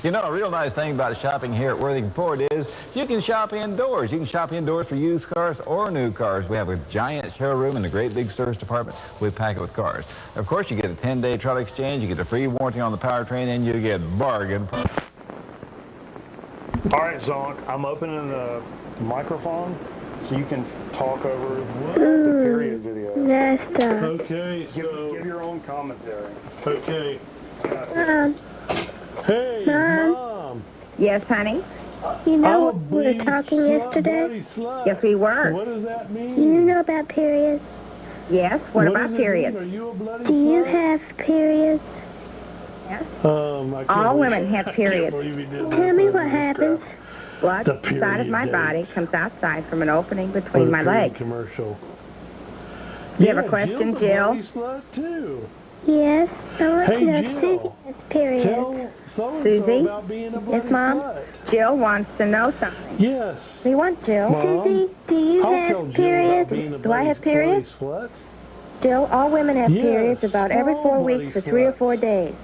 You know, a real nice thing about shopping here at Worthington Ford is you can shop indoors. You can shop indoors for used cars or new cars. We have a giant showroom and a great big service department. We pack it with cars. Of course, you get a 10-day truck exchange, you get a free warranty on the powertrain, and you get bargain. All right, Zonk, I'm opening the microphone so you can talk over the period video. Okay, so... Give your own commentary. Okay. Hey, Mom. Mom. Yes, honey? You know we were talking yesterday? Yes, we were. What does that mean? Do you know about periods? Yes, what about periods? Are you a bloody Do you have periods? Yes. All women have periods. Tell me what happens. Blood inside of my body comes outside from an opening between my legs. Commercial. You have a question, Jill? Slut too. Yes, I want Hey, to know Jill. Susie has periods. Tell so-and-so Susie? about being a bloody Yes, Mom? slut. Jill wants to know something. Yes. We want Jill. Mom, Susie, do you I'll tell have Jill about being periods? a Do I have periods? bloody slut. Jill, all women have Yes, periods about every we're 4 all weeks for bloody 3 or sluts. 4 days.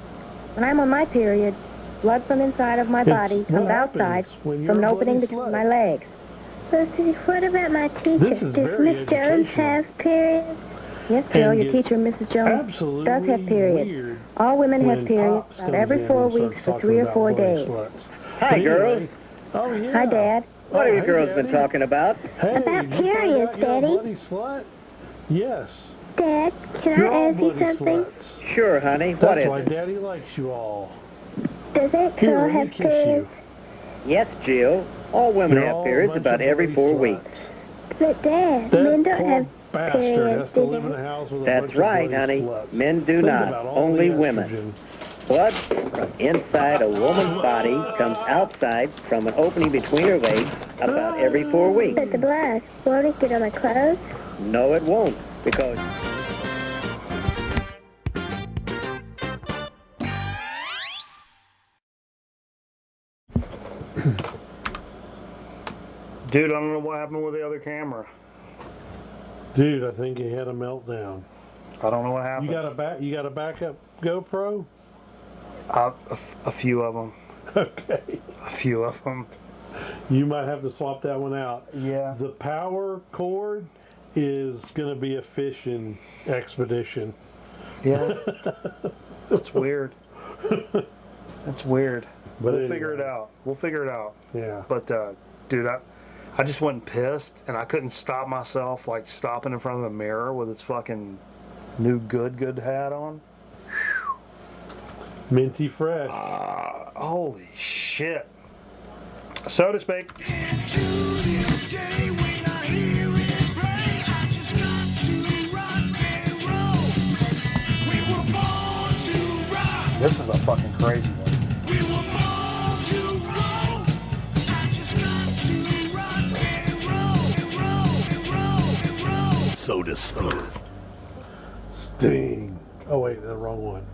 When I'm on my period, blood from inside of my body what comes happens outside when you're from an a opening bloody between slut. my legs. Susie, what about my teacher? This is Does very Miss Jones educational. have periods? Yes, Jill, And your it's teacher, Mrs. Jones, absolutely does have periods. weird All women have when periods Pops about comes every in 4 and weeks starts for talking 3 or about 4 bloody days. sluts. Hi, But girls. anyway, oh, yeah. Hi, Dad. What have you hey, girls Daddy. been talking about? Hey, About did you find periods, out you're a Daddy. bloody slut? Yes. Dad, can You're I all ask you bloody something? sluts. Sure, honey. What That's is why it? Daddy likes you all. Does that girl have periods? Yes, Jill. All women You're have all a periods bunch about of every bloody 4 sluts. weeks. But Dad, That men don't poor have bastard periods, has to do live in they? a house with a That's bunch right, of bloody honey. sluts. Men do Think not. about all Only the women. estrogen. Blood from inside a woman's body comes outside from an opening between her legs about every 4 weeks. But the blood, won't it get on my clothes? No, it won't, because Dude, I don't know what happened with the other camera. Dude, I think he had a meltdown. I don't know what happened. You got a backup GoPro? A few of them. Okay. A few of them. You might have to swap that one out. Yeah. The power cord is going to be a fishing expedition. Yeah. That's weird. That's weird. But We'll figure it out. We'll figure it out. Yeah. But, dude, I just wasn't pissed, and I couldn't stop myself, like, stopping in front of the mirror with its fucking new good hat on. Minty fresh. Holy shit. Soda Speak. This is a fucking crazy one. Soda Speak. Sting. Oh wait, the wrong one.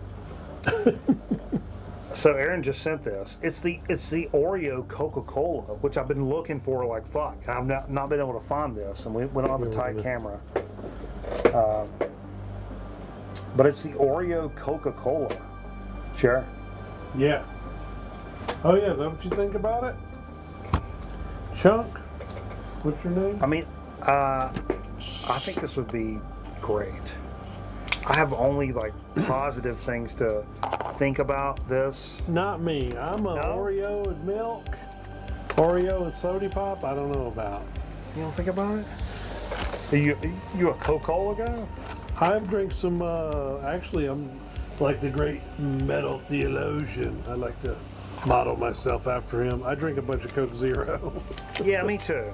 So Aaron just sent this. It's the Oreo Coca-Cola, which I've been looking for like fuck. I've not been able to find this, and we don't have a tight camera. But it's the Oreo Coca-Cola. Sure. Yeah. Oh yeah, is that what you think about it? Chunk? What's your name? I mean, I think this would be great. I have only like positive things to think about this. Not me. I'm a Oreo and milk. Oreo and soda pop, I don't know about. You don't think about it? Are you a Coca-Cola guy? I've drank some, actually I'm like the great metal theologian. I like to model myself after him. I drink a bunch of Coke Zero. Yeah, me too.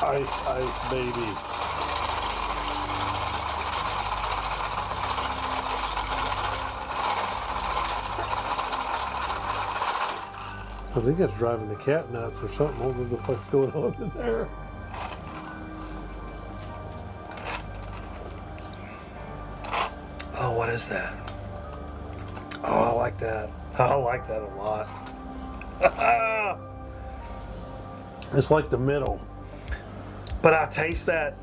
Ice, baby. I think that's driving the cat nuts or something. I don't know what the fuck's going on in there. Oh, what is that? Oh, I like that. I like that a lot. It's like the middle. But I taste that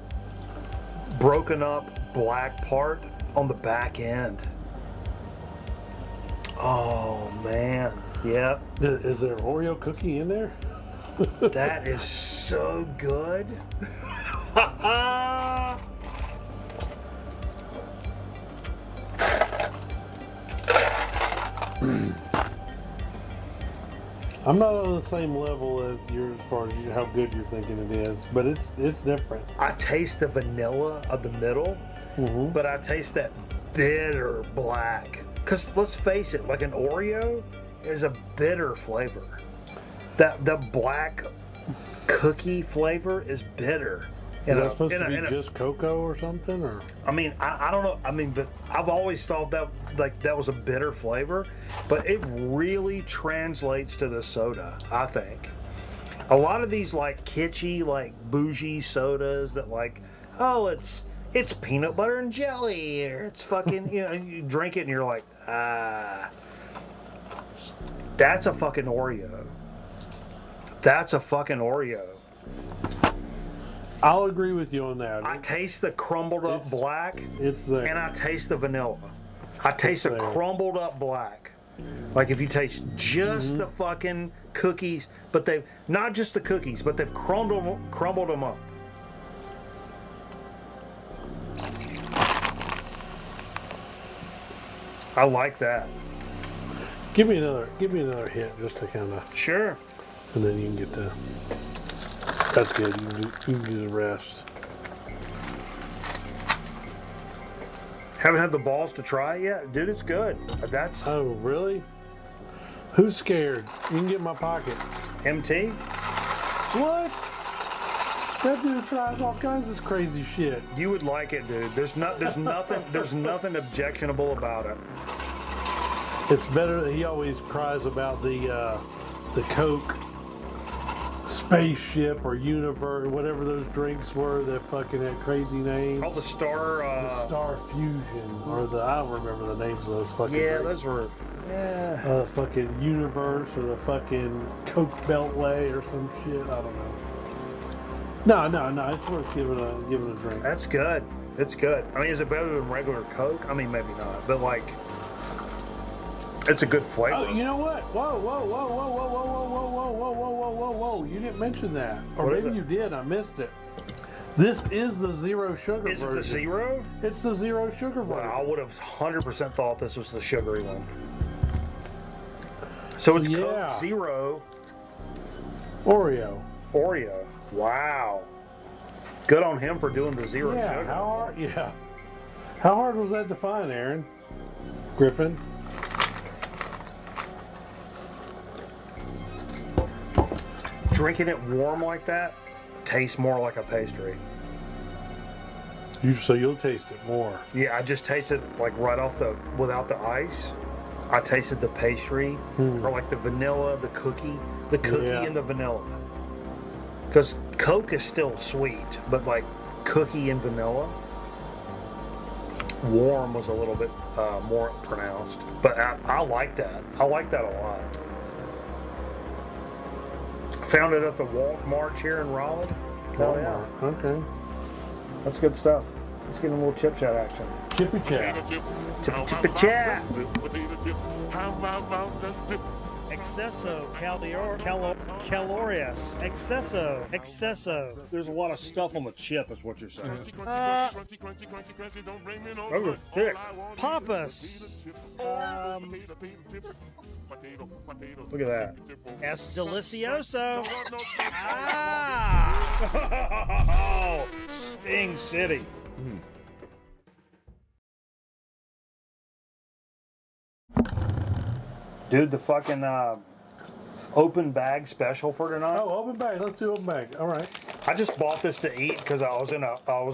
broken up black part on the back end. Oh, man. Yep. Is there an Oreo cookie in there? That is so good. I'm not on the same level as far as how good you're thinking it is, but it's different. I taste the vanilla of the middle, but I taste that bitter black. Because let's face it, like an Oreo is a bitter flavor. The black cookie flavor is bitter. Is that supposed to be just cocoa or something? Or I mean, I don't know. I mean, but I've always thought that that was a bitter flavor, but it really translates to the soda, I think. A lot of these like kitschy, like bougie sodas that like, oh, it's peanut butter and jelly, or it's fucking, you drink it and you're like, that's a fucking Oreo. That's a fucking Oreo. I'll agree with you on that. I taste the crumbled up black. It's there. And I taste the vanilla. I taste the crumbled up black. Like if you taste just the fucking cookies, but they've not just the cookies, but they've crumbled them up. I like that. Give me another hit just to kind of sure, and then you can get the. That's good. You can do the rest. Haven't had the balls to try it yet, dude. It's good. That's. Oh, really? Who's scared? You can get in my pocket. MT? What? That dude tries all kinds of crazy shit. You would like it, dude. There's nothing objectionable about it. It's better that he always cries about the Coke spaceship or universe, whatever those drinks were that fucking had crazy names. Oh, the Star Fusion, or I don't remember the names of those fucking yeah, drinks. those were, yeah. Fucking Universe or the fucking Coke Beltway or some shit. I don't know. No, it's worth giving a drink. That's good. It's good. I mean, is it better than regular Coke? I mean, maybe not, but like, it's a good flavor. Oh, you know what? Whoa. You didn't mention that. Or What is maybe it? you did. I missed it. This is the zero sugar Is it version. the zero? It's the zero sugar version. Well, I would have 100% thought this was the sugary one. So it's Coke Zero. Oreo. Wow. Good on him for doing the zero sugar. How hard was that to find, Aaron? Griffin? Drinking it warm like that tastes more like a pastry. So you'll taste it more. Yeah, I just tasted like right off without the ice. I tasted the pastry or like the vanilla, the cookie and the vanilla. Because Coke is still sweet, but like cookie and vanilla, warm was a little bit more pronounced. But I like that. I like that a lot. Found it at the Walk March here in Raleigh. Oh yeah. Okay. That's good stuff. Let's get a little chip chat action. Chippy chat. Chippy chat. Excesso, calorious. Excesso. There's a lot of stuff on the chip, is what you're saying. Those are thick. Papas. Look at that. Es delicioso. Sting City. Dude, the fucking open bag special for tonight. Oh, open bag. Let's do open bag. All right. I just bought this to eat because I was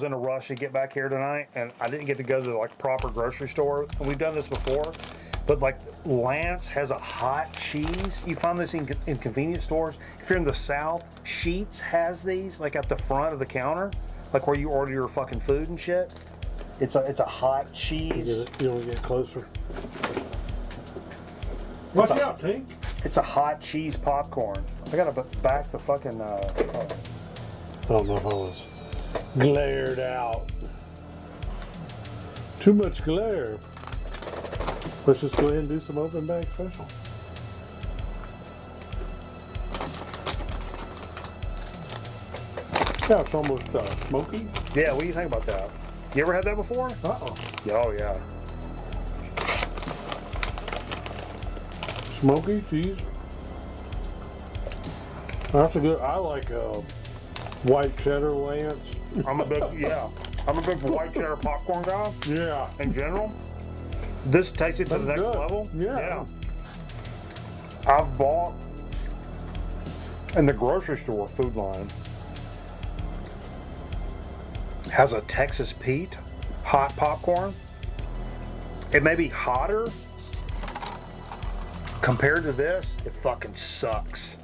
in a rush to get back here tonight, and I didn't get to go to the like proper grocery store. And we've done this before, but like Lance has a hot cheese. You find this in convenience stores. If you're in the South, Sheetz has these like at the front of the counter, like where you order your fucking food and shit. It's a hot cheese. You want to get closer? Watch out, Tink. It's a hot cheese popcorn. I gotta back the fucking. Oh, my phone was glared out. Too much glare. Let's just go ahead and do some open bag special. Yeah, it's almost smoky. Yeah, what do you think about that? You ever had that before? Uh-oh. Oh, yeah. Smoky cheese. That's a good. I like white cheddar, Lance. I'm a big white cheddar popcorn guy. Yeah. In general, this takes it to the next level. Yeah. I've bought in the grocery store food line has a Texas Pete hot popcorn. It may be hotter. Compared to this, it fucking sucks.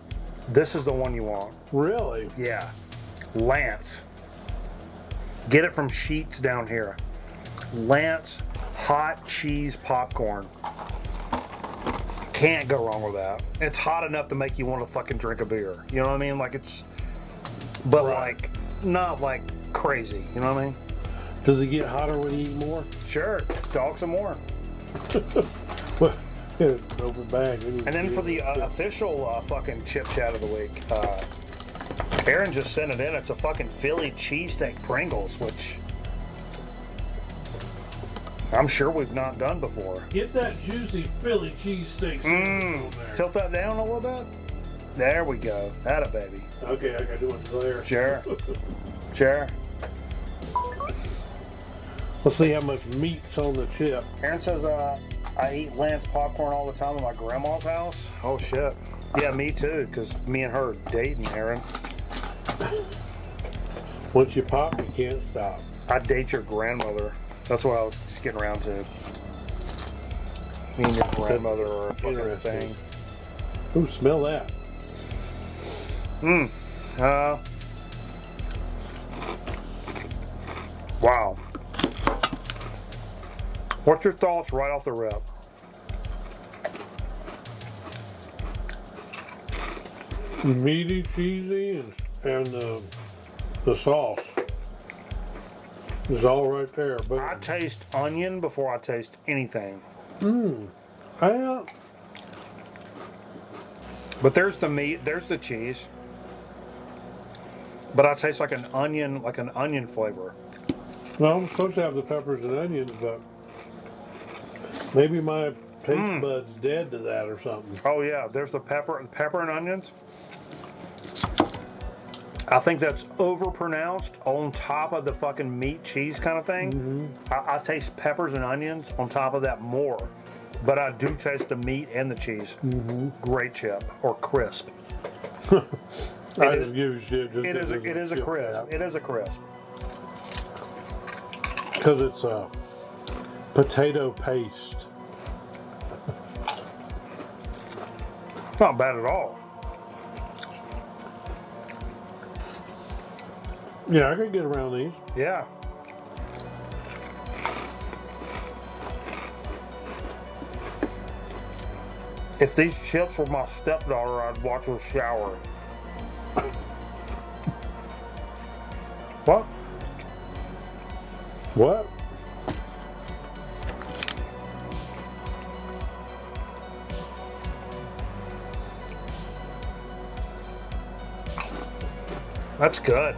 This is the one you want. Really? Yeah. Lance. Get it from Sheetz down here. Lance hot cheese popcorn. Can't go wrong with that. It's hot enough to make you want to fucking drink a beer. You know what I mean? Like it's, but like, not like crazy. You know what I mean? Does it get hotter when you eat more? Sure. Dog some more. What? Open bag. And then for the official fucking chip chat of the week, Aaron just sent it in. It's a fucking Philly cheesesteak Pringles, which I'm sure we've not done before. Get that juicy Philly cheesesteak. Tilt that down a little bit. There we go. That a baby. Okay, I got to do it there. Sure. Sure. Let's see how much meat's on the chip. Aaron says, I eat Lance popcorn all the time at my grandma's house. Oh, shit. Yeah, me too, because me and her are dating, Aaron. Once you pop, you can't stop. I date your grandmother. That's what I was just getting around to. Me and your grandmother are a fucking thing. Ooh, smell that. Wow. What's your thoughts right off the rip? Meaty, cheesy, and the sauce is all right there. But I taste onion before I taste anything. But there's the meat, there's the cheese. But I taste like an onion flavor. Well, I'm supposed to have the peppers and onions, but maybe my taste bud's dead to that or something. Oh yeah, there's the pepper and onions. I think that's overpronounced on top of the fucking meat cheese kind of thing. I taste peppers and onions on top of that more. But I do taste the meat and the cheese. Great chip or crisp. I just give you shit. It is a crisp. It is a crisp. Because it's a potato paste. Not bad at all. Yeah, I could get around these. Yeah. If these chips were my stepdaughter, I'd watch her shower. What? What? That's good.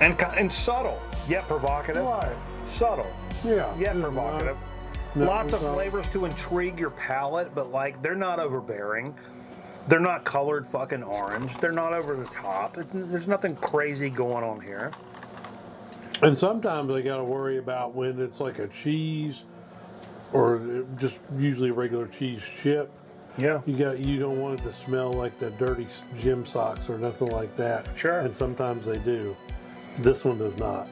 And subtle, yet provocative. Right. Subtle, Yeah. yet provocative. Lots of flavors to intrigue your palate, but like they're not overbearing. They're not colored fucking orange. They're not over the top. There's nothing crazy going on here. And sometimes they got to worry about when it's like a cheese or just usually a regular cheese chip. Yeah. You don't want it to smell like the dirty gym socks or nothing like that. Sure. And sometimes they do. This one does not.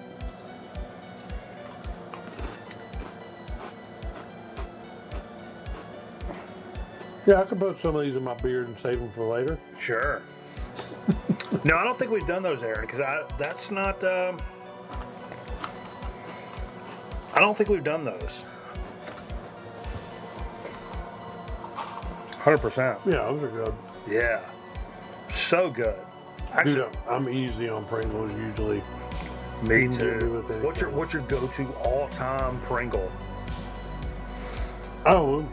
Yeah, I could put some of these in my beard and save them for later. Sure. No, I don't think we've done those, Aaron, because that's not. I don't think we've done those. 100%. Yeah, those are good. Yeah. So good. Actually, Dude, I'm easy on Pringles usually. me You can get me too. with What's your go-to all-time Pringle? Oh,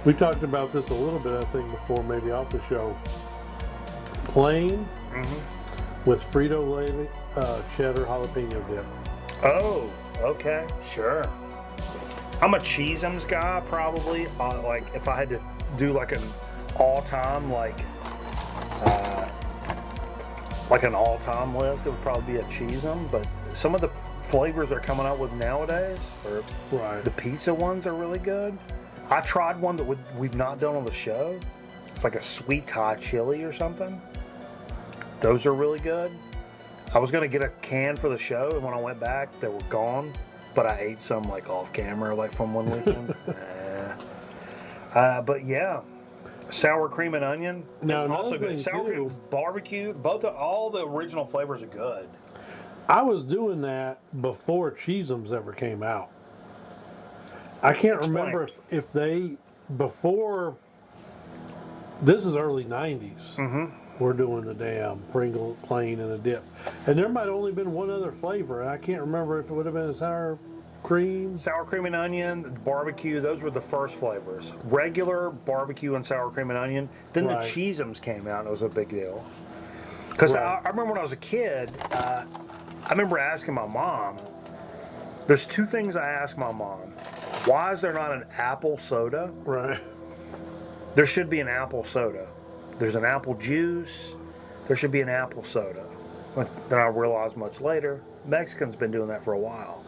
we talked about this a little bit, I think, before, maybe off the show. Plain with Frito-Lay cheddar jalapeno dip. Oh, okay, sure. I'm a Cheez-Ums guy, probably. Like, if I had to do like an all-time, like an all-time list, it would probably be a Cheez-Em. But some of the flavors they're coming out with nowadays, or Right. the pizza ones, are really good. I tried one that we've not done on the show. It's like a sweet Thai chili or something. Those are really good. I was gonna get a can for the show, and when I went back, they were gone. But I ate some like off camera, like from one weekend. But yeah, sour cream and onion. Now, another also good. thing, Sour cream, too- barbecue. All the original flavors are good. I was doing that before Cheez-Ums ever came out. I can't remember if they, before, this is early 90s. We're doing the damn Pringle plain and a dip. And there might have only been one other flavor. And I can't remember if it would have been a sour cream. Sour cream and onion, barbecue, those were the first flavors. Regular barbecue and sour cream and onion. Then Right. the Cheez-Ums came out, and it was a big deal. Because Right. I remember when I was a kid, I remember asking my mom, there's two things I asked my mom. Why is there not an apple soda? Right. There should be an apple soda. There's an apple juice. There should be an apple soda. But then I realized much later, Mexicans been doing that for a while.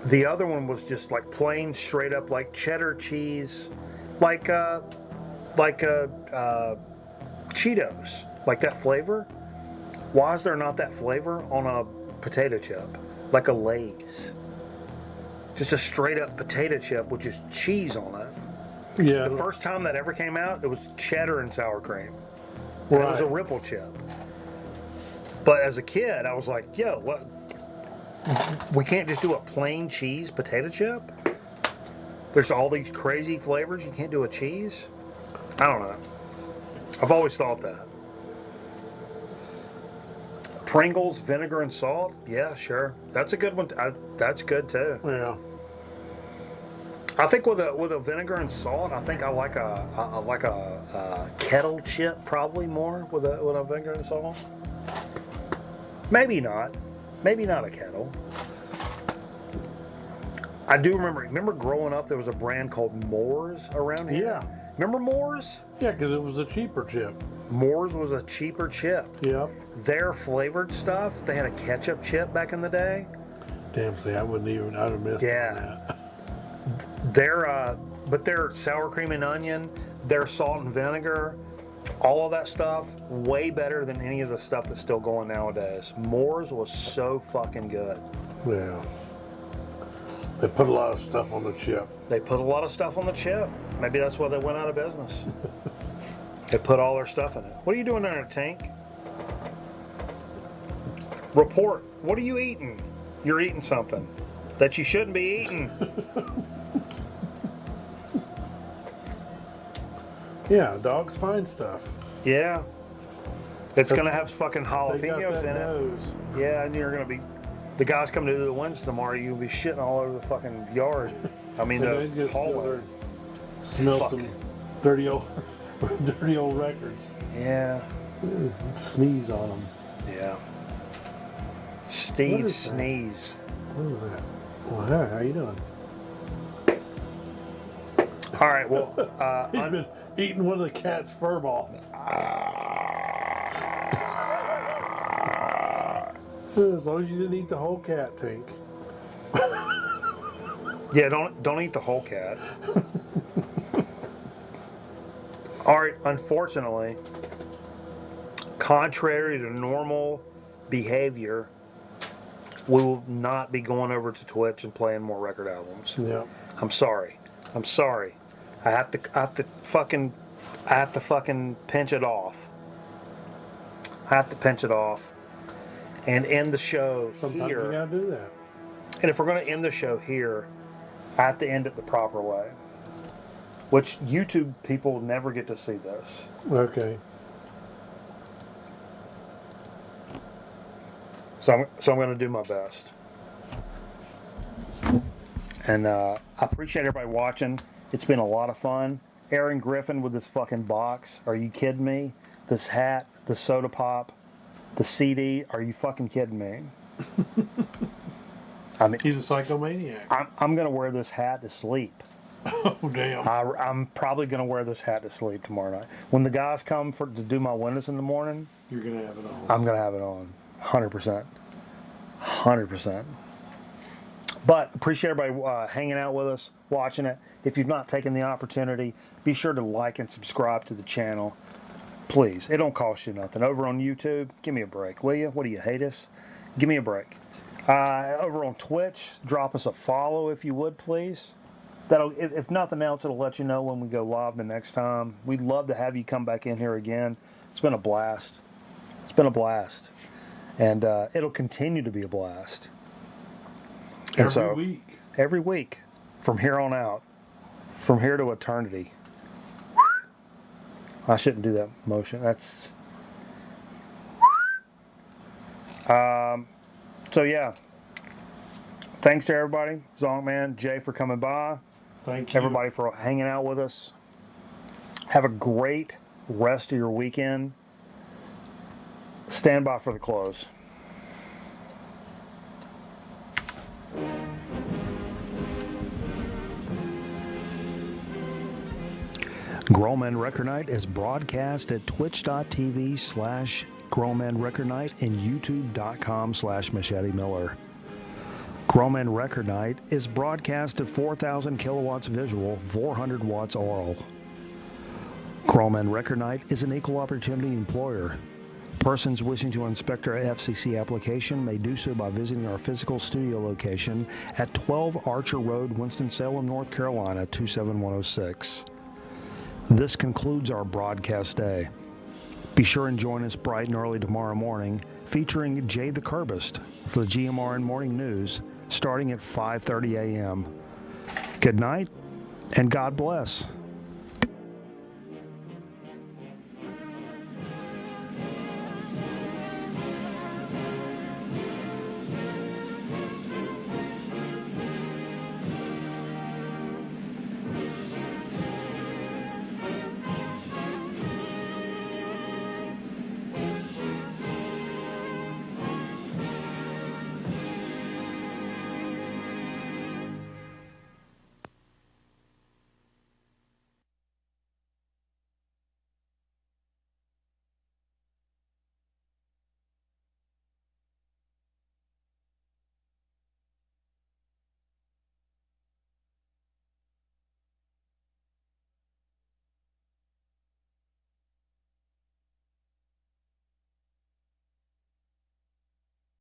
The other one was just like plain, straight up, like cheddar cheese, like Cheetos, like that flavor. Why is there not that flavor on a potato chip, like a Lay's? Just a straight up potato chip with just cheese on it. Yeah. The first time that ever came out, it was cheddar and sour cream. And it was a Ripple chip. But as a kid, I was like, yo, what? We can't just do a plain cheese potato chip? There's all these crazy flavors. You can't do a cheese? I don't know. I've always thought that. Pringles, vinegar and salt? Yeah, sure. That's a good one. That's good too. Yeah. I think with a vinegar and salt, I think I like a kettle chip probably more with a vinegar and salt. Maybe not. Maybe not a kettle. I do remember growing up there was a brand called Moore's around here. Yeah. Remember Moore's? Yeah, because it was a cheaper chip. Moore's was a cheaper chip. Yep. Their flavored stuff, they had a ketchup chip back in the day. Damn, see, I'd have missed that. But their sour cream and onion, their salt and vinegar, all of that stuff, way better than any of the stuff that's still going nowadays. Moore's was so fucking good. Yeah. They put a lot of stuff on the chip. They put a lot of stuff on the chip. Maybe that's why they went out of business. They put all their stuff in it. What are you doing there, Tank? Report. What are you eating? You're eating something that you shouldn't be eating. Yeah, dogs find stuff. Yeah. It's going to have fucking jalapenos in nose. it. Yeah, and you're going to be... The guys come to do the winds tomorrow, you'll be shitting all over the fucking yard. I mean, the hallway. Smell some dirty old records. Yeah. Sneeze on them. Yeah. Steve Sneeze. What is that? Well, hey, how you doing? All right, well... He's been eating one of the cat's fur balls. As long as you didn't eat the whole cat, Tink. Yeah, don't eat the whole cat. All right, unfortunately, contrary to normal behavior, we will not be going over to Twitch and playing more record albums. Yeah. I'm sorry. I have to fucking pinch it off. I have to pinch it off and end the show Sometimes here. you gotta do that. And if we're going to end the show here, I have to end it the proper way. Which YouTube people never get to see this. Okay. So I'm going to do my best. And I appreciate everybody watching. It's been a lot of fun. Aaron Griffin with this fucking box. Are you kidding me? This hat, the soda pop, the CD. Are you fucking kidding me? I mean, he's a psychomaniac. I'm going to wear this hat to sleep. Oh, damn. I'm probably going to wear this hat to sleep tomorrow night. When the guys come to do my windows in the morning, you're going to have it on. I'm going to have it on. 100%. 100%. But appreciate everybody hanging out with us, watching it. If you've not taken the opportunity, be sure to like and subscribe to the channel. Please. It don't cost you nothing. Over on YouTube, give me a break, will you? What do you, hate us? Give me a break. Over on Twitch, drop us a follow if you would, please. That'll, if nothing else, it'll let you know when we go live the next time. We'd love to have you come back in here again. It's been a blast. It's been a blast. And it'll continue to be a blast. And every week, from here on out, from here to eternity. I shouldn't do that motion. That's... So yeah. Thanks to everybody. Zonkman, Jay for coming by. Thank you. Everybody for hanging out with us. Have a great rest of your weekend. Stand by for the close. Growing Grown Record Night is broadcast at twitch.tv/Grown Record Night and youtube.com/Machete Miller. Grown Record Night is broadcast at 4,000 kilowatts visual, 400 watts oral. Grown Record Night is an equal opportunity employer. Persons wishing to inspect our FCC application may do so by visiting our physical studio location at 12 Archer Road, Winston-Salem, North Carolina, 27106. This concludes our broadcast day. Be sure and join us bright and early tomorrow morning, featuring Jay the Curbist for the GMRN Morning News, starting at 5:30 a.m. Good night, and God bless.